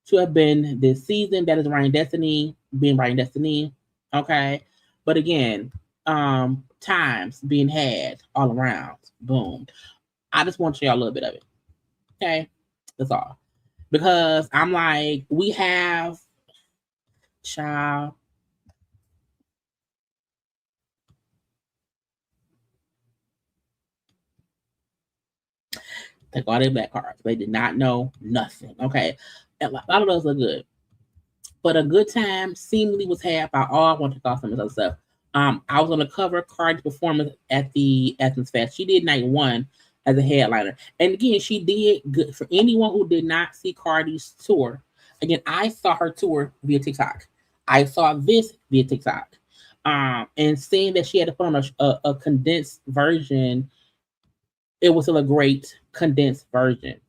to have been this season. That is Ryan Destiny being Ryan Destiny. Okay. But again, times being had all around. Boom. I just want to show you a little bit of it. Okay. That's all. Because I'm like, we have child. Take all their black cards. They did not know nothing. Okay. And a lot of those are good. But a good time seemingly was had by all. I want to call some of those stuff. I was on the cover Cardi's performance at the Essence Fest. She did night 1 as a headliner. And again, she did good. For anyone who did not see Cardi's tour, again, I saw her tour via TikTok. I saw this via TikTok. And seeing that she had to put on a condensed version, it was still a great condensed version.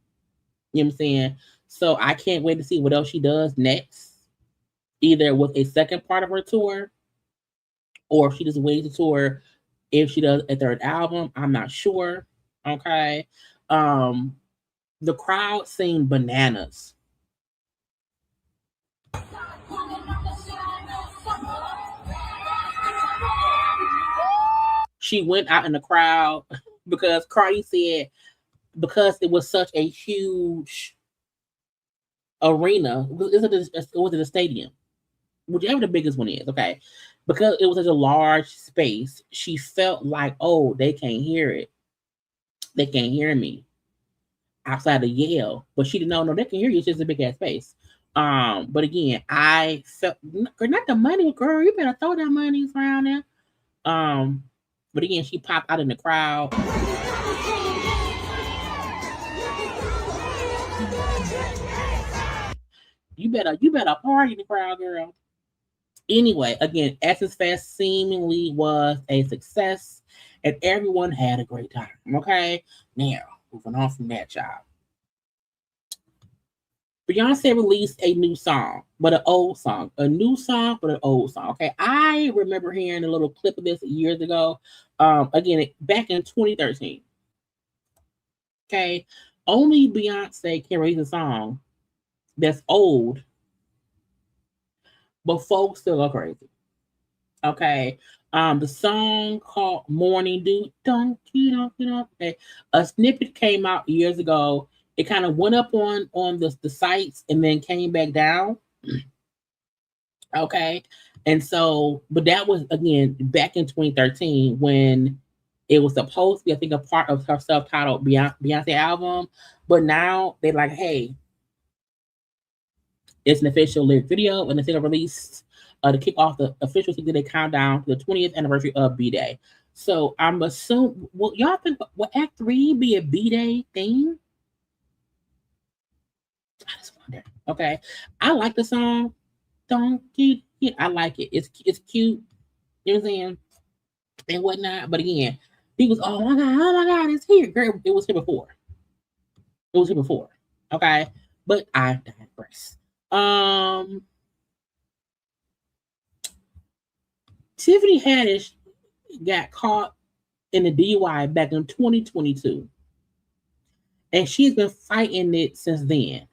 You know what I'm saying? So I can't wait to see what else she does next. Either with a second part of her tour, or if she just waits to tour if she does a third album. I'm not sure. Okay. The crowd sing bananas. She went out in the crowd because Cardi said because it was such a huge arena. Was it a stadium? Whichever the biggest one is, okay. Because it was such a large space, she felt like, oh, they can't hear it. They can't hear me outside the yell. But she didn't know, no, they can hear you. It's just a big ass space. But again, I felt not the money, girl. You better throw that money around there. But again, she popped out in the crowd. You better party in the crowd, girl. Anyway, again, Essence Fest seemingly was a success and everyone had a great time. Okay. Now, moving on from that, job. Beyonce released a new song, but an old song. A new song, but an old song. Okay. I remember hearing a little clip of this years ago. Again, back in 2013. Okay. Only Beyonce can release a song that's old, but folks still go crazy. Okay. The song called Morning Dew. Okay. A snippet came out years ago. It kind of went up on the sites and then came back down. Okay. And so, but that was again back in 2013 when it was supposed to be, I think, a part of her self-titled Beyonce album. But now they're like, hey, it's an official lyric video and it's going to release to kick off the official 60-day countdown to the 20th anniversary of B-Day. So I'm assuming. Well, y'all think will Act 3 be a B-Day thing? I just wonder. Okay, I like the song. Donkey. Yeah, I like it. It's cute. You know what I'm saying? And whatnot. But again, he was, oh my god, it's here. Girl, it was here before. It was here before. Okay. But I digress. Tiffany Haddish got caught in a DUI back in 2022. And she's been fighting it since then.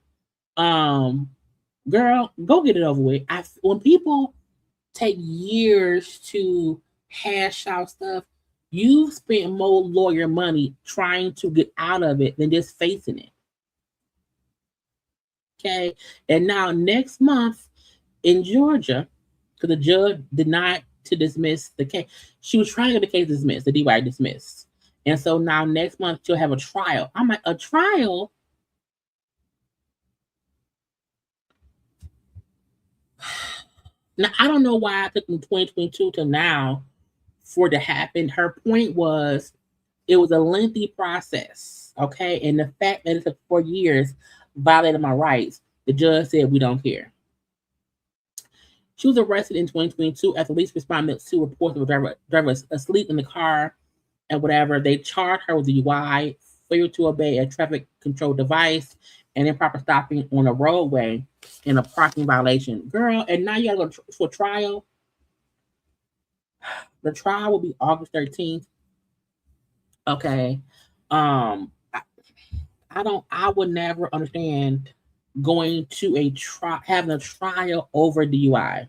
Girl, go get it over with. When people take years to hash out stuff, you've spent more lawyer money trying to get out of it than just facing it. Okay. And now next month in Georgia, because the judge denied to dismiss the case, she was trying to get the case dismissed, the DUI dismissed. And so now next month she'll have a trial. I'm like, a trial? Now, I don't know why it took from 2022 to now for it to happen. Her point was it was a lengthy process, okay? And the fact that it took 4 years violated my rights, the judge said, we don't care. She was arrested in 2022 after police responded to reports of a driver asleep in the car and whatever. They charged her with DUI, failure to obey a traffic control device, and improper stopping on a roadway in a parking violation. Girl, and now you gotta go for trial. The trial will be August 13th. Okay. I would never understand going to having a trial over DUI.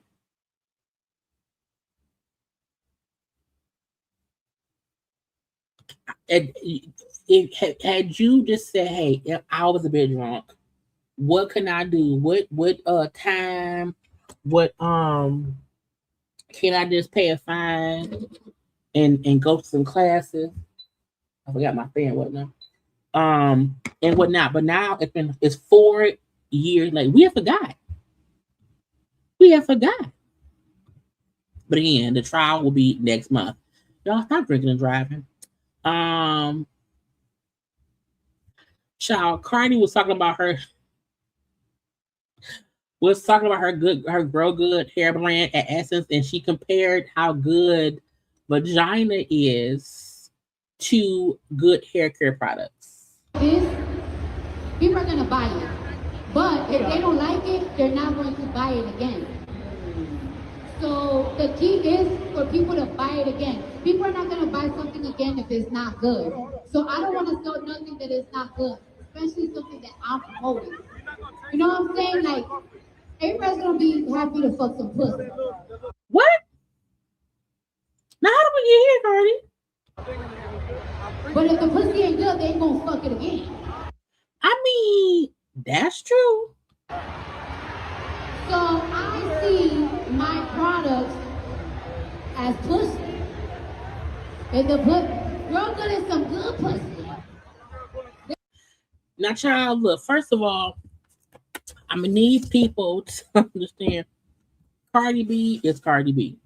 Had you just said, hey, I was a bit drunk, what can I do? What time? What can I just pay a fine and go to some classes? I forgot my fan whatnot. And whatnot. But now it's 4 years later. We have forgot. But again, the trial will be next month. Y'all stop drinking and driving. Child, Cardi was talking about her Grow Good hair brand at Essence, and she compared how good vagina is to good hair care products.
People are gonna buy it, but if they don't like it, they're not going to buy it again. So the key is for people to buy it again. People are not gonna buy something again if it's not good. So I don't want to sell nothing that is not good, especially something that I'm promoting. You know what I'm saying? Like, everybody's gonna be happy to fuck some pussy.
What? Now how do we get here, Cardi?
But if the pussy ain't good, they ain't gonna fuck it again.
I mean, that's true.
So I see my products as pussy. And the Grow Good is some good pussy.
Now, child, look, first of all, I'm gonna need people to understand Cardi B is Cardi B.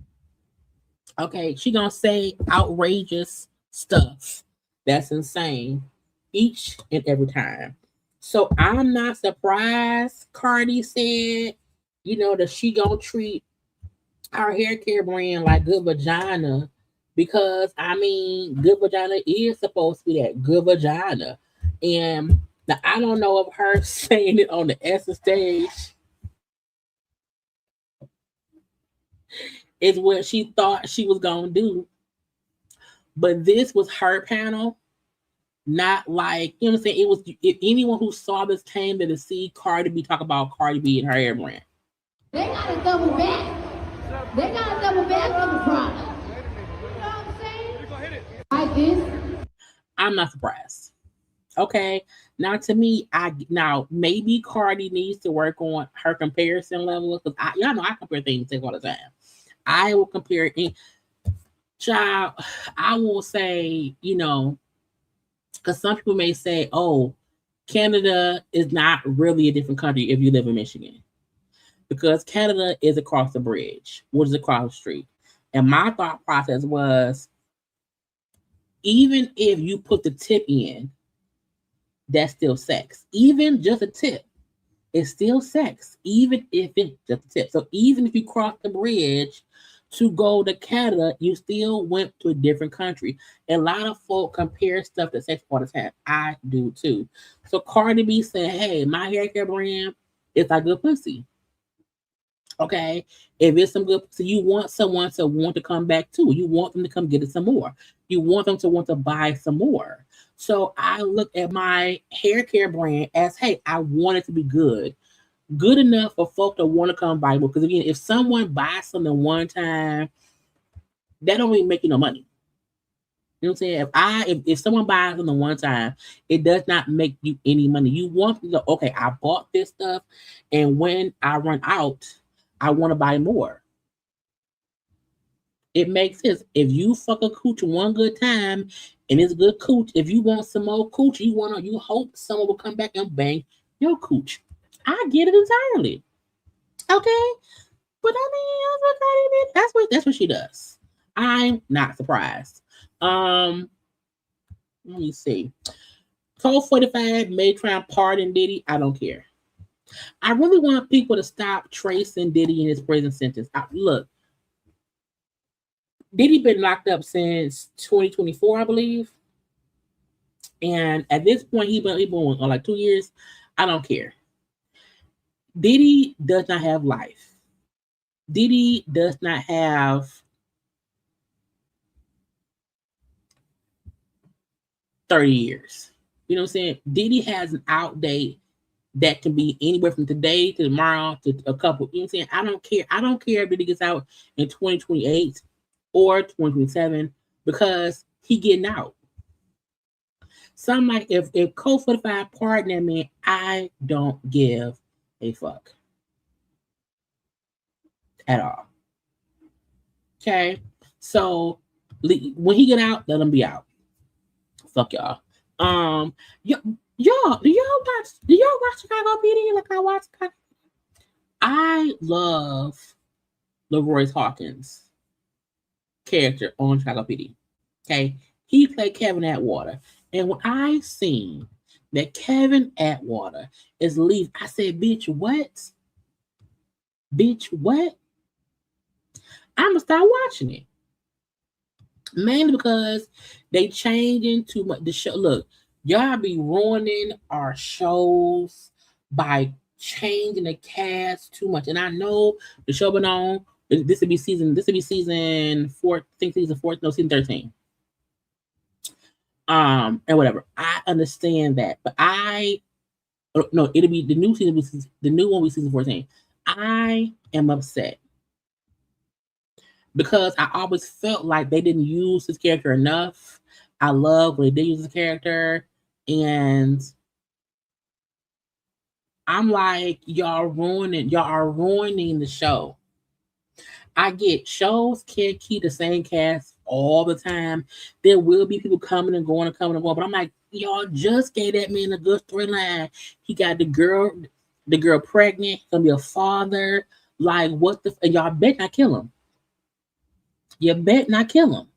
Okay, she gonna say outrageous stuff that's insane each and every time. So I'm not surprised Cardi said, that she gonna treat our hair care brand like Good Vagina, because Good Vagina is supposed to be that good vagina. And now I don't know if her saying it on the Essence stage is what she thought she was gonna do. But this was her panel, not like, you know what I'm saying? It was, if anyone who saw this came to see Cardi B talk about Cardi B and her hair brand.
They gotta double back. They gotta double back on the product. You know what I'm saying? Like this.
I'm not surprised. Okay. Now to me, maybe Cardi needs to work on her comparison level, because y'all know I compare things all the time. I will compare child, I will say, because some people may say, oh, Canada is not really a different country if you live in Michigan, because Canada is across the bridge, which is across the street. And my thought process was, even if you put the tip in, that's still sex. Even just a tip, it's still sex, even if it's just a tip. So even if you cross the bridge to go to Canada, you still went to a different country. A lot of folk compare stuff that sex parties have. I do too. So Cardi B saying, hey, my hair care brand is like good pussy. Okay, if it's some good, so you want someone to want to come back too. You want them to come get it some more. You want them to want to buy some more. So I look at my hair care brand as, hey, I want it to be good enough for folk to want to come buy more. Because again, if someone buys something one time, that don't even make you no money. You know what I'm saying? If someone buys something one time, it does not make you any money. You want to go, okay, I bought this stuff, and when I run out, I want to buy more. It makes sense. If you fuck a cooch one good time and it's good cooch, if you want some more cooch, you hope someone will come back and bang your cooch. I get it entirely. Okay? But I mean, that's what she does. I'm not surprised. Let me see. Code 45 may try and pardon Diddy. I don't care. I really want people to stop tracing Diddy in his prison sentence. Look, Diddy been locked up since 2024, I believe. And at this point, he been on like 2 years. I don't care. Diddy does not have life. Diddy does not have 30 years. You know what I'm saying? Diddy has an out date that can be anywhere from today to tomorrow to a couple. You know what I'm saying? I don't care. I don't care if Diddy gets out in 2028 or 2027 because he getting out. So I'm like, if Code 45 pardon that man, I don't give a fuck at all. Okay, so when he get out, let him be out. Fuck y'all. Y'all, do y'all watch Chicago PD like I watch Chicago? I love LeRoy Hawkins' character on Chicago PD. Okay, he played Kevin Atwater, and when I seen that Kevin Atwater is leaving, I said, "Bitch, what? Bitch, what?" I'm gonna start watching it. Mainly because they changing too much. The show, look, y'all be ruining our shows by changing the cast too much. And I know the show been on. This would be season 4. I think season 4. No, season 13. And whatever. I understand that, but no, it'll be the new season. The new one will be season 14. I am upset. Because I always felt like they didn't use his character enough. I love when they did use his character. And I'm like, y'all are ruining the show. I get shows can't keep the same cast all the time. There will be people coming and going. But I'm like, y'all just gave that man a good storyline. He got the girl pregnant, gonna be a father. Like, what the and y'all bet not kill him. You bet not kill him.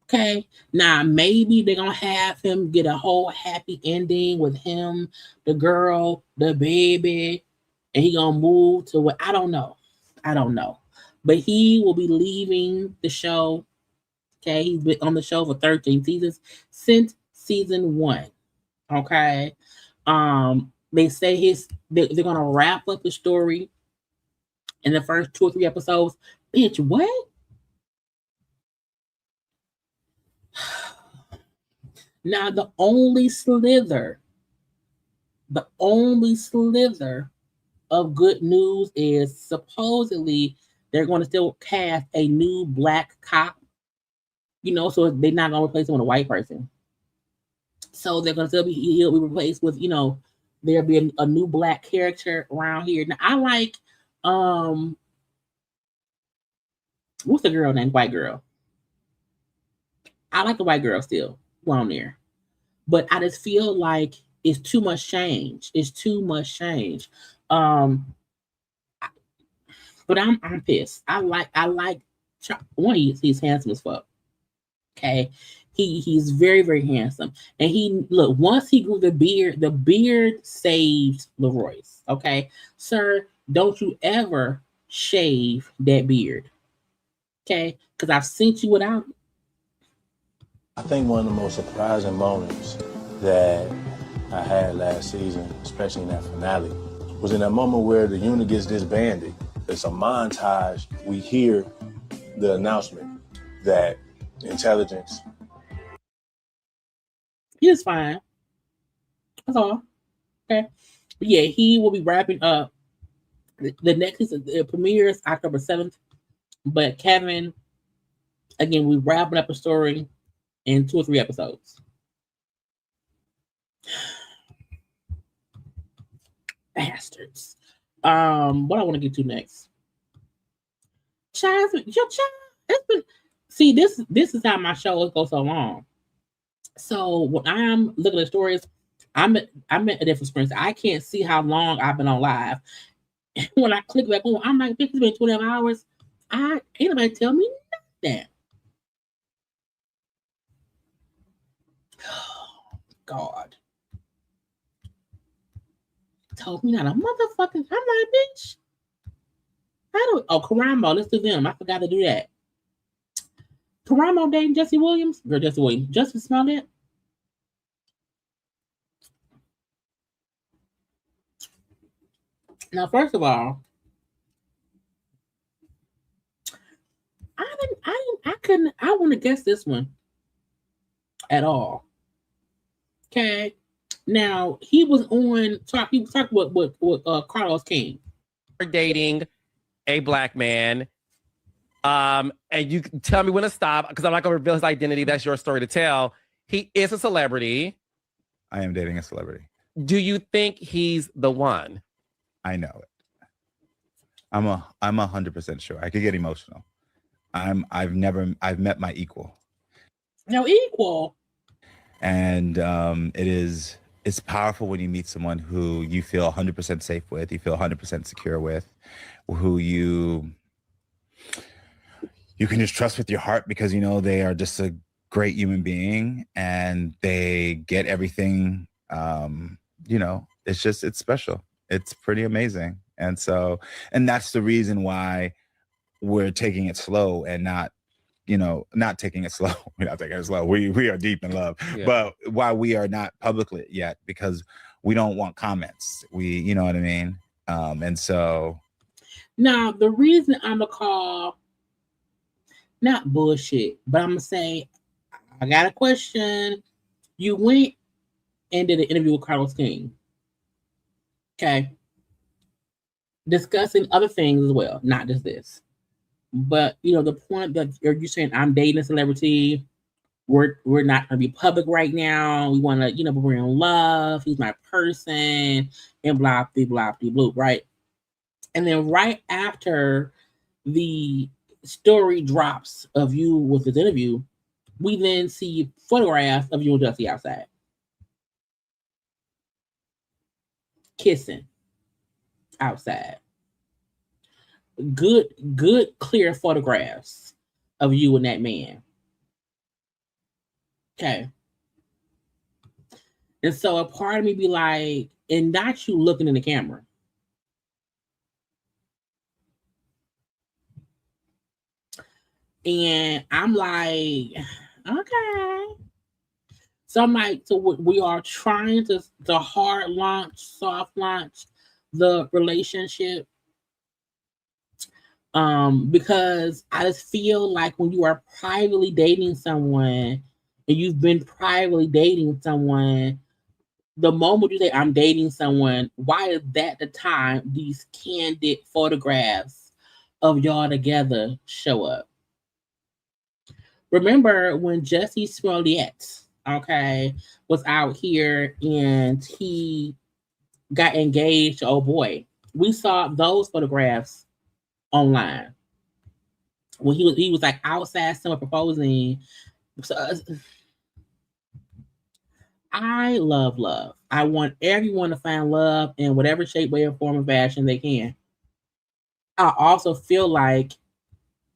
Okay. Now maybe they're gonna have him get a whole happy ending with him, the girl, the baby, and he gonna move to what I don't know. But he will be leaving the show. Okay, he's been on the show for 13 seasons since season 1. Okay. They say they're gonna wrap up the story in the first 2 or 3 episodes. Bitch, what? Now the only slither of good news is supposedly they're going to still cast a new black cop. You know, so they're not going to replace him with a white person. So they're going to he'll be replaced with, you know, there'll be a new black character around here. Now I like what's the girl named White Girl? I like the white girl still on there. But I just feel like it's too much change. But I'm pissed. I like one, he's handsome as fuck. Okay. He's very, very handsome. And once he grew the beard saved Leroy's. Okay. Sir, don't you ever shave that beard. Okay? Because I've seen you without it.
I think one of the most surprising moments that I had last season, especially in that finale, was in that moment where the unit gets disbanded. It's a montage. We hear the announcement that intelligence.
He was fine. That's all. Okay. But yeah, he will be wrapping up. The next premieres October 7th. But Kevin, again, we're wrapping up a story in 2 or 3 episodes. Bastards. What I want to get to next. See, this is how my shows go so long. So when I'm looking at stories, I'm at a different screen. I can't see how long I've been on live. When I click back on, I'm like, it's been 12 hours. Ain't nobody tell me nothing. God. Told me not a motherfucking. I'm like, bitch. Karamo, let's do them. I forgot to do that. Karamo dating Jesse Williams? Or Jesse Williams. Justin Smollett? Now, first of all, I wouldn't have guessed this one at all. Okay. Now, he was talking with Carlos King.
Dating a black man. And you can tell me when to stop, because I'm not going to reveal his identity. That's your story to tell. He is a celebrity.
I am dating a celebrity.
Do you think he's the one?
I know it. I'm 100% sure. I could get emotional. I've met my equal.
No equal.
And it's powerful when you meet someone who you feel 100% safe with, you feel 100% secure with, who you can just trust with your heart, because you know they are just a great human being and they get everything. It's special. It's pretty amazing. And that's the reason why we're taking it slow and not taking it slow. We're not taking it slow. We are deep in love. Yeah. But why we are not publicly yet, because we don't want comments. You know what I mean?
Now, the reason I'm going to call, not bullshit, but I'm going to say, I got a question. You went and did an interview with Carlos King. Okay. Discussing other things as well, not just this. But, the point that you're saying, I'm dating a celebrity. We're not going to be public right now. We want to, but we're in love. He's my person and blah, blah, blah, blah, right? And then right after the story drops of you with this interview, we then see photographs of you and Jussie outside. Kissing outside. Good, clear photographs of you and that man. Okay. And so a part of me be like, and not you looking in the camera. And I'm like, okay. So I'm like, so we are trying to hard launch, soft launch the relationship. Because I just feel like when you are privately dating someone and you've been privately dating someone, the moment you say I'm dating someone, why is that the time these candid photographs of y'all together show up? Remember when Jussie Smollett, was out here and he got engaged to old boy. We saw those photographs online when he was like outside someone proposing. So, I love love. I want everyone to find love in whatever shape, way, or form of fashion they can. I also feel like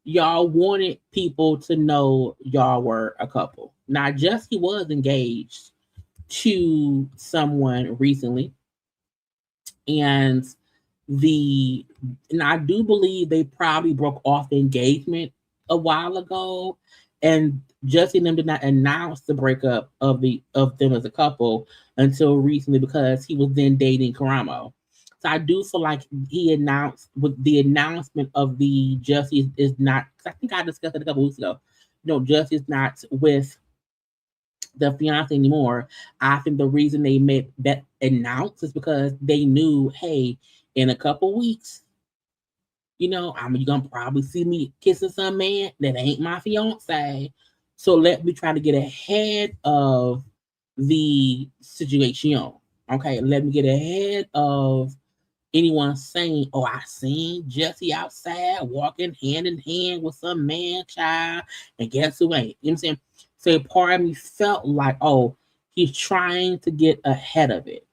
y'all wanted people to know y'all were a couple. Now, Jussie was engaged to someone recently, and I do believe they probably broke off the engagement a while ago, and Jussie and them did not announce the breakup of them as a couple until recently because he was then dating Karamo. So I do feel like he announced with the announcement of the Jussie is not. I think I discussed it a couple weeks ago. Jussie's not with the fiance anymore. I think the reason they made that announce is because they knew, hey, in a couple weeks, you're gonna probably see me kissing some man that ain't my fiance. So let me try to get ahead of the situation. Okay, let me get ahead of anyone saying, "Oh, I seen Jussie outside walking hand in hand with some man child," and guess who ain't? You know what I'm saying? So part of me felt like, oh, he's trying to get ahead of it.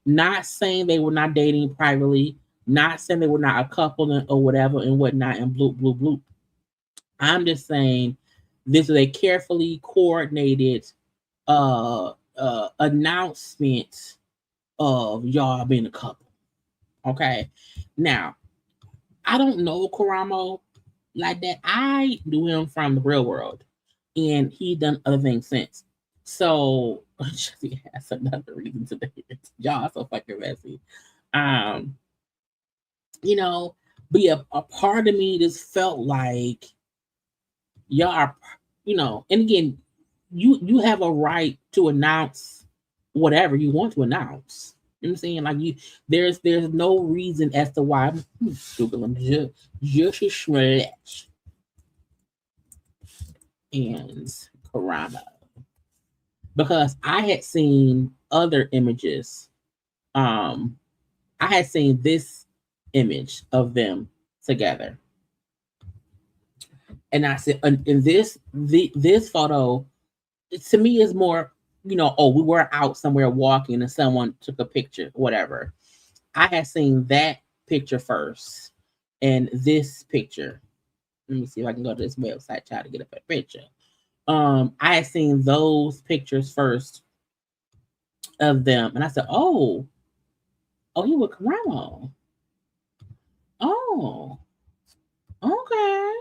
Not saying they were not dating privately, not saying they were not a couple or whatever and whatnot, and bloop, bloop, bloop. I'm just saying this is a carefully coordinated announcement of y'all being a couple. Okay. Now, I don't know Karamo like that. I knew him from the real world, and he done other things since. So he has another reason to do it. Y'all so fucking messy. But yeah, a part of me just felt like y'all are, and again, you have a right to announce whatever you want to announce. You know what I'm saying? Like there's no reason as to why Google just and Karamo. Because I had seen other images. I had seen this image of them together. And I said, in this photo, to me is more, we were out somewhere walking and someone took a picture, whatever. I had seen that picture first and this picture. Let me see if I can go to this website, try to get a picture. I had seen those pictures first of them, and I said, "Oh, you with Karamo? Oh, okay."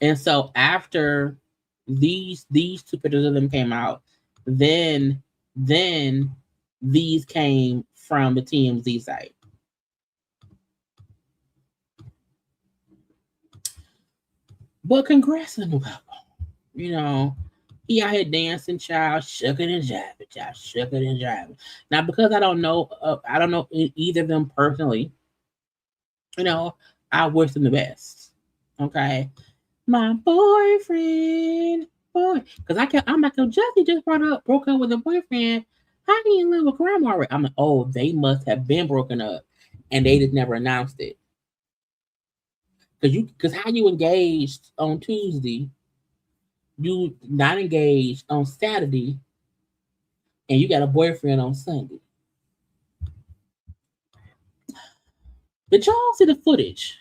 And so after these two pictures of them came out, then these came from the TMZ site. But congrats to the new couple. He out here dancing, child, shucking and jiving. Now, because I don't know either of them personally, I wish them the best. Okay, my boyfriend, because I'm like, Jussie just broke up with a boyfriend. How can you live with Karamo already? I'm like, oh, they must have been broken up, and they just never announced it. Because how you engaged on Tuesday, you not engaged on Saturday, and you got a boyfriend on Sunday. Did y'all see the footage?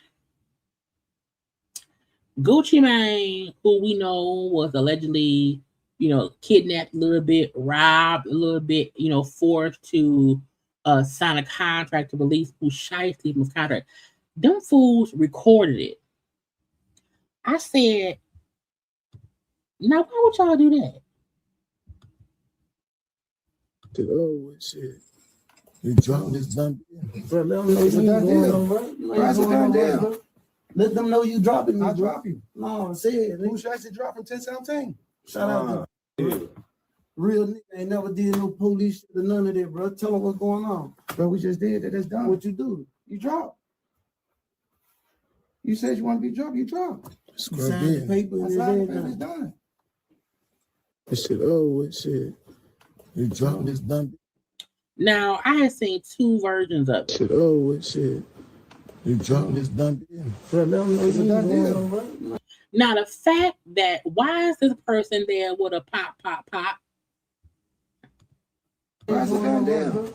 Gucci Mane, who we know was allegedly, kidnapped a little bit, robbed a little bit, forced to sign a contract to release Shiesty from his contract. Them fools recorded it. I said, now why would y'all do that?
Shit. You dropping this done. Bro, let them know it's a done deal. Bro, it's a done deal. Let them know you dropping me. I'll drop you. No, say it. Who should I say dropping 10-17? Shout out to real nigga ain't never did no police shit or none of that, bro. Tell them what's going on. Bro, we just did that. That's done. What you do? You drop. You said you want to be dropped, you dropped. You signed the paper. I signed the paper, it's done. This shit, shit. You dropping this done.
Now, I had seen two versions of it.
Shit, you dropping this done. Bro, let them know it's a done deal.
Now, the fact that why is this person there with a pop?
That's a done deal.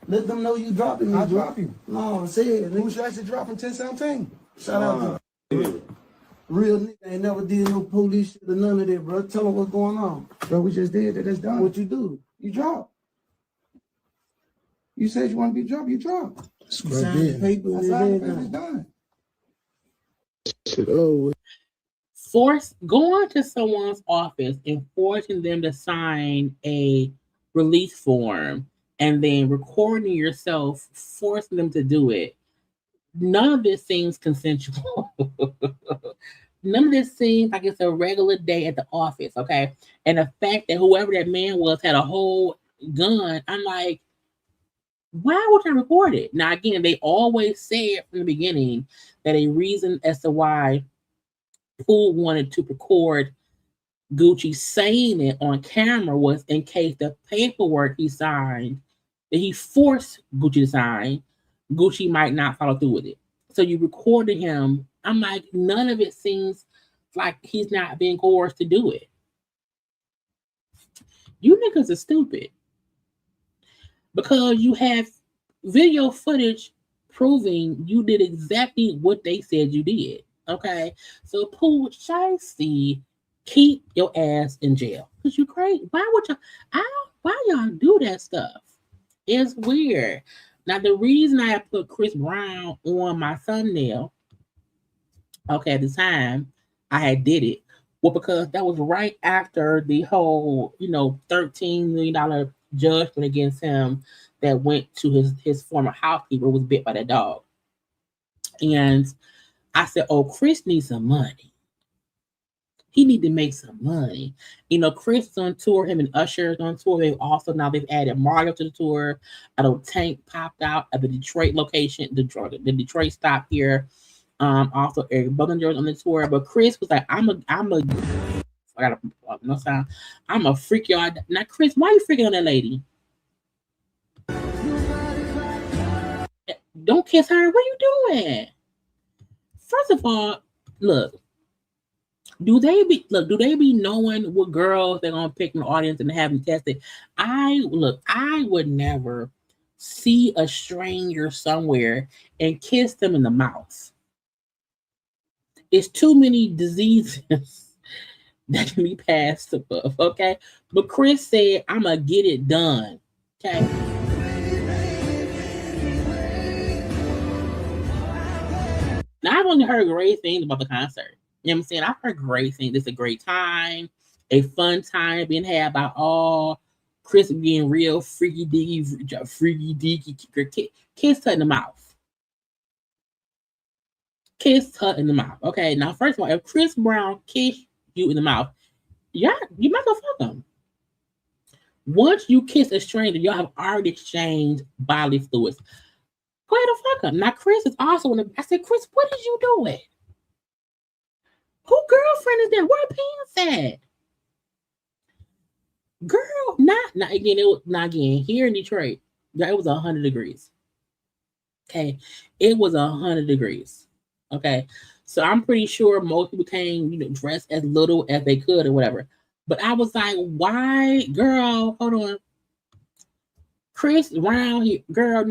Let them know you dropping me. I'll drop you. No, say it. Who should I say dropping 10-17? Shout out to Real nigga ain't never did no police shit or none of that, bro. Tell them what's going on.
Bro, we just did it. It's done.
What you do?
You drop. You said you want to be dropped. You drop.
You signed the paper
I
and
signed the paper.
everything.
It's done.
Shit over.
Going to someone's office and forcing them to sign a release form and then recording yourself, forcing them to do it. None of this seems consensual. None of this seems like it's a regular day at the office, okay? And the fact that whoever that man was had a whole gun, I'm like, why would I record it? Now, again, they always said from the beginning that a reason as to why Poole wanted to record Gucci saying it on camera was in case the paperwork he signed, that he forced Gucci to sign, Gucci might not follow through with it. So you recorded him. I'm like, none of it seems like he's not being coerced to do it. You niggas are stupid. Because you have video footage proving you did exactly what they said you did. Okay? So Poole, Shiesty, keep your ass in jail. Because you crazy. Why y'all do that stuff? It's weird. Now, the reason I put Chris Brown on my thumbnail, okay, at the time I had did it, well, because that was right after the whole, $13 million judgment against him that went to his former housekeeper was bit by that dog. And I said, oh, Chris needs some money. He need to make some money. Chris is on tour. Him and Usher is on tour. They've added Mario to the tour. I know Tank popped out at the Detroit location, the Detroit stop here. Also Eric Bellinger was on the tour. But Chris was like, I'm a freak y'all. Now, Chris, why are you freaking on that lady? Don't kiss her. What are you doing? First of all, look. Do they be knowing what girls they're gonna pick in the audience and have them tested? I would never see a stranger somewhere and kiss them in the mouth. It's too many diseases that can be passed above, okay? But Chris said, I'm gonna get it done. Okay. Now I've only heard great things about the concert. You know what I'm saying? I've heard great things. It's a great time, a fun time being had by all. Chris being real freaky deaky, kiss her in the mouth. Kiss her in the mouth. Okay, now first of all, if Chris Brown kissed you in the mouth, you might go fuck him. Once you kiss a stranger, y'all have already exchanged bodily fluids. Go ahead and fuck him. Now Chris is also I said, Chris, what did you do it? Who girlfriend is that? Where her pants at? Girl, not again. It was not again here in Detroit. It was 100 degrees. Okay, it was 100 degrees. Okay, so I'm pretty sure most people came, dressed as little as they could or whatever. But I was like, why, girl? Hold on, Chris around here, girl.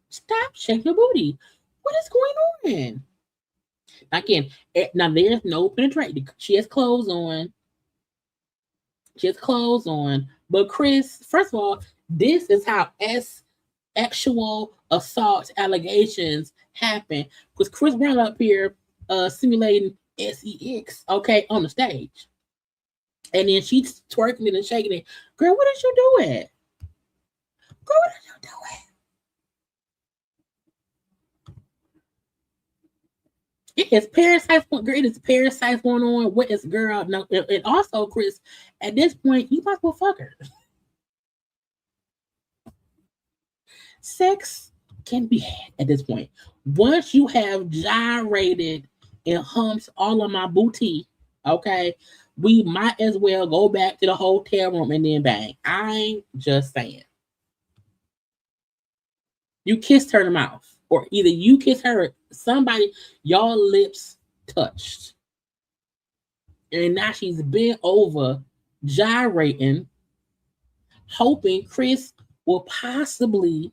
Stop shaking your booty. What is going on? Again, now there's no penetration. She has clothes on. But Chris, first of all, this is how actual assault allegations happen. Because Chris Brown up here simulating sex, okay, on the stage. And then she's twerking it and shaking it. Girl, what did you do it? Girl, what did you do it? It is parasites. It is parasites going on. What is girl? No, and also, Chris, at this point, you might as well fuck her. Sex can be had at this point. Once you have gyrated and humps all of my booty, okay, we might as well go back to the hotel room and then bang. I'm just saying. You kissed her in the mouth. Or either you kiss her, somebody, y'all lips touched. And now she's bent over, gyrating, hoping Chris will possibly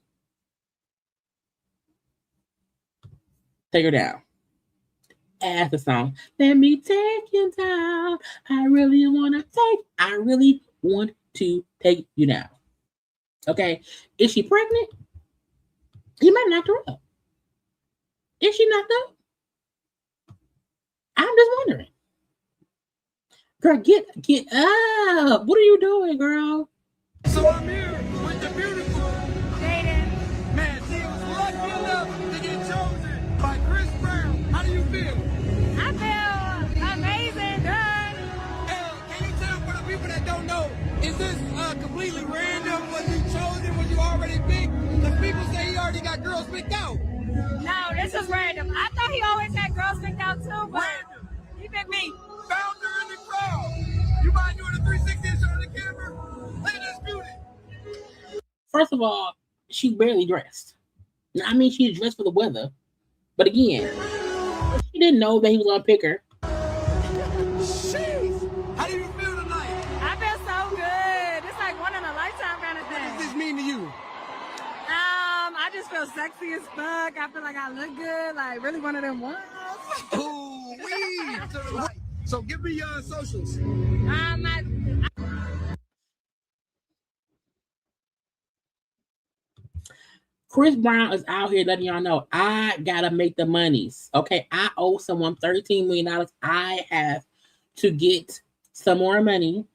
take her down. as the song. Let me take you down. I really want to take you down. Okay. Is she pregnant? He might knock her up. Is she knocked up? I'm just wondering. Girl, get up. What are you doing, girl?
So I'm here with the beautiful Jaden. Man, she was lucky enough to get chosen by Chris Brown. How do you feel?
I feel amazing, good.
Can you tell for the people that don't know, is this completely random? Was you chosen? Was you already picked? Because people say he already got girls picked out.
No, this is random. I thought he always had girls picked out too, but he picked me.
Found her in the crowd. You mind doing a 360 and showing the camera? Look at this beauty.
First of all, she barely dressed. I mean, she's dressed for the weather. But again, she didn't know that he was going to pick her.
Jeez. How do you feel tonight?
I feel so good. It's like one in a lifetime kind of thing.
What does this mean to you?
I just feel sexy as fuck. I feel like I look good. Like really one of them ones.
Ooh, wee. So give me your socials.
Chris Brown is out here letting y'all know, I gotta make the monies. Okay, I owe someone $13 million. I have to get some more money.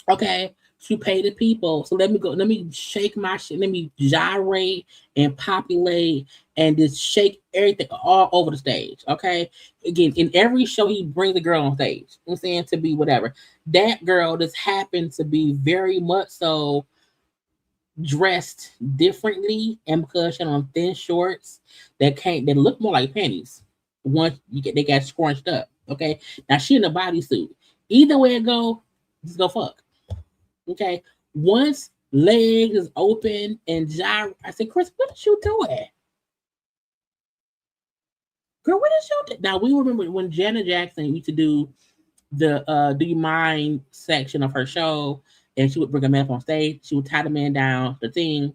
Okay, to pay the people. So let me shake my shit. Let me gyrate and populate and just shake everything all over the stage. Okay. Again, in every show, he brings a girl on stage. You know what I'm saying, to be whatever. That girl just happened to be very much so dressed differently, and because she had on thin shorts that look more like panties. Once they got scrunched up. Okay. Now she in a bodysuit. Either way it go, just go fuck. Okay. Once legs is open and gyrate, I said, Chris, what is you doing? Girl, what is you doing? Now we remember when Janet Jackson used to do the Do You Mind section of her show, and she would bring a man up on stage, she would tie the man down, the thing,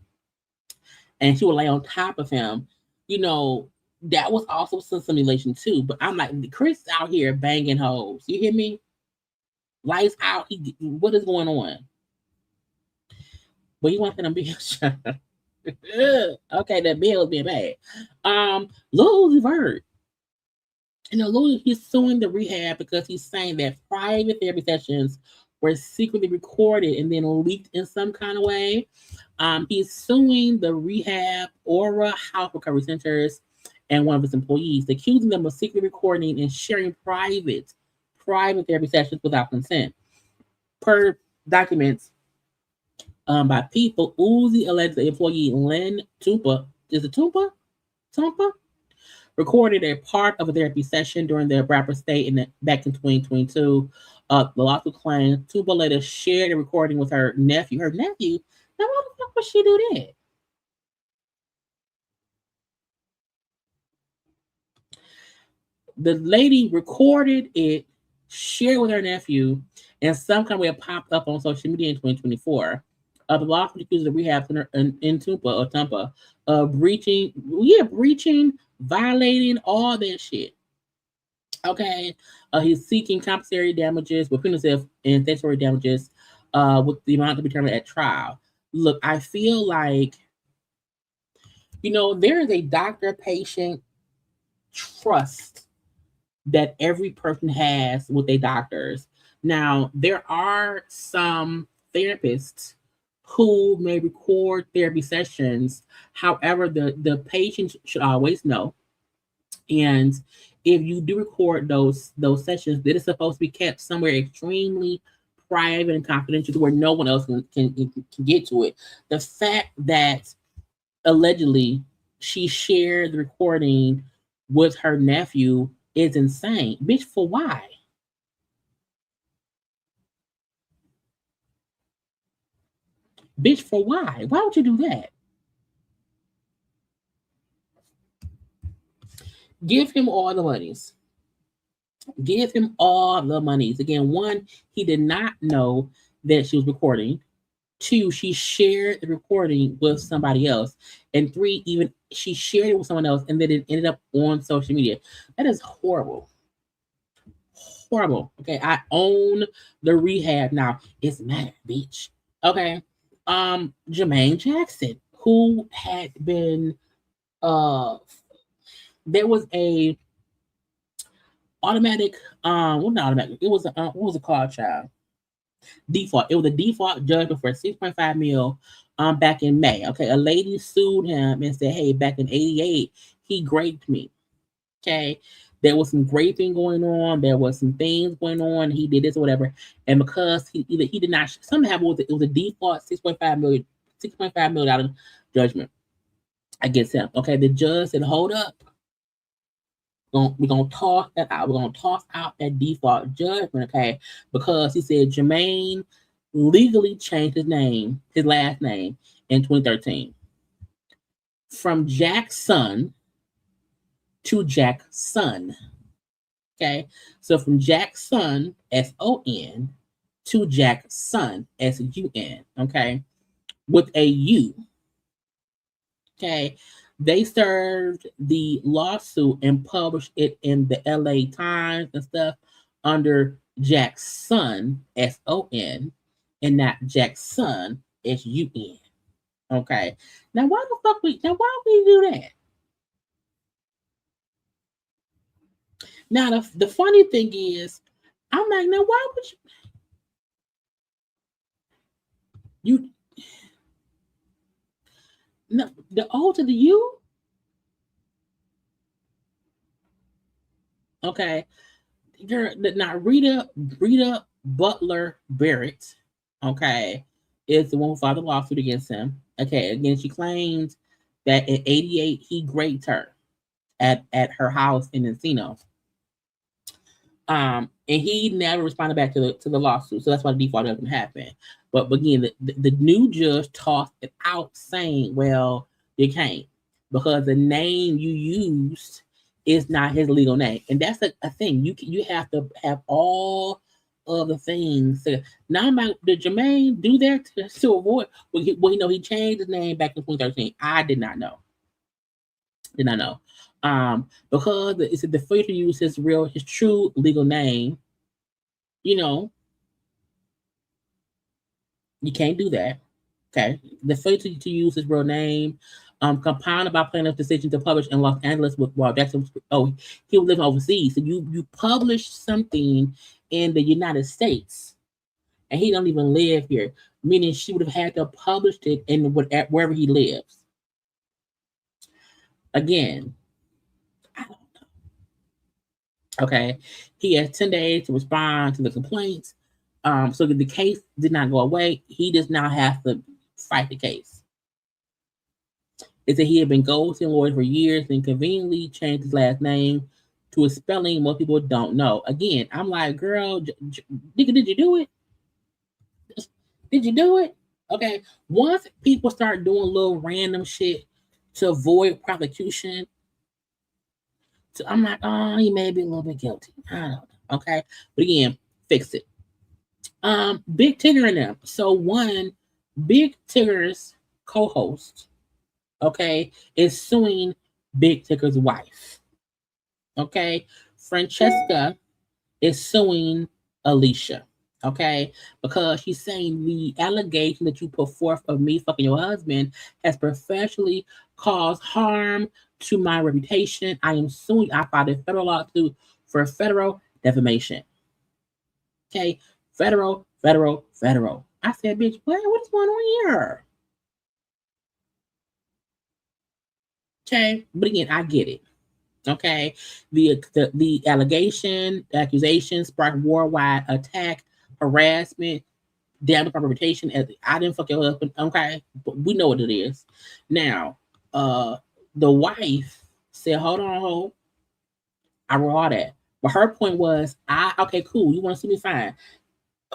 and she would lay on top of him. You know, that was also some simulation too. But I'm like, Chris out here banging hoes. You hear me? Lights out. What is going on? But you want them to be okay, that bill was being bad. Lil Uzi Vert. You know, Lil, he's suing the rehab because he's saying that private therapy sessions were secretly recorded and then leaked in some kind of way. He's suing the rehab Aura House Recovery Centers and one of his employees, accusing them of secretly recording and sharing private therapy sessions without consent. Per documents by people, Uzi alleged the employee Lynn Tumpa, is it Tumpa? Recorded a part of a therapy session during their rapper stay back in 2022. The lawsuit claims Tumpa later shared a recording with her nephew. Now, why the fuck would she do that? The lady recorded it, shared with her nephew, and some kind of way it popped up on social media in 2024. The lawsuit accuses the rehab center in Tumpa breaching, violating, all that shit. Okay. He's seeking compensatory damages with punitive and statutory damages with the amount to be determined at trial. Look, I feel like, there is a doctor-patient trust that every person has with their doctors. Now, there are some therapists who may record therapy sessions. However, the patient should always know. And if you do record those sessions, that is supposed to be kept somewhere extremely private and confidential to where no one else can get to it. The fact that allegedly she shared the recording with her nephew is insane. Bitch, for why? Bitch, for why? Why would you do that? Give him all the monies. Give him all the monies. Again, one, he did not know that she was recording. 2, she shared the recording with somebody else. And 3, even she shared it with someone else and then it ended up on social media. That is horrible. Horrible. Okay. I own the rehab now. It's mad, bitch. Okay. Jermaine Jackson, who had been there was a automatic well not automatic, it was a what was it called, child? Default. It was a default judgment for 6.5 mil back in May. Okay. A lady sued him and said, hey, back in 88, he raped me. Okay. There was some raping going on. There was some things going on. He did this or whatever. And because he did not somehow it was a default $6.5 million judgment against him. Okay. The judge said, hold up. We're gonna toss that out. We're gonna toss out that default judgment, okay? Because he said Jermaine legally changed his last name in 2013. From Jackson to Jackson. Okay. So from Jackson, S-O-N, to Jackson, S-U-N, okay, with a U. Okay. They served the lawsuit and published it in the LA Times and stuff under Jackson, S-O-N, and not Jackson, S-U-N. Okay. Now why we do that? Now the funny thing is, I'm like, now why would you no, the O to the U? Okay. You're not Rita Butler Barrett, okay, is the one who filed the lawsuit against him. Okay, again, she claims that in 88 he raped her at her house in Encino. And he never responded back to the lawsuit, so that's why the default doesn't happen. But again, the new judge tossed it out, saying, "Well, you can't because the name you used is not his legal name," and that's a thing. You have to have all of the things. Now, did Jermaine do that to avoid? Well, he changed his name back in 2013. I did not know. Because it's the failure to use his true legal name. You can't do that. Okay, the failure to use his real name, compounded by plaintiff's decision to publish in Los Angeles while Jackson he was living overseas. So you published something in the United States, and he don't even live here, meaning she would have had to publish it in wherever he lives. Again, okay, he has 10 days to respond to the complaints. So the case did not go away. He does now have to fight the case. It said he had been ghosting lawyers for years and conveniently changed his last name to a spelling most people don't know. Again, I'm like, girl, nigga, did you do it? Did you do it? Okay. Once people start doing little random shit to avoid prosecution, so I'm like, oh, he may be a little bit guilty. I don't know. Okay. But again, fix it. Big Tigger in them. So one Big Tigger's co-host, okay, is suing Big Tigger's wife. Okay. Francesca is suing Alicia. Okay, because she's saying the allegation that you put forth of me fucking your husband has professionally caused harm to my reputation. I am suing. I filed a federal lawsuit for federal defamation. Okay, federal. I said, bitch, what is going on here? Okay, but again, I get it. Okay, the accusation sparked worldwide attack, harassment, damage my reputation. As I didn't fuck your husband. Okay, but we know what it is. Now, the wife said, "Hold on, I wrote all that." But her point was, okay, cool. You want to see me? Fine.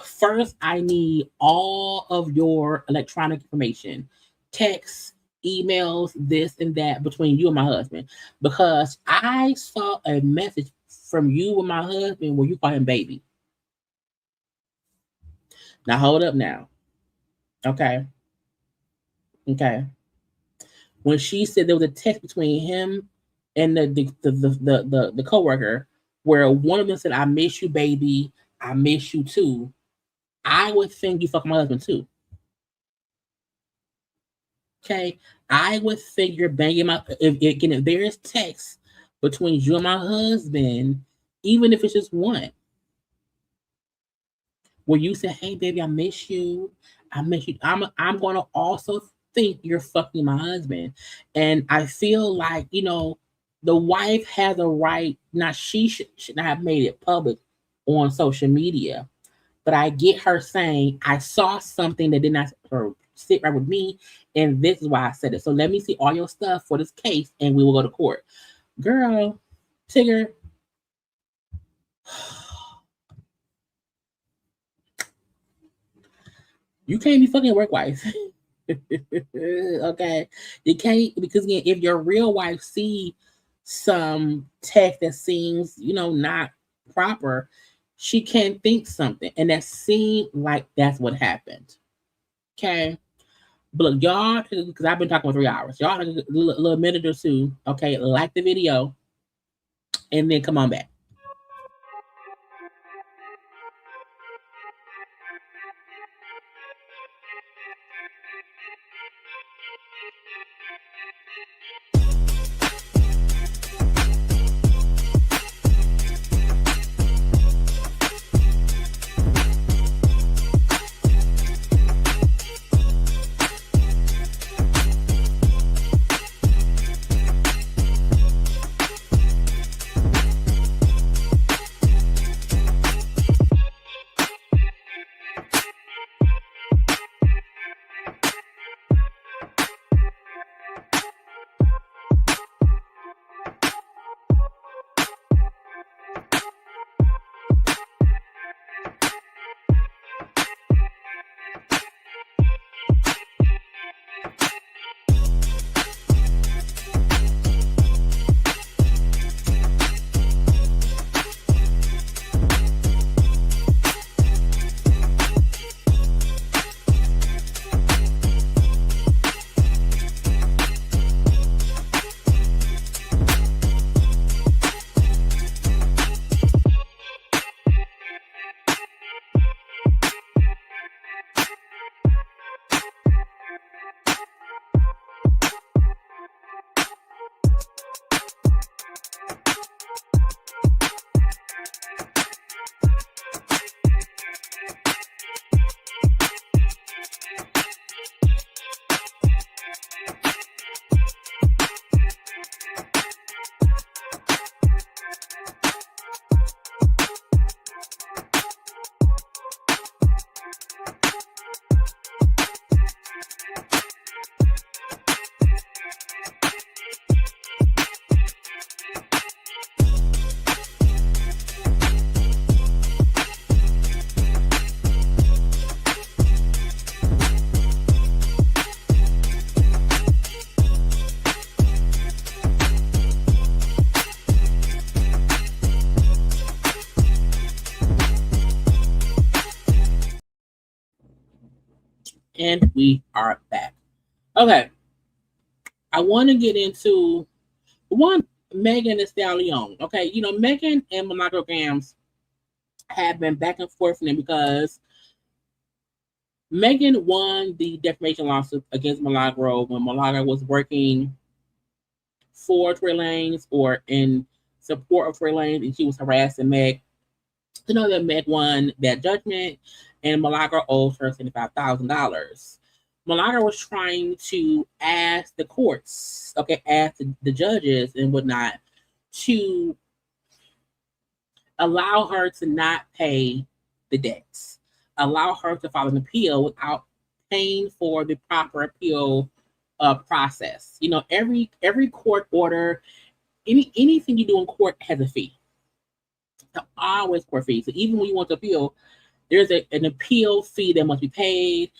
First, I need all of your electronic information, texts, emails, this and that between you and my husband, because I saw a message from you and my husband where you call him baby. Now hold up now. Okay. Okay. When she said there was a text between him and the coworker where one of them said, "I miss you, baby. I miss you too." I would think you fuck my husband too. Okay. I would think you're banging my if there is text between you and my husband, even if it's just one, where you say, "Hey baby, I miss you. I miss you." I'm gonna also think you're fucking my husband. And I feel like, the wife has a right, now she should not have made it public on social media. But I get her saying, I saw something that did not sit right with me, and this is why I said it. So let me see all your stuff for this case, and we will go to court. Girl, Tigger, you can't be fucking work wife. Okay, you can't, because again, if your real wife see some text that seems, not proper, she can think something, and that seemed like that's what happened. Okay. But look, y'all, because I've been talking for 3 hours, y'all, a little minute or two, okay, like the video, and then come on back. And we are back. Okay. I want to get into one, Megan Thee Stallion. Okay. Megan and monograms have been back and forth in it because Megan won the defamation lawsuit against Milagro when Milagro was working for Tory Lanez or in support of Tory Lanez, and she was harassing Meg. That Meg won that judgment, and Milagro owes her $75,000. Milagro was trying to ask the courts, ask the judges and whatnot, to allow her to not pay the debts, allow her to file an appeal without paying for the proper appeal process. Every court order, anything you do in court has a fee. Always court fee. So even when you want to appeal, there's an appeal fee that must be paid.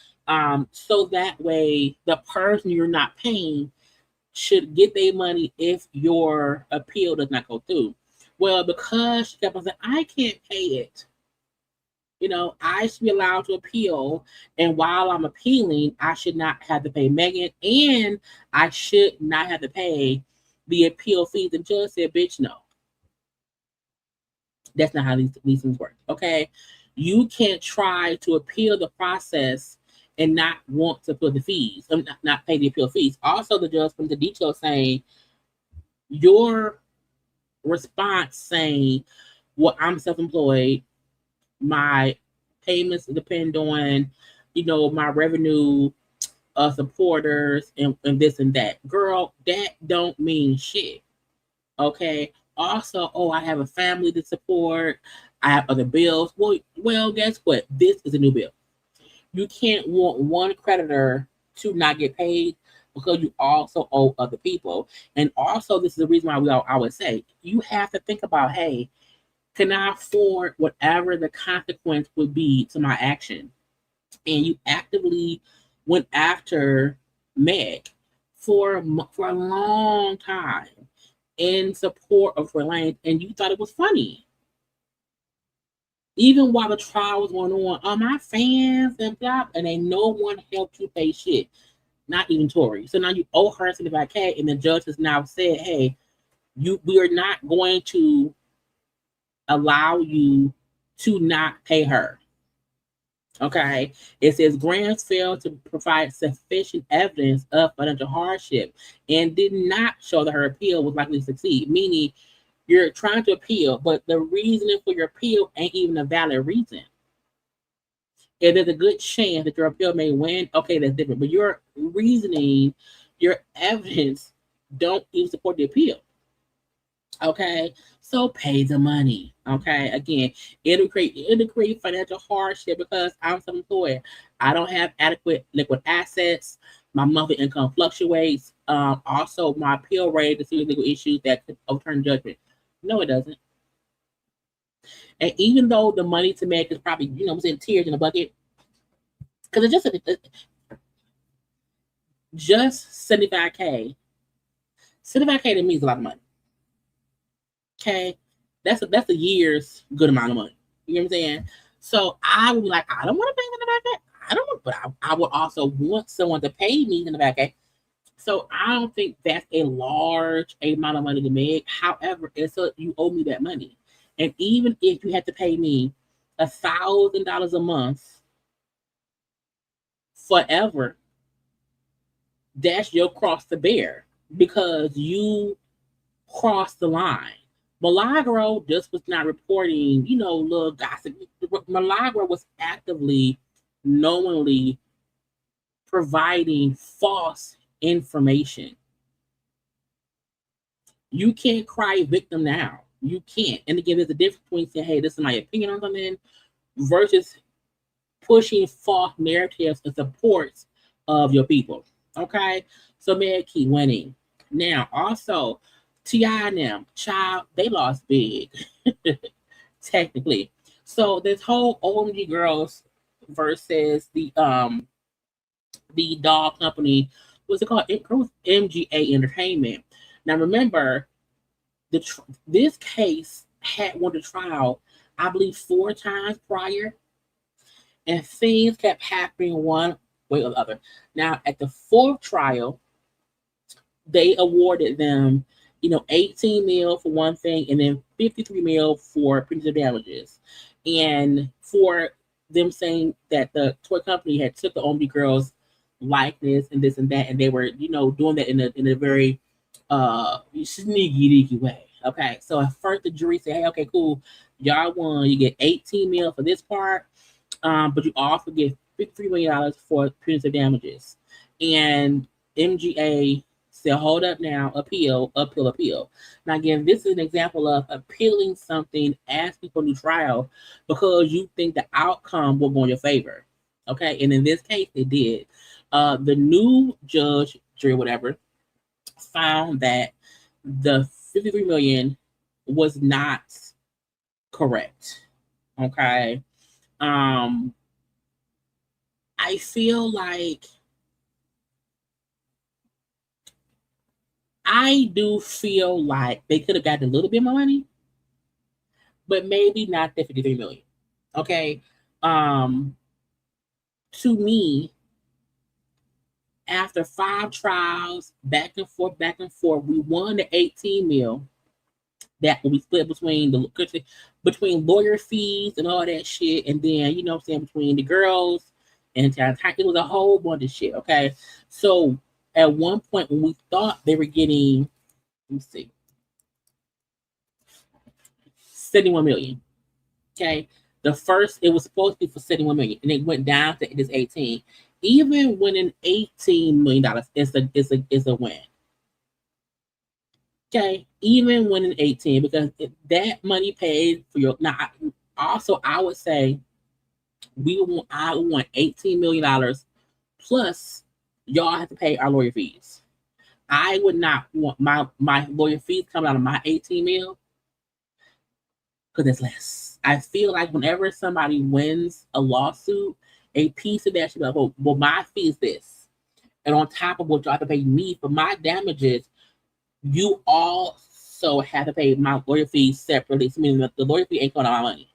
So that way the person you're not paying should get their money if your appeal does not go through. Well, because she kept on saying, I can't pay it, I should be allowed to appeal. And while I'm appealing, I should not have to pay Megan, and I should not have to pay the appeal fees. The judge said, bitch, no. That's not how these things work. Okay. You can't try to appeal the process and not want to put the fees, not pay the appeal fees. Also, the judge from the detail saying your response saying, well, I'm self-employed, my payments depend on, my revenue, supporters, and this and that. Girl, that don't mean shit. Okay. Also, I have a family to support. I have other bills. Well, guess what? This is a new bill. You can't want one creditor to not get paid because you also owe other people. And also, this is the reason why I would say you have to think about, hey, can I afford whatever the consequence would be to my action? And you actively went after Meg for a long time in support of Verlaine, and you thought it was funny. Even while the trial was going on, my fans and blah, and ain't no one helped you pay shit. Not even Tori. So now you owe her $75K, and the judge has now said, hey, we are not going to allow you to not pay her. Okay. It says Grants failed to provide sufficient evidence of financial hardship and did not show that her appeal was likely to succeed, meaning you're trying to appeal, but the reasoning for your appeal ain't even a valid reason. If there's a good chance that your appeal may win, okay, that's different. But your reasoning, your evidence don't even support the appeal. Okay, so pay the money. Okay, again, it'll create financial hardship because I'm self-employed. I don't have adequate liquid assets. My monthly income fluctuates. Also, my appeal rate to serious legal issues that could overturn judgment. No, it doesn't. And even though the money to make is probably, tears in a bucket, because it's just $75K. $75K to me is a lot of money. Okay, that's a year's good amount of money. You know what I'm saying? So I would be like, I don't want to pay $75K. I don't want, but I would also want someone to pay me $75K. So I don't think that's a large amount of money to make. However, you owe me that money. And even if you had to pay me $1,000 a month forever, that's your cross to bear because you crossed the line. Milagro just was not reporting, little gossip. Milagro was actively, knowingly providing false information. You can't cry victim now. You can't. And again, there's a difference between saying, hey, this is my opinion on something versus pushing false narratives and supports of your people. Okay? So Meg keep winning. Now, also, T.I. and them, child, they lost big, technically. So this whole OMG Girls versus the dog company, what's it called? It was MGA Entertainment. Now remember, this case had won the trial, I believe, 4 times prior, and things kept happening one way or the other. Now at the 4th trial, they awarded them, 18 mil for one thing, and then 53 mil for punitive damages, and for them saying that the toy company had took the OMG Girls likeness and this and that, and they were, doing that in a very sneaky way. Okay, so at first the jury said, hey, okay, cool, y'all won. You get 18 mil for this part, but you also get $53 million for punitive damages. And MGA said, hold up now, appeal. Now again, this is an example of appealing something, asking for a new trial because you think the outcome will go in your favor. Okay, and in this case, it did. The new judge, jury, whatever, found that the $53 million was not correct. Okay. I feel like they could have gotten a little bit more money, but maybe not the $53 million. Okay. To me, after 5 trials, back and forth, we won the 18 mil. That will be split between lawyer fees and all that shit, and then you know what I'm saying, between the girls and it was a whole bunch of shit. Okay, so at one point when we thought they were getting, let me see, 71 million. Okay, the first it was supposed to be for 71 million, and it went down to this 18. Even winning $18 million is a win. Okay, even winning 18, because that money paid for your now. Also, I would say I want $18 million plus y'all have to pay our lawyer fees. I would not want my lawyer fees coming out of my 18 mil because it's less. I feel like whenever somebody wins a lawsuit, a piece of that should be like, well, my fee is this. And on top of what y'all have to pay me for my damages, you also have to pay my lawyer fees separately. So meaning that the lawyer fee ain't going out my money.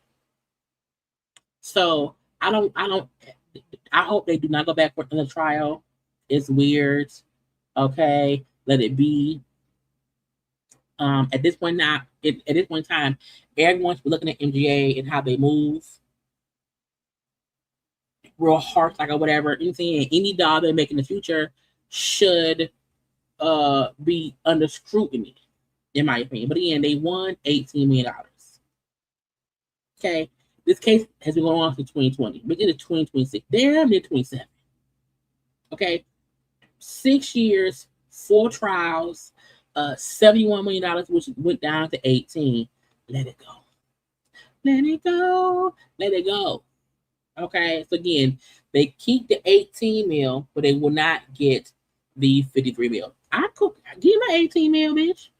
So I hope they do not go back in the trial. It's weird. Okay, let it be. At this point in time, everyone's looking at MGA and how they move. Real harsh, like or whatever. Anything, any dollar they make in the future should be under scrutiny, in my opinion. But again, they won $18 million. Okay, this case has been going on since 2020. We're into 2026. Damn near 27. Okay, 6 years, 4 trials, $71 million, which went down to 18. Let it go. Let it go. Let it go. Okay, so again, they keep the 18 mil, but they will not get the 53 mil. I could give my 18 mil, bitch.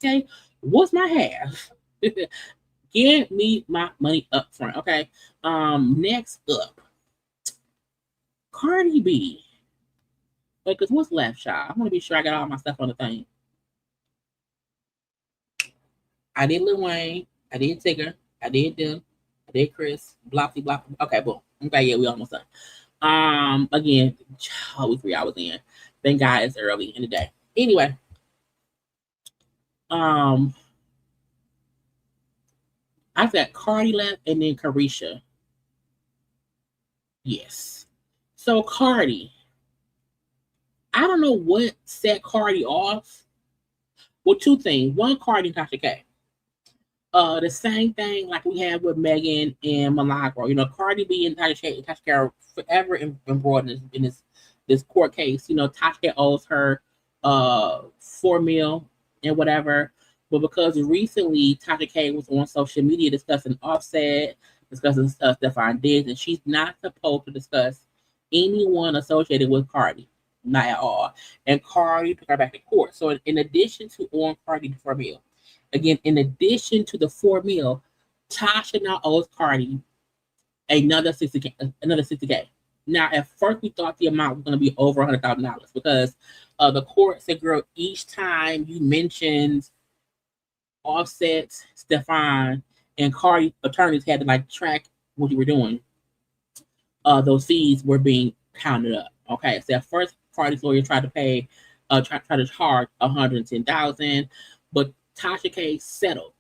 Okay, what's my half? Give me my money up front. Okay. Next up, Cardi B. Wait, because what's left, y'all? I want to be sure I got all my stuff on the thing. I did Lil Wayne. I did Tigger. I did them. I did Chris. Blocky. Okay, boom. Okay, yeah, we almost done. Again, we 3 hours in. Thank God it's early in the day. Anyway, I've got Cardi left and then Caresha. Yes. So Cardi, I don't know what set Cardi off. Well, 2 things. One, Cardi and Tasha K. The same thing like we had with Megan and Milagro. You know, Cardi B and Tasha K are forever embroiled in this court case. You know, Tasha K owes her $4 million and whatever. But because recently Tasha K was on social media discussing Offset, discussing Stefan Diggs, and she's not supposed to discuss anyone associated with Cardi. Not at all. And Cardi took her back to court. So in addition to on Cardi the $4 million, again, in addition to the $4 million, Tasha now owes Cardi another $60K. Now, at first we thought the amount was going to be over $100,000 because the court said, girl, each time you mentioned Offset, Stefan, and Cardi attorneys had to like track what you were doing. Those fees were being counted up. Okay, so at first Cardi's lawyer tried to pay, try to charge $110,000, but Tasha K settled.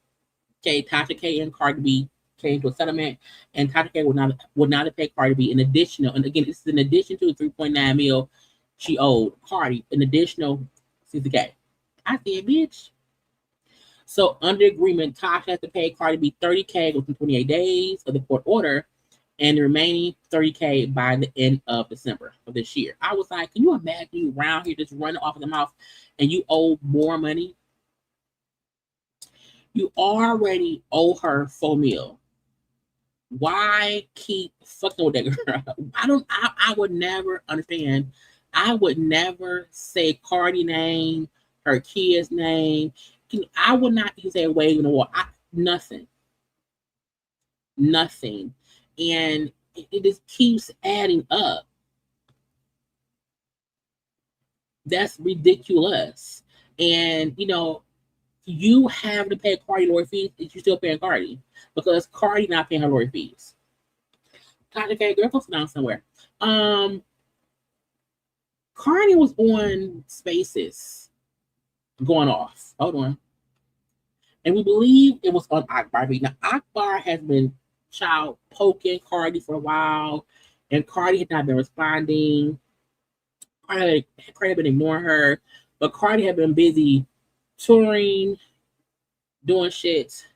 Okay, Tasha K and Cardi B came to a settlement, and Tasha K would not pay Cardi B an additional. And again, this is in addition to the $3.9 million she owed Cardi, an additional $60K. I said, bitch. So under agreement, Tasha has to pay Cardi B $30K within 28 days of the court order, and the remaining $30K by the end of December of this year. I was like, can you imagine you around here just running off of the mouth and you owe more money? You already owe her $4 million. Why keep fucking with that girl? I would never understand. I would never say Cardi name, her kid's name. I would not even say wave in the wall. Nothing. And it just keeps adding up. That's ridiculous. And, you know, you have to pay Cardi lawyer fees if you're still paying Cardi because Cardi not paying her lawyer fees. Okay, girl, go sit down somewhere. Cardi was on Spaces going off. Hold on. And we believe it was on Akbar. Now, Akbar has been child poking Cardi for a while, and Cardi had not been responding. Cardi had been ignoring her, but Cardi had been busy touring, doing shit.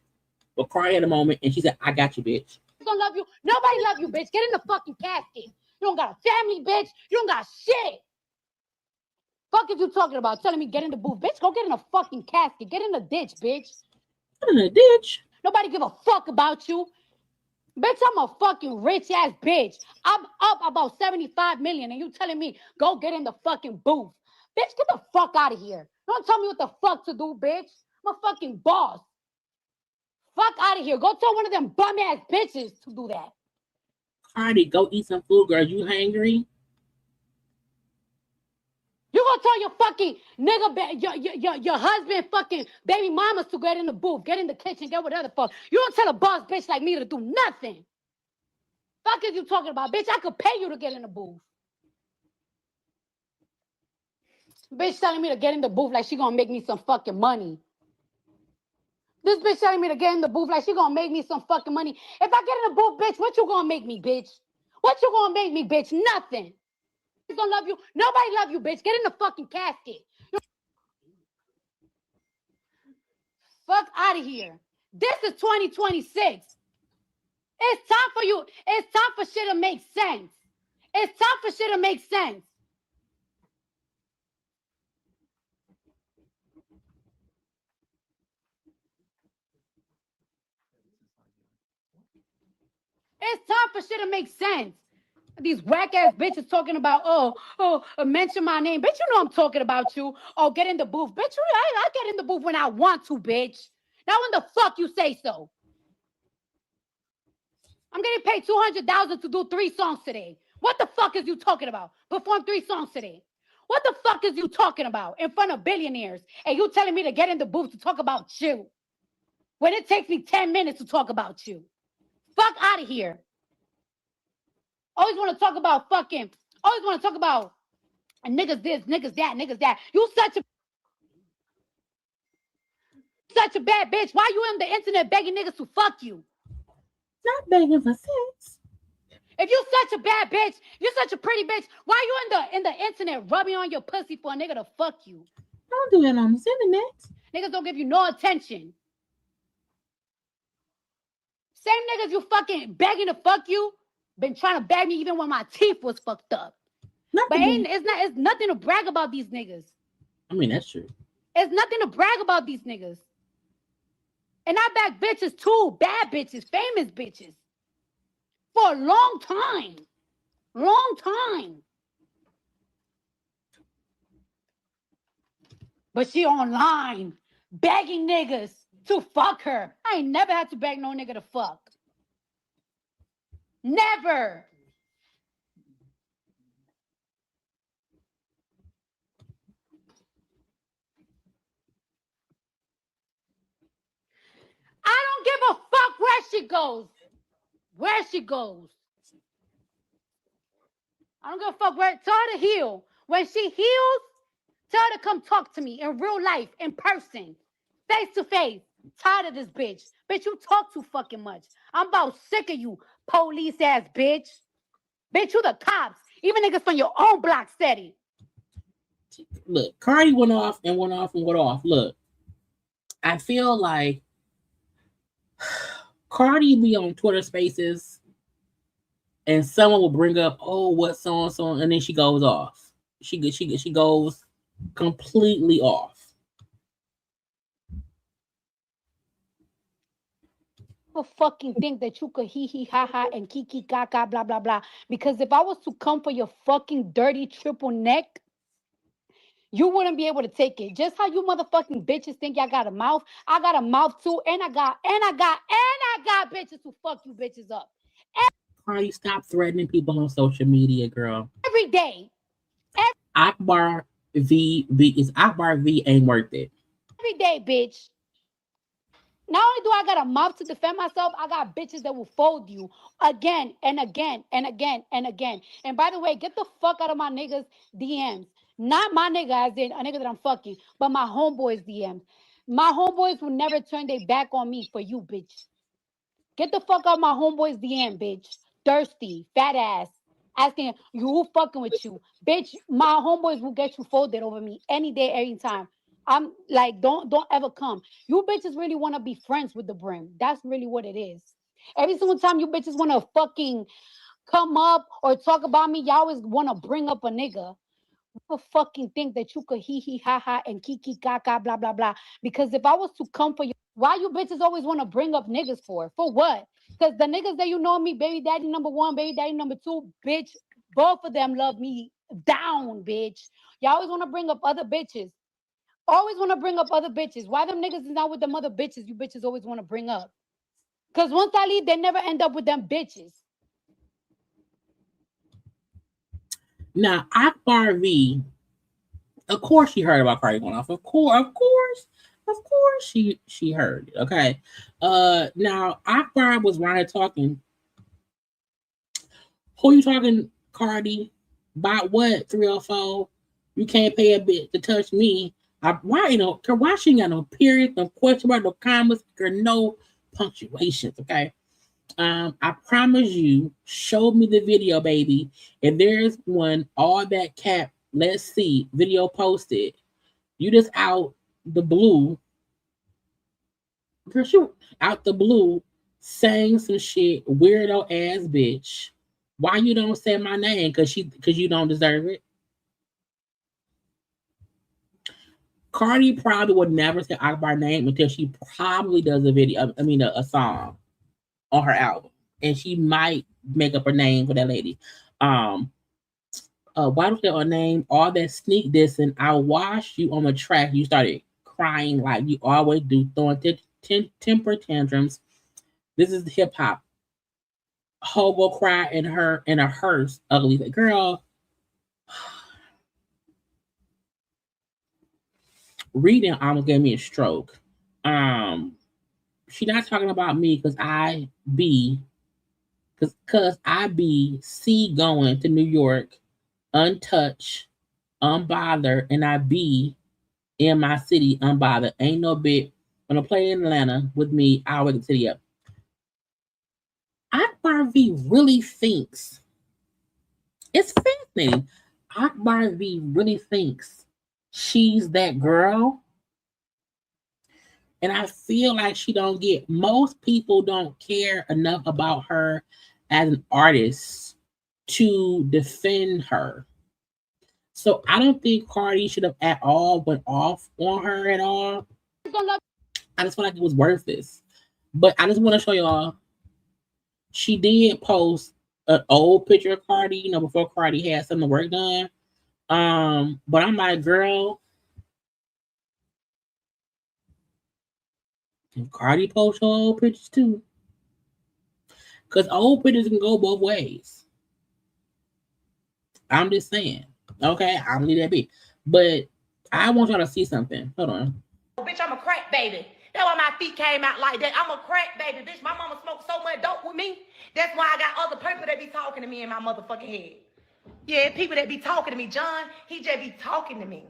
But Cardi had a moment, and she said, I got you, bitch.
Gonna love you. Nobody love you, bitch. Get in the fucking casket. You don't got a family, bitch. You don't got shit. Fuck is you talking about? Telling me get in the booth, bitch. Go get in a fucking casket. Get in the ditch, bitch.
Get in the ditch.
Nobody give a fuck about you. Bitch, I'm a fucking rich ass bitch. I'm up about 75 million and you telling me go get in the fucking booth. Bitch, get the fuck out of here. Don't tell me what the fuck to do, bitch. I'm a fucking boss. Fuck out of here. Go tell one of them bum ass bitches to do that.
Cardi, go eat some food, girl. You hungry?
You gonna tell your fucking nigga, your husband, fucking baby mamas to get in the booth, get in the kitchen, get whatever the fuck. You don't tell a boss bitch like me to do nothing. Fuck is you talking about, bitch? I could pay you to get in the booth. Bitch telling me to get in the booth like she gonna make me some fucking money. This bitch telling me to get in the booth like she gonna make me some fucking money. If I get in the booth, bitch, what you gonna make me, bitch? What you gonna make me, bitch? Nothing. Gonna love you. Nobody love you, bitch. Get in the fucking casket. Fuck out of here. This is 2026. It's time for you. It's time for shit to make sense. It's time for shit to make sense. It's time for shit to make sense. These whack ass bitches talking about, mention my name. Bitch, you know I'm talking about you. Oh, get in the booth. Bitch, I get in the booth when I want to, bitch. Now when the fuck you say so? I'm getting paid $200,000 to do 3 songs today. What the fuck is you talking about? Perform 3 songs today. What the fuck is you talking about in front of billionaires? And you telling me to get in the booth to talk about you when it takes me 10 minutes to talk about you? Fuck out of here. Always want to talk about fucking, always want to talk about niggas this, niggas that, niggas that. You such a bad bitch. Why you on the internet begging niggas to fuck you?
Not begging for sex.
If you such a bad bitch, you such a pretty bitch, why you in the internet rubbing on your pussy for a nigga to fuck you?
Don't do that on the internet.
Niggas don't give you no attention. Same niggas you fucking begging to fuck you, been trying to beg me even when my teeth was fucked up. But it's nothing to brag about these niggas.
I mean, that's true.
It's nothing to brag about these niggas. And I back bitches too, bad bitches, famous bitches. For a long time. Long time. But she online begging niggas to fuck her. I ain't never had to beg no nigga to fuck. Never. I don't give a fuck where she goes. Where she goes. I don't give a fuck where. Tell her to heal. When she heals, tell her to come talk to me in real life, in person, face to face. Tired of this bitch. Bitch, you talk too fucking much. I'm about sick of you, police ass bitch. Bitch, you the cops. Even niggas from your own block said it.
Look, Cardi went off and went off and went off. Look, I feel like Cardi be on Twitter Spaces and someone will bring up, oh, what song, and then she goes off. She goes completely off.
Fucking think that you could hee ha ha and kiki gaga blah blah blah, because if I was to come for your fucking dirty triple neck, you wouldn't be able to take it. Just how you motherfucking bitches think y'all got a mouth, I got a mouth too, and I got bitches who fuck you bitches up
Cardi, stop threatening people on social media, girl.
every day.
Akbar V is Akbar V ain't worth it.
Every day, bitch. Not only do I got a mouth to defend myself, I got bitches that will fold you again and again and again and again. And by the way, get the fuck out of my niggas' DMs. Not my nigga as in a nigga that I'm fucking, but my homeboys' DMs. My homeboys will never turn their back on me for you, bitch. Get the fuck out of my homeboys' DM, bitch. Thirsty, fat ass. Asking you who fucking with you. Bitch, my homeboys will get you folded over me any day, every time. I'm like, don't ever come. You bitches really want to be friends with the brim. That's really what it is. Every single time you bitches want to fucking come up or talk about me, y'all always want to bring up a nigga. You fucking think that you could hee ha ha and kiki kaka blah blah blah. Because if I was to come for you, why you bitches always want to bring up niggas for? For what? Because the niggas that you know me, baby daddy number 1, baby daddy number 2, bitch, both of them love me down, bitch. Y'all always want to bring up other bitches. Always want to bring up other bitches. Why them niggas is not with them other bitches you bitches always want to bring up? Because once I leave, they never end up with them bitches.
Now, Akbar V, of course she heard about Cardi going off. Of course, she heard it. Okay. Now Akbar was right here talking. Who you talking, Cardi? About what? 304? You can't pay a bit to touch me. Why she ain't got no period, no question mark, no commas, or no punctuations? Okay. I promise you, show me the video, baby. If there's one, all that cap, let's see, video posted. You just out the blue. Girl, she out the blue saying some shit, weirdo ass bitch. Why you don't say my name? Cause you don't deserve it. Cardi probably would never say Akbar's name until she probably does a video, a song on her album. And she might make up her name for that lady. Why don't you her name? All that sneak dissing, I'll wash you on the track. You started crying like you always do, throwing temper tantrums. This is hip hop. Hobo cry in a hearse, ugly girl. Reading almost gave me a stroke. She not talking about me because I be see going to New York untouched, unbothered, and I be in my city unbothered. Ain't no bit gonna play in Atlanta with me. I'll wake the city up. Akbar V really thinks it's fascinating. Akbar V really thinks she's that girl. And I feel like she don't get, most people don't care enough about her as an artist to defend her. So I don't think Cardi should have at all went off on her at all. I just feel like it was worthless. But I just want to show y'all, she did post an old picture of Cardi, before Cardi had some of the work done. But I'm like, girl, Cardi post her old pictures too. Because old pictures can go both ways. I'm just saying. Okay, I'm gonna leave that be. But I want y'all to see something. Hold on.
Bitch, I'm a crack baby. That's why my feet came out like that. I'm a crack baby, bitch. My mama smoked so much dope with me. That's why I got other people that be talking to me in my motherfucking head. Yeah, people that be talking to me. John, he just be talking to me.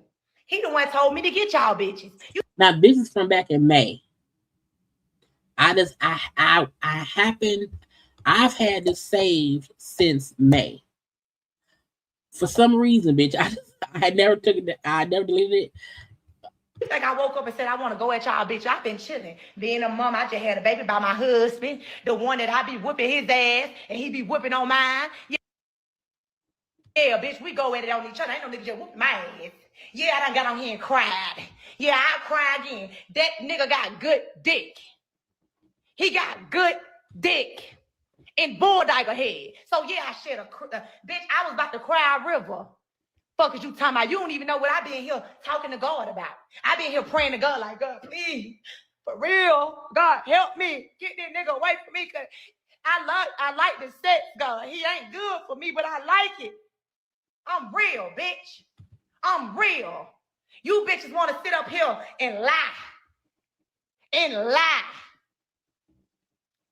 He the one told me to get y'all bitches.
Now this is from back in May. I've had this saved since May. For some reason, bitch, I never took it. I never deleted it.
Like I woke up and said, I want to go at y'all, bitch. I've been chilling. Being a mom, I just had a baby by my husband. The one that I be whooping his ass and he be whooping on mine. Yeah, bitch, we go at it on each other. Ain't no nigga just whooping my ass. Yeah, I done got on here and cried. Yeah, I'll cry again. That nigga got good dick. He got good dick in Bulldiger head. So yeah, I shed a bitch, I was about to cry a river. Fuck is you talking about? You don't even know what I been here talking to God about. I been here praying to God like, God, please, for real, God, help me. Get this nigga away from me, cause I like the sex, God. He ain't good for me, but I like it. I'm real, bitch. I'm real. You bitches want to sit up here and lie. And lie.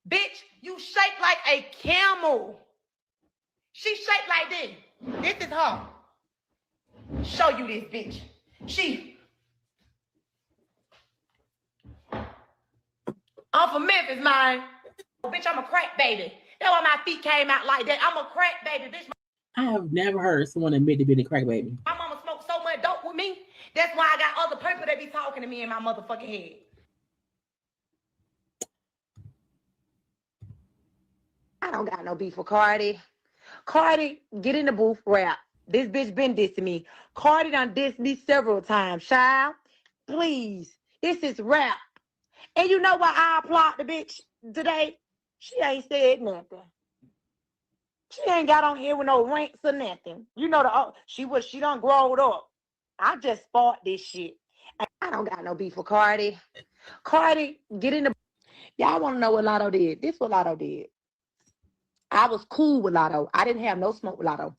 Bitch, you shake like a camel. She shaped like this. This is her. Show you this bitch. I'm from Memphis, man. Bitch, I'm a crack baby. That's why my feet came out like that. I'm a crack baby, bitch.
I have never heard someone admit to being a crack baby.
My mama smoked so much dope with me. That's why I got other people that be talking to me in my motherfucking head. I don't got no beef with Cardi. Cardi, get in the booth, rap. This bitch been dissing me. Cardi done dissed me several times. Child, please. This is rap. And you know why I applaud the bitch today? She ain't said nothing. She ain't got on here with no ranks or nothing. You know, she done growed up. I just fought this shit. I don't got no beef with Cardi. Cardi, get in the... Y'all want to know what Lotto did? This what Lotto did. I was cool with Lotto. I didn't have no smoke with Lotto.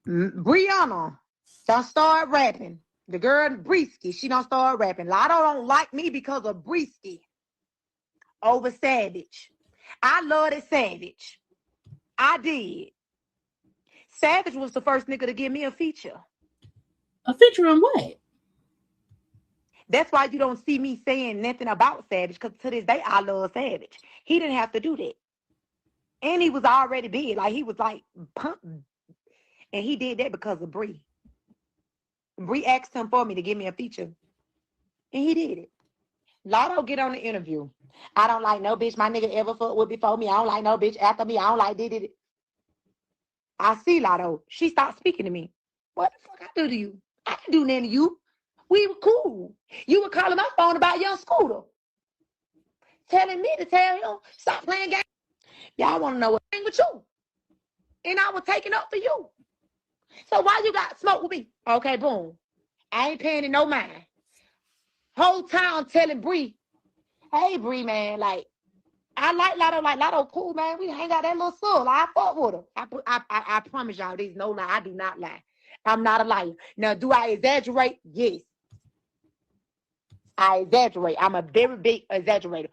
Brianna done start rapping. The girl Breeski, she done start rapping. Lotto don't like me because of Breeski over Savage. I love it Savage. I did. Savage was the first nigga to give me a feature.
A feature on what?
That's why you don't see me saying nothing about Savage, because to this day, I love Savage. He didn't have to do that. And he was already big. Like, he was like pumping. And he did that because of Bree. Bree asked him for me to give me a feature. And he did it. Lotto get on the interview. I don't like no bitch my nigga ever fucked with before me. I don't like no bitch after me. I don't like did it. I see Lotto. She stopped speaking to me. What the fuck I do to you? I didn't do nothing to you. We were cool. You were calling my phone about your scooter. Telling me to tell him, stop playing games. Y'all want to know what's wrong with you. And I was taking up for you. So why you got smoke with me? Okay, boom. I ain't paying it no mind. Whole town telling Bree, hey, Bree, man, like, I like Lotto cool, man. We hang out that little soul. I fuck with her. I promise y'all, there's no lie. I do not lie. I'm not a liar. Now, do I exaggerate? Yes. I exaggerate. I'm a very big exaggerator.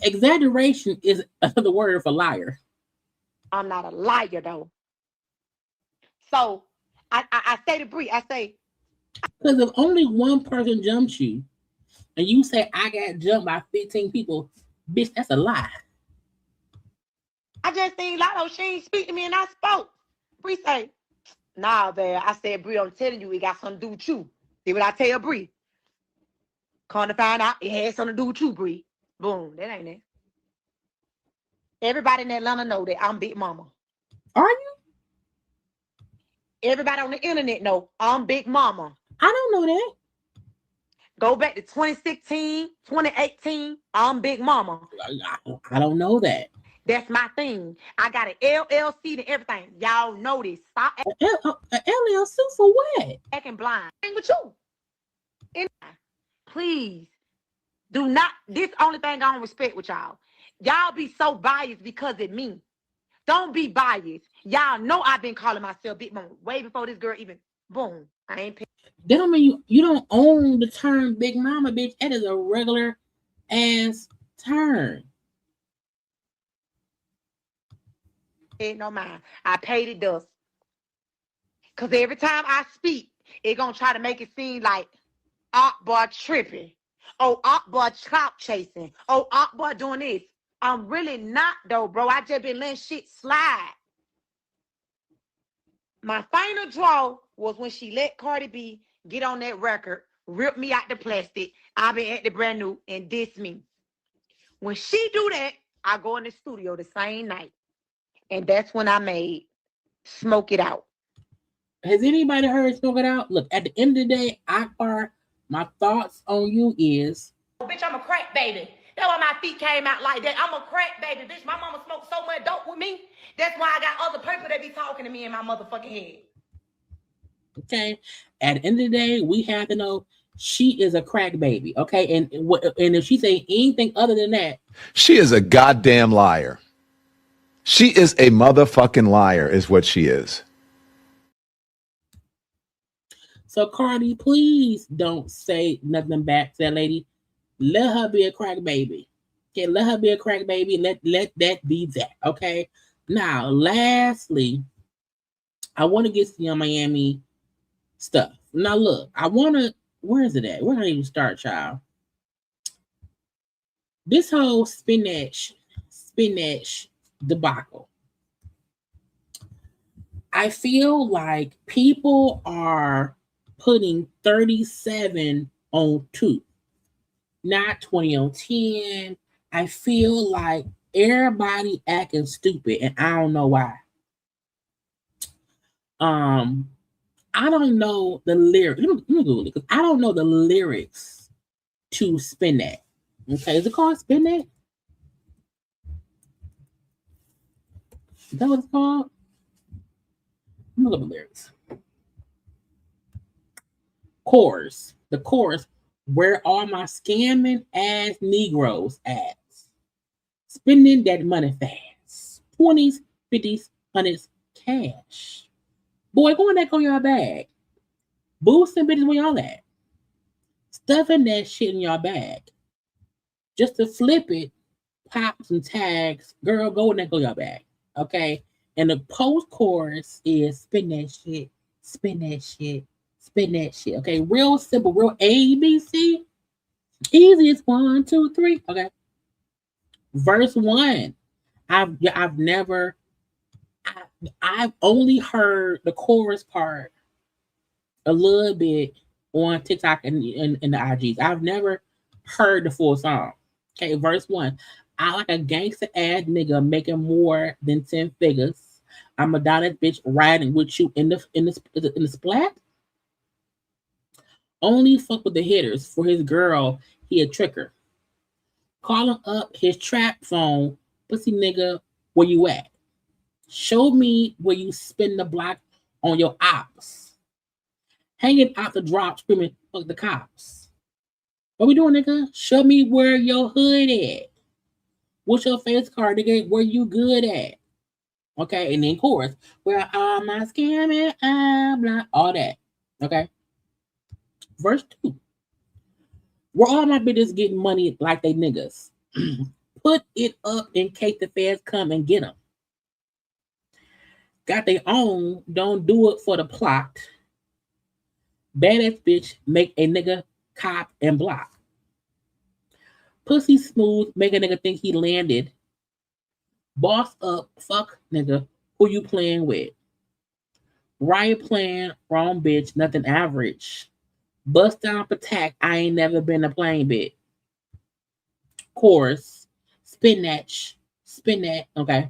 Exaggeration is another word for liar.
I'm not a liar, though. So, I say to Bree, I say,
because if only one person jumps you, and you say I got jumped by 15 people, bitch, that's a lie.
I just seen Lotto. She ain't speak to me, and I spoke. Bree say, nah, there. I said, Bree, I'm telling you, it got something to do with you. See what I tell Bree? Come to find out, it had something to do with you, Bree. Boom, that ain't it. Everybody in Atlanta know that I'm Big Mama.
Are you?
Everybody on the internet know I'm Big Mama.
I don't know that.
Go back to 2016, 2018, I'm Big Mama.
I don't know that.
That's my thing. I got an LLC and everything. Y'all know this. Stop.
An LLC for what?
Acting blind. Ain't with you. And please, do not. This only thing I don't respect with y'all. Y'all be so biased because of me. Don't be biased. Y'all know I've been calling myself Big Mama way before this girl even. Boom. I ain't paying.
That don't mean you don't own the term Big Mama, bitch. That is a regular ass term.
No mind. I paid it dust. Cause every time I speak, it gonna try to make it seem like Akbar tripping. Oh, Akbar clout chasing. Oh, Akbar doing this. I'm really not though, bro. I just been letting shit slide. My final draw was when she let Cardi B get on that record, rip me out the plastic. I've been at the brand new and diss me. When she do that, I go in the studio the same night. And that's when I made Smoke It Out.
Has anybody heard Smoke It Out? Look, at the end of the day, Akbar, my thoughts on you is...
Oh, bitch, I'm a crack baby. That's why my feet came out like that. I'm a crack baby, bitch. My mama smoked so much dope with me. That's why I got other people that be talking to me in my motherfucking head.
Okay. At the end of the day, we have to know she is a crack baby. Okay. And if she say anything other than that,
she is a goddamn liar. She is a motherfucking liar, is what she is.
So, Cardi, please don't say nothing back to that lady. Let her be a crack baby. Okay, let her be a crack baby. Let that be that. Okay. Now, lastly, I want to get to Young Miami stuff. Now, look, where is it at? Where did I even start, child? This whole spinach debacle. I feel like people are putting 37 on 2, not 20 on 10. I feel like everybody acting stupid, and I don't know why. I don't know the lyrics. Let me Google it because I don't know the lyrics to Spin That. Okay, is it called Spin That? Is that what it's called? Let me look at the lyrics. Chorus. The chorus. Where are my scamming ass Negroes at? Spending that money fast. 20s, 50s, 100s, cash. Boy, going back on your bag. Boosting bitches where y'all at. Stuffing that shit in your bag. Just to flip it, pop some tags. Girl, go and go your bag. Okay? And the post chorus is spin that shit, spin that shit, spin that shit. Okay? Real simple, real ABC. Easiest 1, 2, 3. Okay. Verse 1. I've only heard the chorus part a little bit on TikTok and the IGs. I've never heard the full song. Okay, verse 1. I like a gangster ass nigga making more than 10 figures. I'm a down that bitch riding with you in the splat. Only fuck with the hitters. For his girl, he a tricker. Calling up his trap phone, pussy nigga, where you at? Show me where you spin the block on your ops. Hanging out the drop, screaming, fuck the cops. What we doing, nigga? Show me where your hood at. What's your face card, nigga? Where you good at? Okay, and then chorus. Where all my scamming, blah, all that. Okay. Verse 2. Where all my bitches getting money like they niggas. Put it up in case the feds come and get them. Got their own, don't do it for the plot. Badass bitch, make a nigga cop and block. Pussy smooth, make a nigga think he landed. Boss up, fuck nigga, who you playing with? Riot plan, wrong bitch, nothing average. Bust down, attack, I ain't never been a playing bit. Chorus, spin that, okay.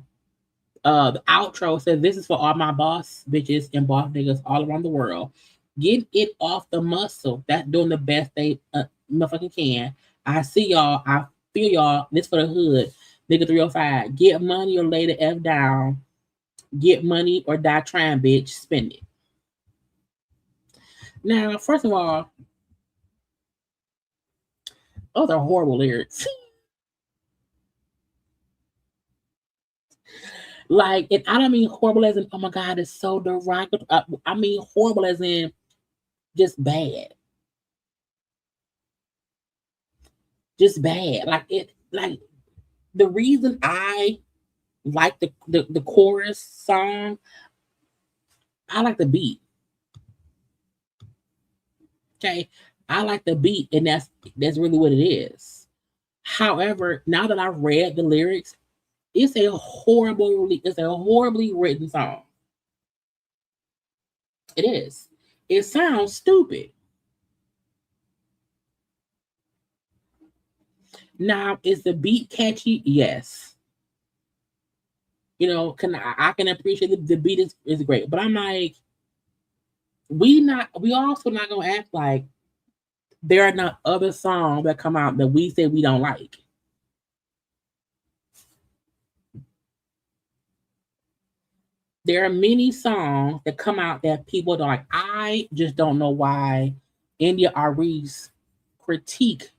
The outro says, this is for all my boss bitches and boss niggas all around the world. Get it off the muscle. That's doing the best they motherfucking can. I see y'all. I feel y'all. This for the hood. Nigga 305. Get money or lay the F down. Get money or die trying, bitch. Spend it. Now, first of all, those are horrible lyrics. Like, and I don't mean horrible as in, oh my God, it's so derogatory. I mean horrible as in just bad. Just bad. Like the reason I like the chorus song, I like the beat. Okay. I like the beat, and that's really what it is. However, now that I've read the lyrics, it's a horribly written song. It is. It sounds stupid. Now, is the beat catchy? Yes. You know, I can appreciate the beat is great, but I'm like, we also not gonna act like there are not other songs that come out that we say we don't like. There are many songs that come out that people don't like. I just don't know why Arie's critique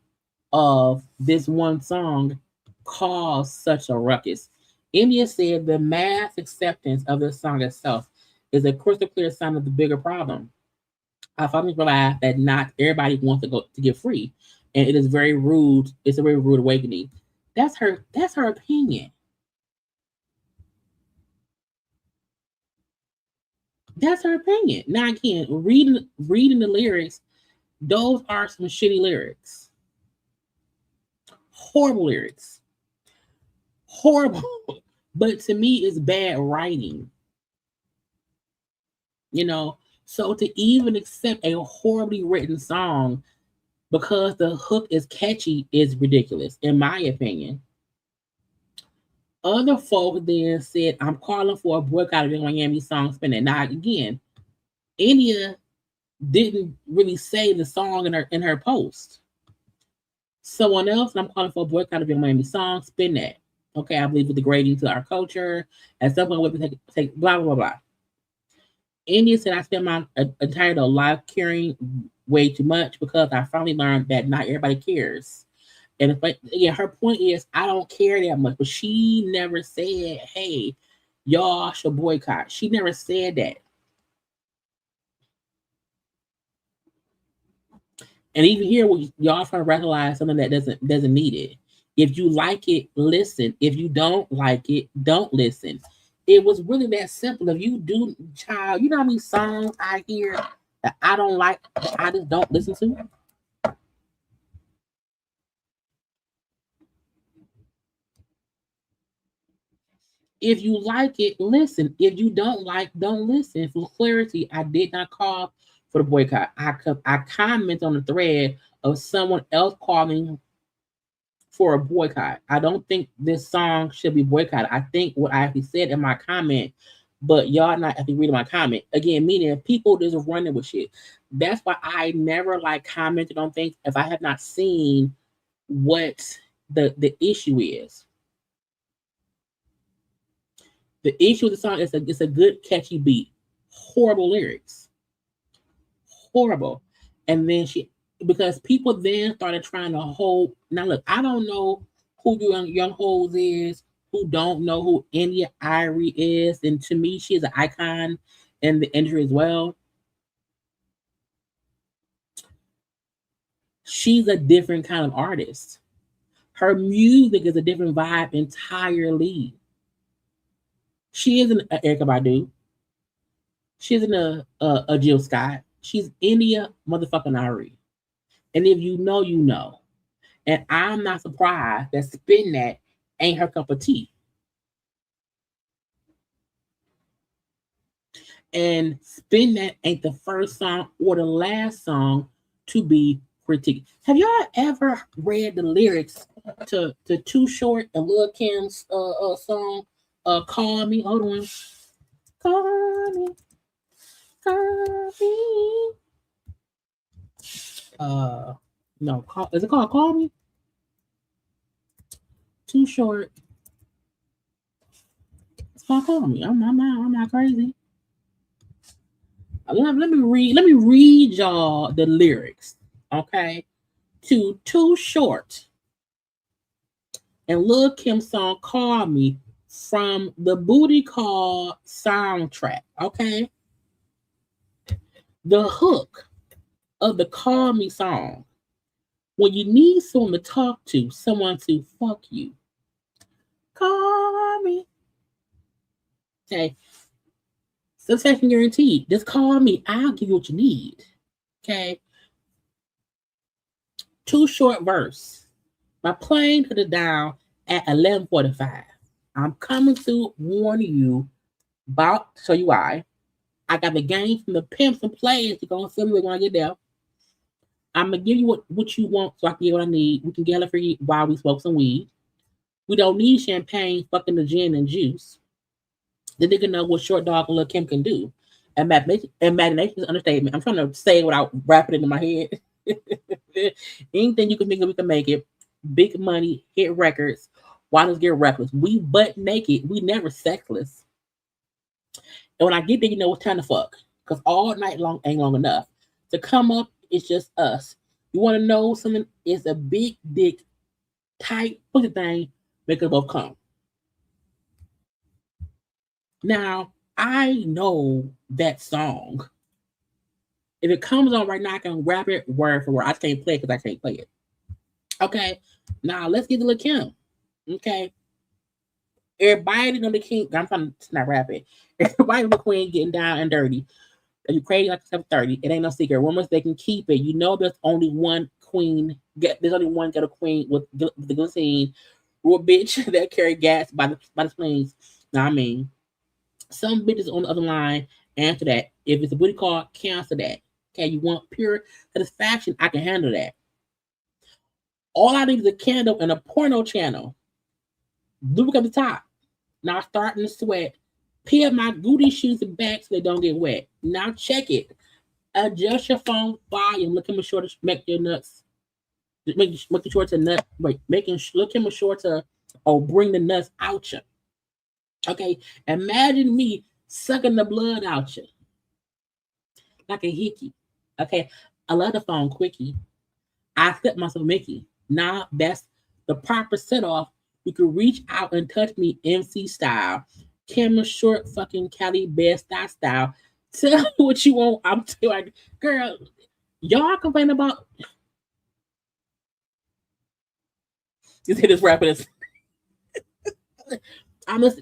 of this one song caused such a ruckus. India said the mass acceptance of the song itself is a crystal clear sign of the bigger problem. I finally realized that not everybody wants to get free, and it is very rude. It's a very rude awakening. That's her opinion. That's her opinion. Now again, reading the lyrics, those are some shitty lyrics. Horrible lyrics. Horrible. But to me, it's bad writing. You know, so to even accept a horribly written song because the hook is catchy is ridiculous, in my opinion. Other folks then said, I'm calling for a boycott of the Miami song spinning. Now again, India didn't really say the song in her post. Someone else, I'm calling for a boycott of the Miami song, spin that. Okay, I believe it's degrading to our culture. At some point, we take blah, blah, blah. India said, I spent my entire life caring way too much because I finally learned that not everybody cares. And her point is, I don't care that much, but she never said, hey, y'all should boycott. She never said that. And even here, y'all trying to rationalize something that doesn't need it. If you like it, listen. If you don't like it, don't listen. It was really that simple. If you do, child, you know how many songs I hear that I don't like, that I just don't listen to? If you like it, listen. If you don't like, don't listen. For clarity, I did not call for the boycott. I comment on the thread of someone else calling for a boycott. I don't think this song should be boycotted. I think what I actually said in my comment, but y'all not actually reading my comment. Again, meaning people just running with shit. That's why I never like commented on things if I have not seen what the issue is. The issue with the song is it's a good catchy beat. Horrible lyrics. Horrible. And then because people then started trying to hold. Now look, I don't know who young hoes is, who don't know who India Arie is, and to me, she's an icon in the industry as well. She's a different kind of artist. Her music is a different vibe entirely. She isn't an Erykah Badu. She isn't a Jill Scott. She's India motherfucking Arie. And if you know, you know. And I'm not surprised that Spin That ain't her cup of tea. And Spin That ain't the first song or the last song to be critiqued. Have y'all ever read the lyrics to Too Short and Lil Kim's song, Call Me? Hold on. Call me. Call me. No, is it called Call Me? Too Short. It's called Call Me. I'm not crazy. Let me read y'all the lyrics, okay? To Too Short and Lil Kim's song Call Me from the Booty Call soundtrack, okay? The hook of the Call Me song. When you need someone to talk to, someone to fuck you, call me. Okay. Satisfaction guaranteed. Just call me. I'll give you what you need. Okay. Too Short verse. My plane put it down at 11:45. I'm coming to warn you about, show you why. I got the game from the pimps and players. You're going to feel me when I get there. I'm going to give you what you want so I can get what I need. We can get it for you while we smoke some weed. We don't need champagne, fucking the gin and juice. The nigga know what Short Dog and Lil Kim can do. And imagination is understatement. I'm trying to say it without rapping it into my head. Anything you can think of, we can make it. Big money, hit records. Why does get reckless? We butt naked. We never sexless. And when I get there, you know it's time to fuck. Because all night long ain't long enough. To come up, it's just us. You want to know something? It's a big dick, tight, pussy thing. Make us both come. Now, I know that song. If it comes on right now, I can rap it word for word. I can't play it because I can't play it. Okay. Now, let's get to Lil Kim. Okay. Everybody know the king. I'm trying to not rap it. Everybody know the queen getting down and dirty. If you crazy like 7:30, it ain't no secret. Rumors they can keep it. You know, there's only one queen. There's only one ghetto queen with the guillotine, real bitch that carry gas by the slings. Now I mean, some bitches on the other line answer that. If it's a booty call, cancel that. Okay, you want pure satisfaction? I can handle that. All I need is a candle and a porno channel. Look at the top. Now starting to sweat. Peel my booty shoes back so they don't get wet. Now check it. Adjust your phone volume. Look him sure to make your nuts. Making sure to nut. Wait, look him sure to bring the nuts out you. Okay, imagine me sucking the blood out you like a hickey. Okay, I love the phone quickie. I flip myself Mickey. Now that's the proper set off. You can reach out and touch me MC style. Camera short fucking Cali best style. Tell me what you want. I'm telling you, girl, y'all complain about. You see this rapping is. I'm just.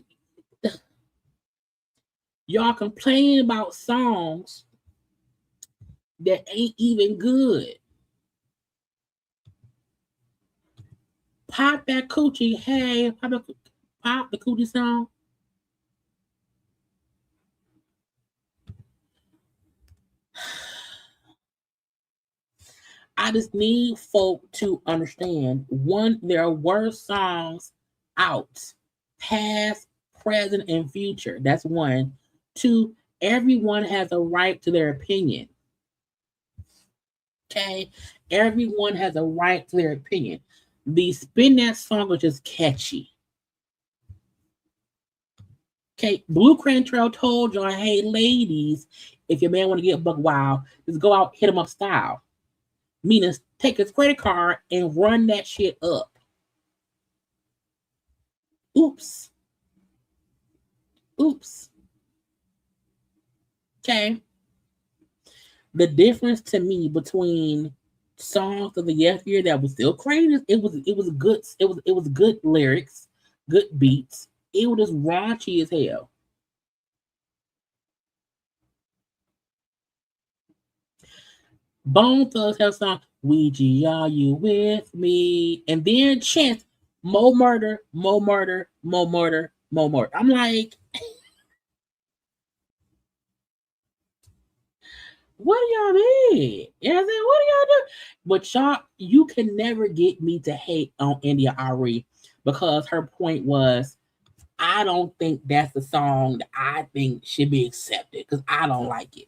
Y'all complain about songs that ain't even good. Pop that coochie. Hey, pop the coochie song. I just need folk to understand. One, there were songs out, past, present, and future. That's one. Two, everyone has a right to their opinion. Okay? Everyone has a right to their opinion. The Spin That song was just catchy. Okay, Blue Crane Trail told y'all, hey, ladies, if your man want to get buck wild, just go out, hit him up style. Meaning, take his credit card and run that shit up. Oops. Okay. The difference to me between songs of the year that was still crazy, it was good lyrics, good beats. It was just raunchy as hell. Bone Thugs have a song, Ouija, are you with me? And then Chance, more murder. I'm like, what do y'all mean? You know what I'm saying? What do y'all do? But y'all, you can never get me to hate on India Arie because her point was, I don't think that's the song that I think should be accepted because I don't like it.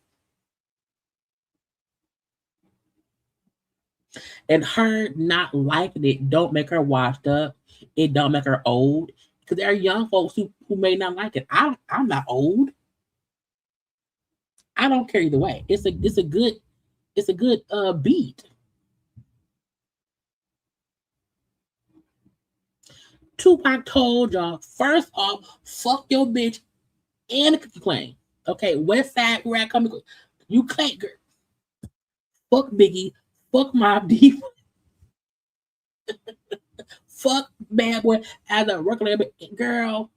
And her not liking it don't make her washed up. It don't make her old. Because there are young folks who may not like it. I'm not old. I don't care either way. It's a good beat. Tupac told y'all, first off, fuck your bitch and the cookie claim. Okay, West Side Rat coming. You can't, girl. Fuck Biggie. Fuck Mobb Deep. Fuck Bad Boy as a record label girl.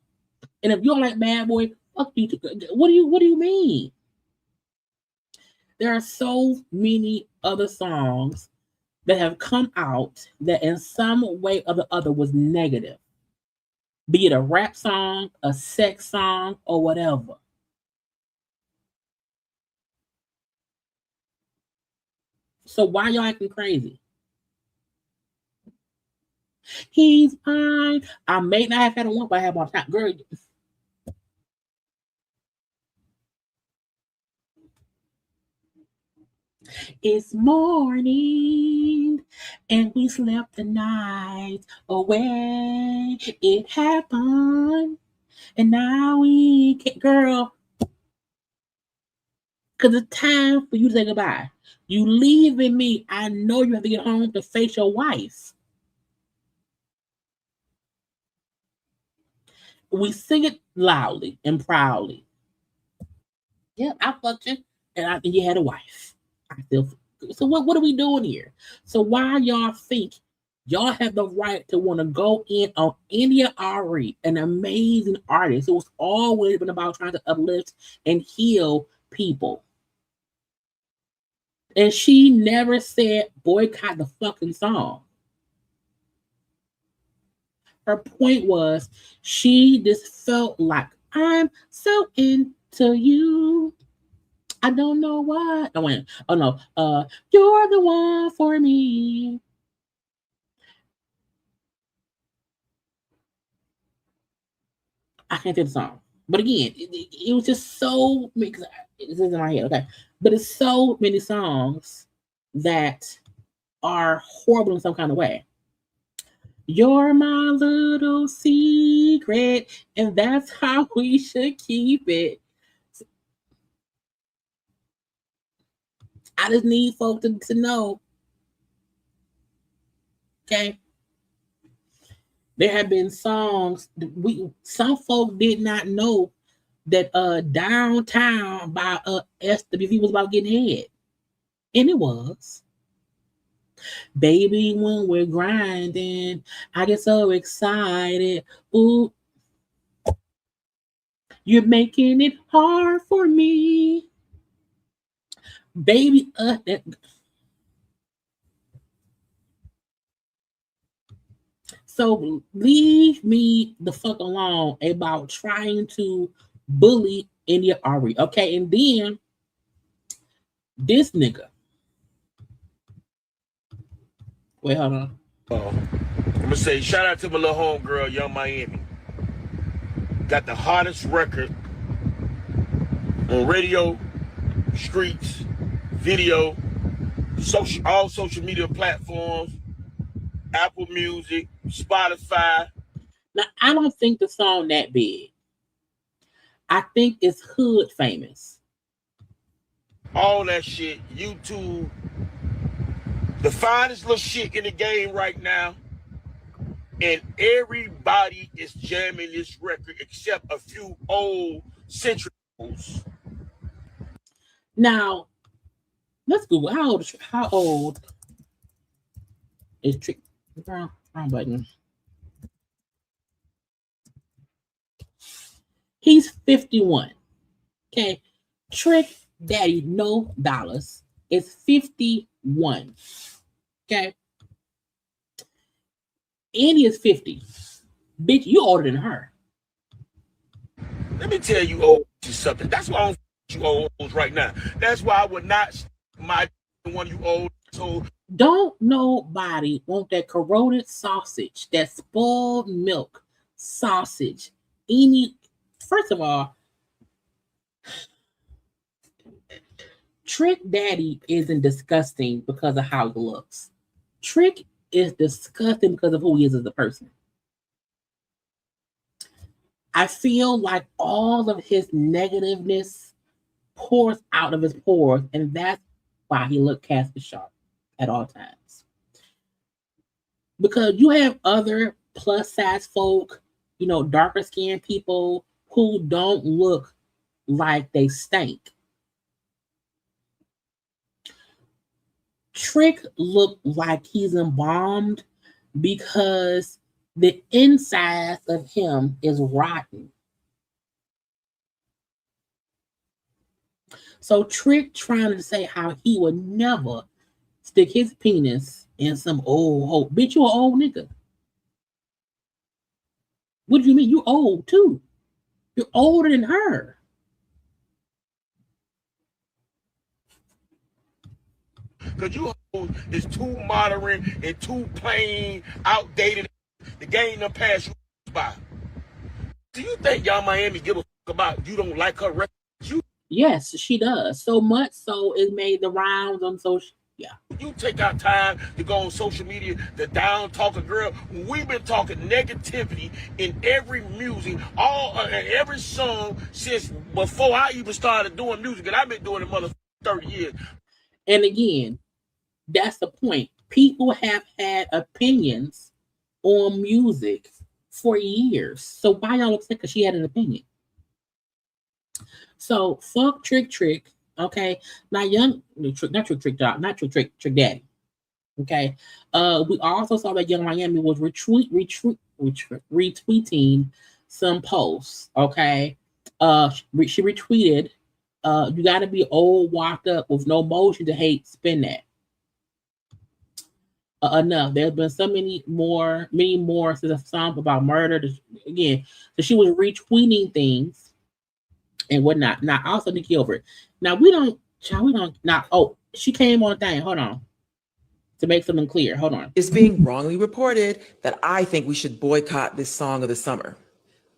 And if you don't like Bad Boy, fuck you too. What do you mean? There are so many other songs that have come out that in some way or the other was negative. Be it a rap song, a sex song, or whatever. So why y'all acting crazy? He's fine. I may not have had a one, but I have more time. Girl. It's morning and we slept the night away. It happened and now we can't, girl. Because it's time for you to say goodbye. You leaving me. I know you have to get home to face your wife. We sing it loudly and proudly. Yeah, I fucked you, and you had a wife. I still. So what are we doing here? So why y'all think Y'all have the right to want to go in on India Arie, an amazing artist. It was always been about trying to uplift and heal people. And she never said boycott the fucking song. Her point was she just felt like, I'm so into you. I don't know why. Oh, wait. Oh no. You're the one for me. I can't do the song. But again, it was just so many. This is in my head, okay. But it's so many songs that are horrible in some kind of way. You're my little secret, and that's how we should keep it. I just need folks to know. Okay. There have been songs some folks did not know that Downtown by SWV was about getting head. And it was. Baby, when we're grinding, I get so excited. Ooh, you're making it hard for me. Baby, so leave me the fuck alone about trying to bully India Arie. Okay, and then this nigga. Wait, hold on.
I'm gonna say shout out to my little homegirl, Young Miami. Got the hottest record on radio, streets, video, all social media platforms, Apple Music, Spotify.
Now, I don't think the song that big. I think it's hood famous.
All that shit, YouTube. The finest little shit in the game right now. And everybody is jamming this record except a few old centrals.
Now, let's Google how old is Trick? Wrong button. He's 51. Okay. Trick Daddy No Dollars is 51. Okay. Annie is 50. Bitch, you older than her.
Let me tell you old something. That's why I don't you old right now. That's why I would not my one you old. So
don't nobody want that corroded sausage, that spoiled milk sausage. First of all, Trick Daddy isn't disgusting because of how he looks. Trick is disgusting because of who he is as a person. I feel like all of his negativeness pours out of his pores, and that's why he looked casket sharp at all times. Because you have other plus size folk, darker skinned people who don't look like they stink. Trick looked like he's embalmed because the inside of him is rotten. So Trick trying to say how he would never stick his penis in some old hoe. Bitch, you an old nigga. What do you mean? You old too. You're older than her.
Because you is too modern and too plain, outdated. The game done passed you by. Do you think y'all Miami give a fuck about you don't like her record?
Yes, she does. So much so it made the rounds on social. Yeah.
You take our time to go on social media, the down talk a girl. We've been talking negativity in every music, every song since before I even started doing music, and I've been doing it mother 30 years.
And again, that's the point. People have had opinions on music for years. So why y'all upset because she had an opinion? So fuck Trick, okay? Not Trick Daddy. Okay. We also saw that Young Miami was retweeting some posts. Okay. She retweeted, you got to be old, walked up with no motion to hate, spin that. Enough. There's been so many more since a song about murder. Again, so she was retweeting things and whatnot. Now, also Nikki Gilbert. Now, we don't. Now, oh, she came on thing. Hold on. To make something clear. Hold on.
It's being wrongly reported that I think we should boycott this song of the summer.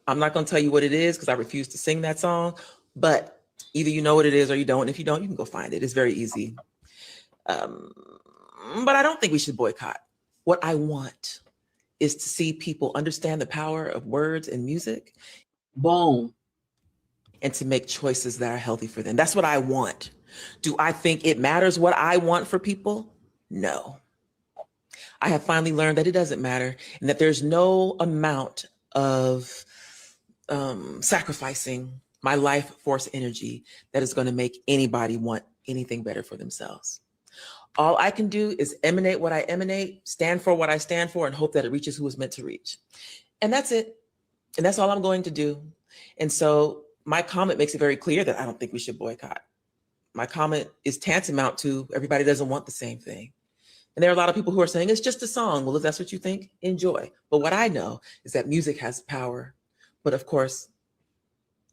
I'm not going to tell you what it is because I refuse to sing that song, but either you know what it is or you don't. And if you don't, you can go find it. It's very easy. But I don't think we should boycott. What I want is to see people understand the power of words and music.
Boom.
And to make choices that are healthy for them. That's what I want. Do I think it matters what I want for people? No. I have finally learned that it doesn't matter and that there's no amount of sacrificing my life force energy that is going to make anybody want anything better for themselves. All I can do is emanate what I emanate, stand for what I stand for, and hope that it reaches who it's meant to reach. And that's it. And that's all I'm going to do. And so my comment makes it very clear that I don't think we should boycott. My comment is tantamount to everybody doesn't want the same thing. And there are a lot of people who are saying it's just a song. Well, if that's what you think, enjoy. But what I know is that music has power. But of course,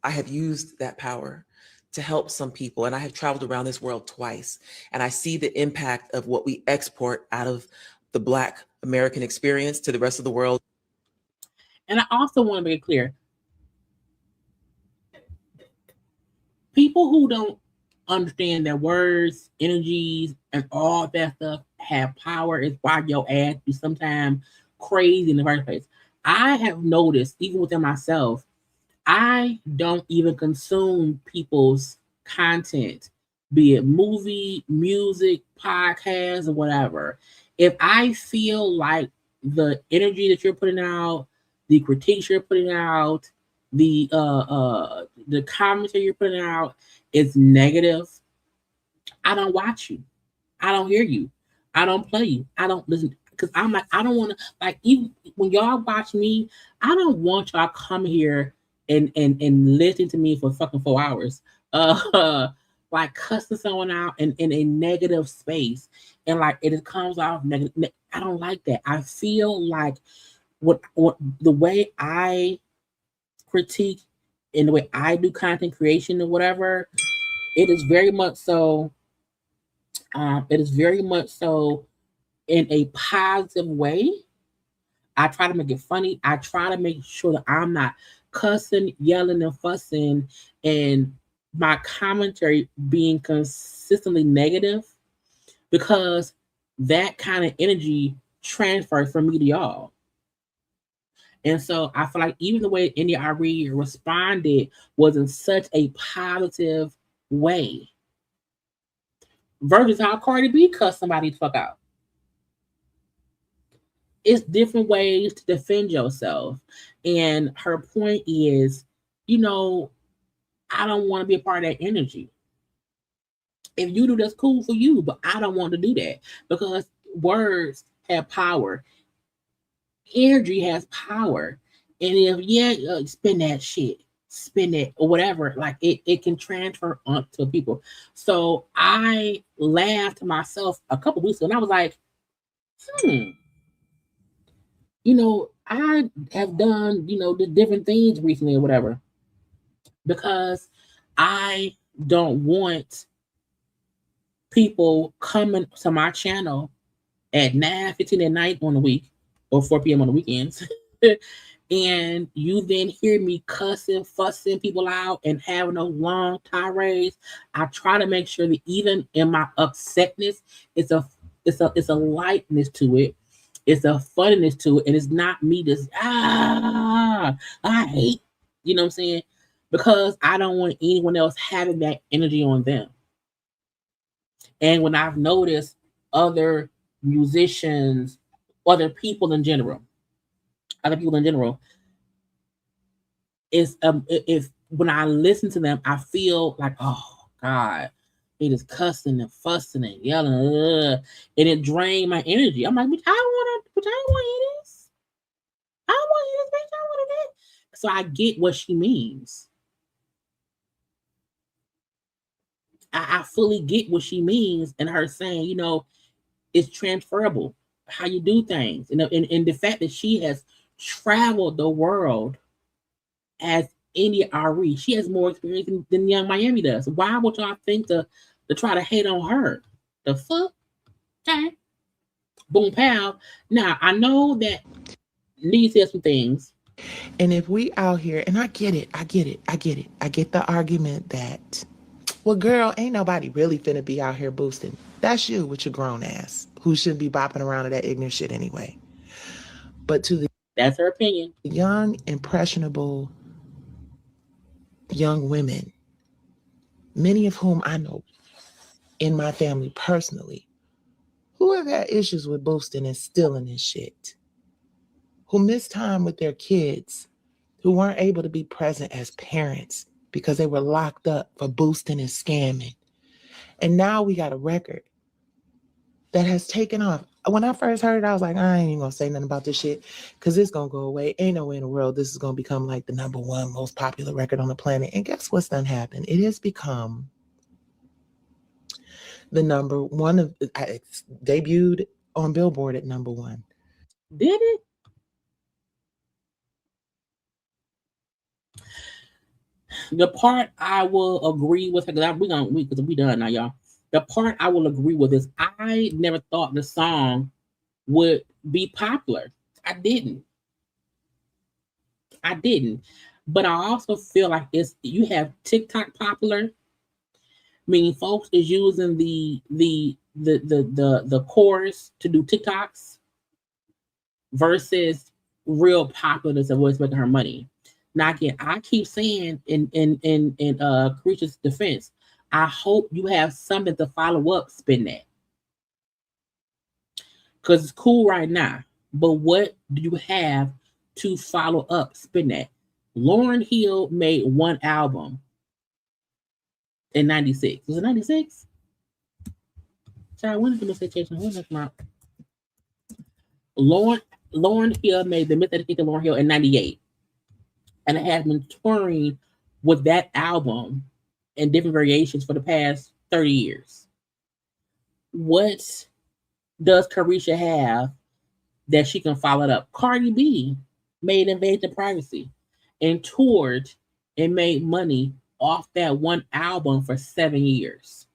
I have used that power to help some people. And I have traveled around this world twice. And I see the impact of what we export out of the Black American experience to the rest of the world.
And I also want to make it clear, people who don't understand that words, energies, and all that stuff have power is why your ass be sometimes crazy in the first place. I have noticed, even within myself, I don't even consume people's content, be it movie, music, podcast, or whatever. If I feel like the energy that you're putting out, the critiques you're putting out, the commentary you're putting out is negative, I don't watch you. I don't hear you. I don't play you. I don't listen. Because I'm like, I don't want to, like, even when y'all watch me, I don't want y'all come here and listen to me for fucking 4 hours. Like cussing someone out in a negative space. And like it comes off negative. I don't like that. I feel like what the way I critique and the way I do content creation or whatever, it is very much so. It is very much so in a positive way. I try to make it funny. I try to make sure that I'm not cussing, yelling, and fussing, and my commentary being consistently negative, because that kind of energy transfers from me to y'all. And so I feel like even the way Arie responded was in such a positive way. Versus how Cardi B cussed somebody the fuck out. It's different ways to defend yourself. And her point is, I don't want to be a part of that energy. If you do, that's cool for you, but I don't want to do that because words have power. Energy has power. And if, spin that shit, spin it or whatever, like it can transfer onto people. So I laughed to myself a couple weeks ago and I was like, I have done, the different things recently or whatever, because I don't want people coming to my channel at 9:15 at night on the week or 4 p.m. on the weekends. And you then hear me cussing, fussing people out and having those long tirades. I try to make sure that even in my upsetness, it's a lightness to it. It's a funniness to it. And it's not me just, I hate, you know what I'm saying? Because I don't want anyone else having that energy on them. And when I've noticed other musicians, other people in general, is if when I listen to them, I feel like, oh God, He just cussing and fussing and yelling, and it drained my energy. I'm like, bitch, I don't want to hear this. I don't want to hear this, bitch. I want to hear this. So I get what she means. I fully get what she means, and her saying, you know, it's transferable how you do things, and the fact that she has traveled the world as India Arie. She has more experience than Young Miami does. Why would y'all think to try to hate on her? The fuck? Okay. Boom pow. Now I know that Lee said some things.
And if we out here, and I get it. I get the argument that, well, girl, ain't nobody really finna be out here boosting. That's you with your grown ass, who shouldn't be bopping around to that ignorant shit anyway. But to the
that's her opinion.
Young, impressionable young women, many of whom I know in my family personally, who have had issues with boosting and stealing and shit, who miss time with their kids, who weren't able to be present as parents because they were locked up for boosting and scamming. And now we got a record that has taken off. When I first heard it, I was like, I ain't even gonna say nothing about this shit because it's gonna go away. Ain't no way in the world this is gonna become like the #1 most popular record on the planet. And guess what's done happened? It has become the #1 of, it's debuted on Billboard at #1.
Did it? The part I will agree with, because we done now, y'all. The part I will agree with is I never thought the song would be popular. I didn't. But I also feel like you have TikTok popular, meaning folks is using the chorus to do TikToks versus real popularness of what's making her money. Now again, I keep saying in Caresha's defense, I hope you have something to follow up spin that. Because it's cool right now. But what do you have to follow up spin that? Lauryn Hill made one album in 96. Was it 96? Sorry, when did the Miseducation? When did that come out? Lauryn Hill made the Miseducation Lauryn Hill in 98. And it has been touring with that album in different variations for the past 30 years. What does Caresha have that she can follow it up? Cardi B made Invasion Privacy and toured and made money off that one album for 7 years.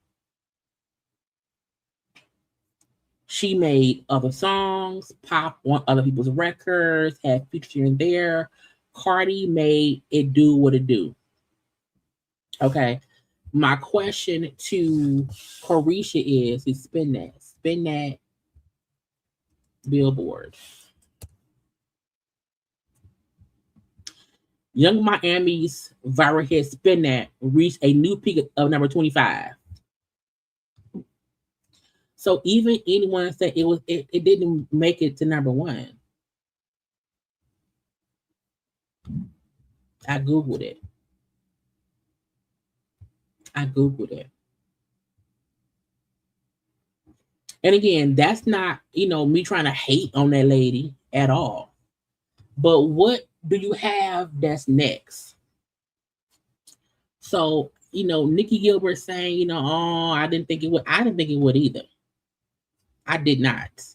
She made other songs, pop on other people's records, had features here and there. Cardi made it do what it do. Okay. My question to Caresha is spin that Billboard. Young Miami's viral hit Spin That reached a new peak of number 25. So even anyone said it didn't make it to #1. I Googled it. And again, that's not, me trying to hate on that lady at all. But what do you have that's next? So, Nikki Gilbert saying, oh, I didn't think it would. I didn't think it would either. I did not.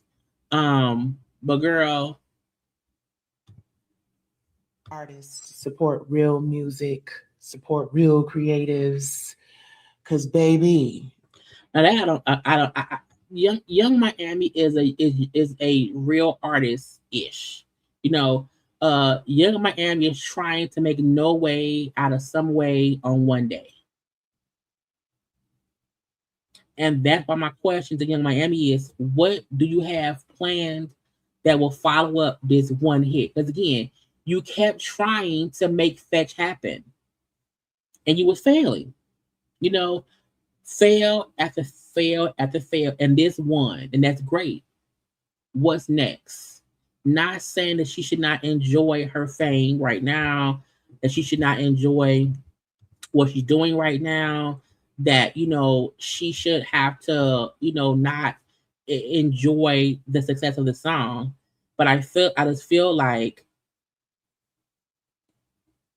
But girl,
artists, support real music, support real creatives. Cause baby,
now that Young Miami is a real artist ish. Young Miami is trying to make no way out of some way on one day. And that's why my question to Young Miami is, what do you have planned that will follow up this one hit? Because again, you kept trying to make fetch happen. And you was failing. Fail after fail after fail. And this one, and that's great. What's next? Not saying that she should not enjoy her fame right now, that she should not enjoy what she's doing right now. that, you know, she should have to, you know, not enjoy the success of the song. But I just feel like,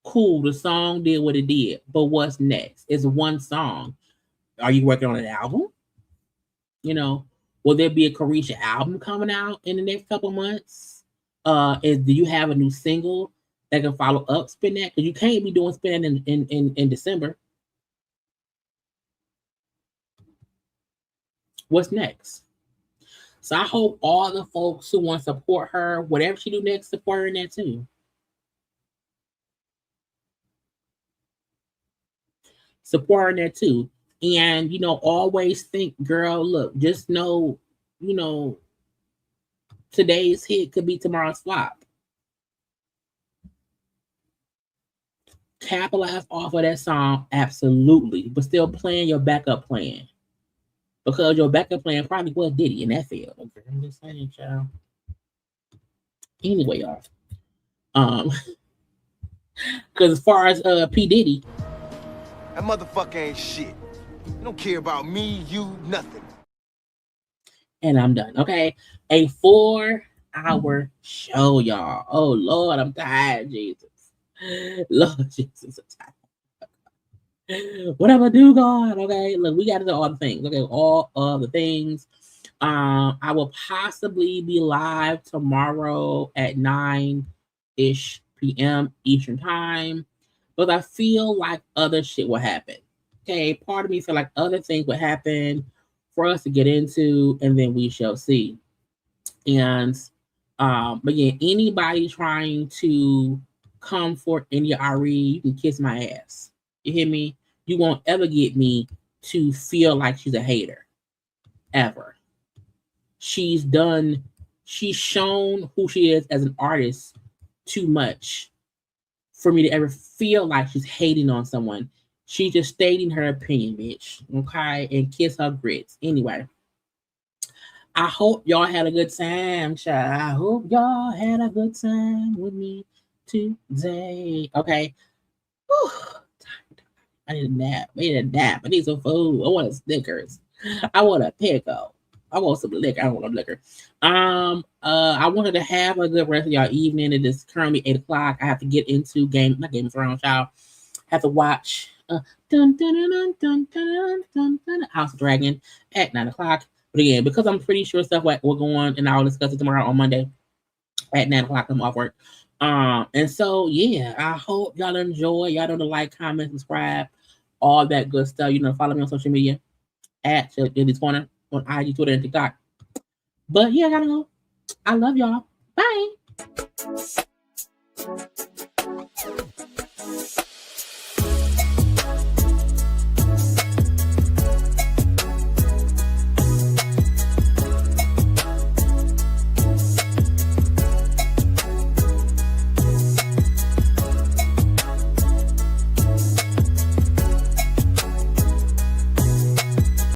cool, the song did what it did, but what's next? It's one song. Are you working on an album? You know, will there be a Caresha album coming out in the next couple months? Do you have a new single that can follow up Spin That? Because you can't be doing Spin That in December. What's next? So I hope all the folks who want to support her, whatever she do next, support her in that too. Support her in there too. And, you know, always think, girl, look, just know, you know, today's hit could be tomorrow's flop. Capitalize off of that song, absolutely, but still playing your backup plan. Because your backup plan probably was Diddy and that failed. Okay, I'm just saying, child. Anyway, y'all. Because as far as P. Diddy,
that motherfucker ain't shit. He don't care about me, you, nothing.
And I'm done. Okay, a 4-hour show, y'all. Oh Lord, I'm tired, Jesus. Lord Jesus, I'm tired. What am I do, God? Okay, look, we got to do all the things. Okay, all of the things. I will possibly be live tomorrow at 9-ish p.m. Eastern time, but I feel like other shit will happen. Okay, part of me feel like other things will happen for us to get into, and then we shall see. And but yeah, anybody trying to come for India Arie, you can kiss my ass. You hear me? You won't ever get me to feel like she's a hater. Ever. She's shown who she is as an artist too much for me to ever feel like she's hating on someone. She's just stating her opinion, bitch. Okay? And kiss her grits. Anyway. I hope y'all had a good time, child. I hope y'all had a good time with me today. Okay. Whew. I need a nap. I need some food. I want a Snickers. I want a pickle. I want some liquor. I don't want no liquor. I wanted to have a good rest of y'all evening. It is currently 8 o'clock. I have to get into Game of Thrones, y'all. Have to watch House of Dragon at 9 o'clock. But again, because I'm pretty sure stuff like will go on, and I'll discuss it tomorrow on Monday at 9 o'clock. I'm off work. And so yeah, I hope y'all enjoy. Y'all know to like, comment, subscribe, all that good stuff. You know, follow me on social media at JayLeesCorner on IG, Twitter, and TikTok. But yeah, I gotta go. I love y'all. Bye.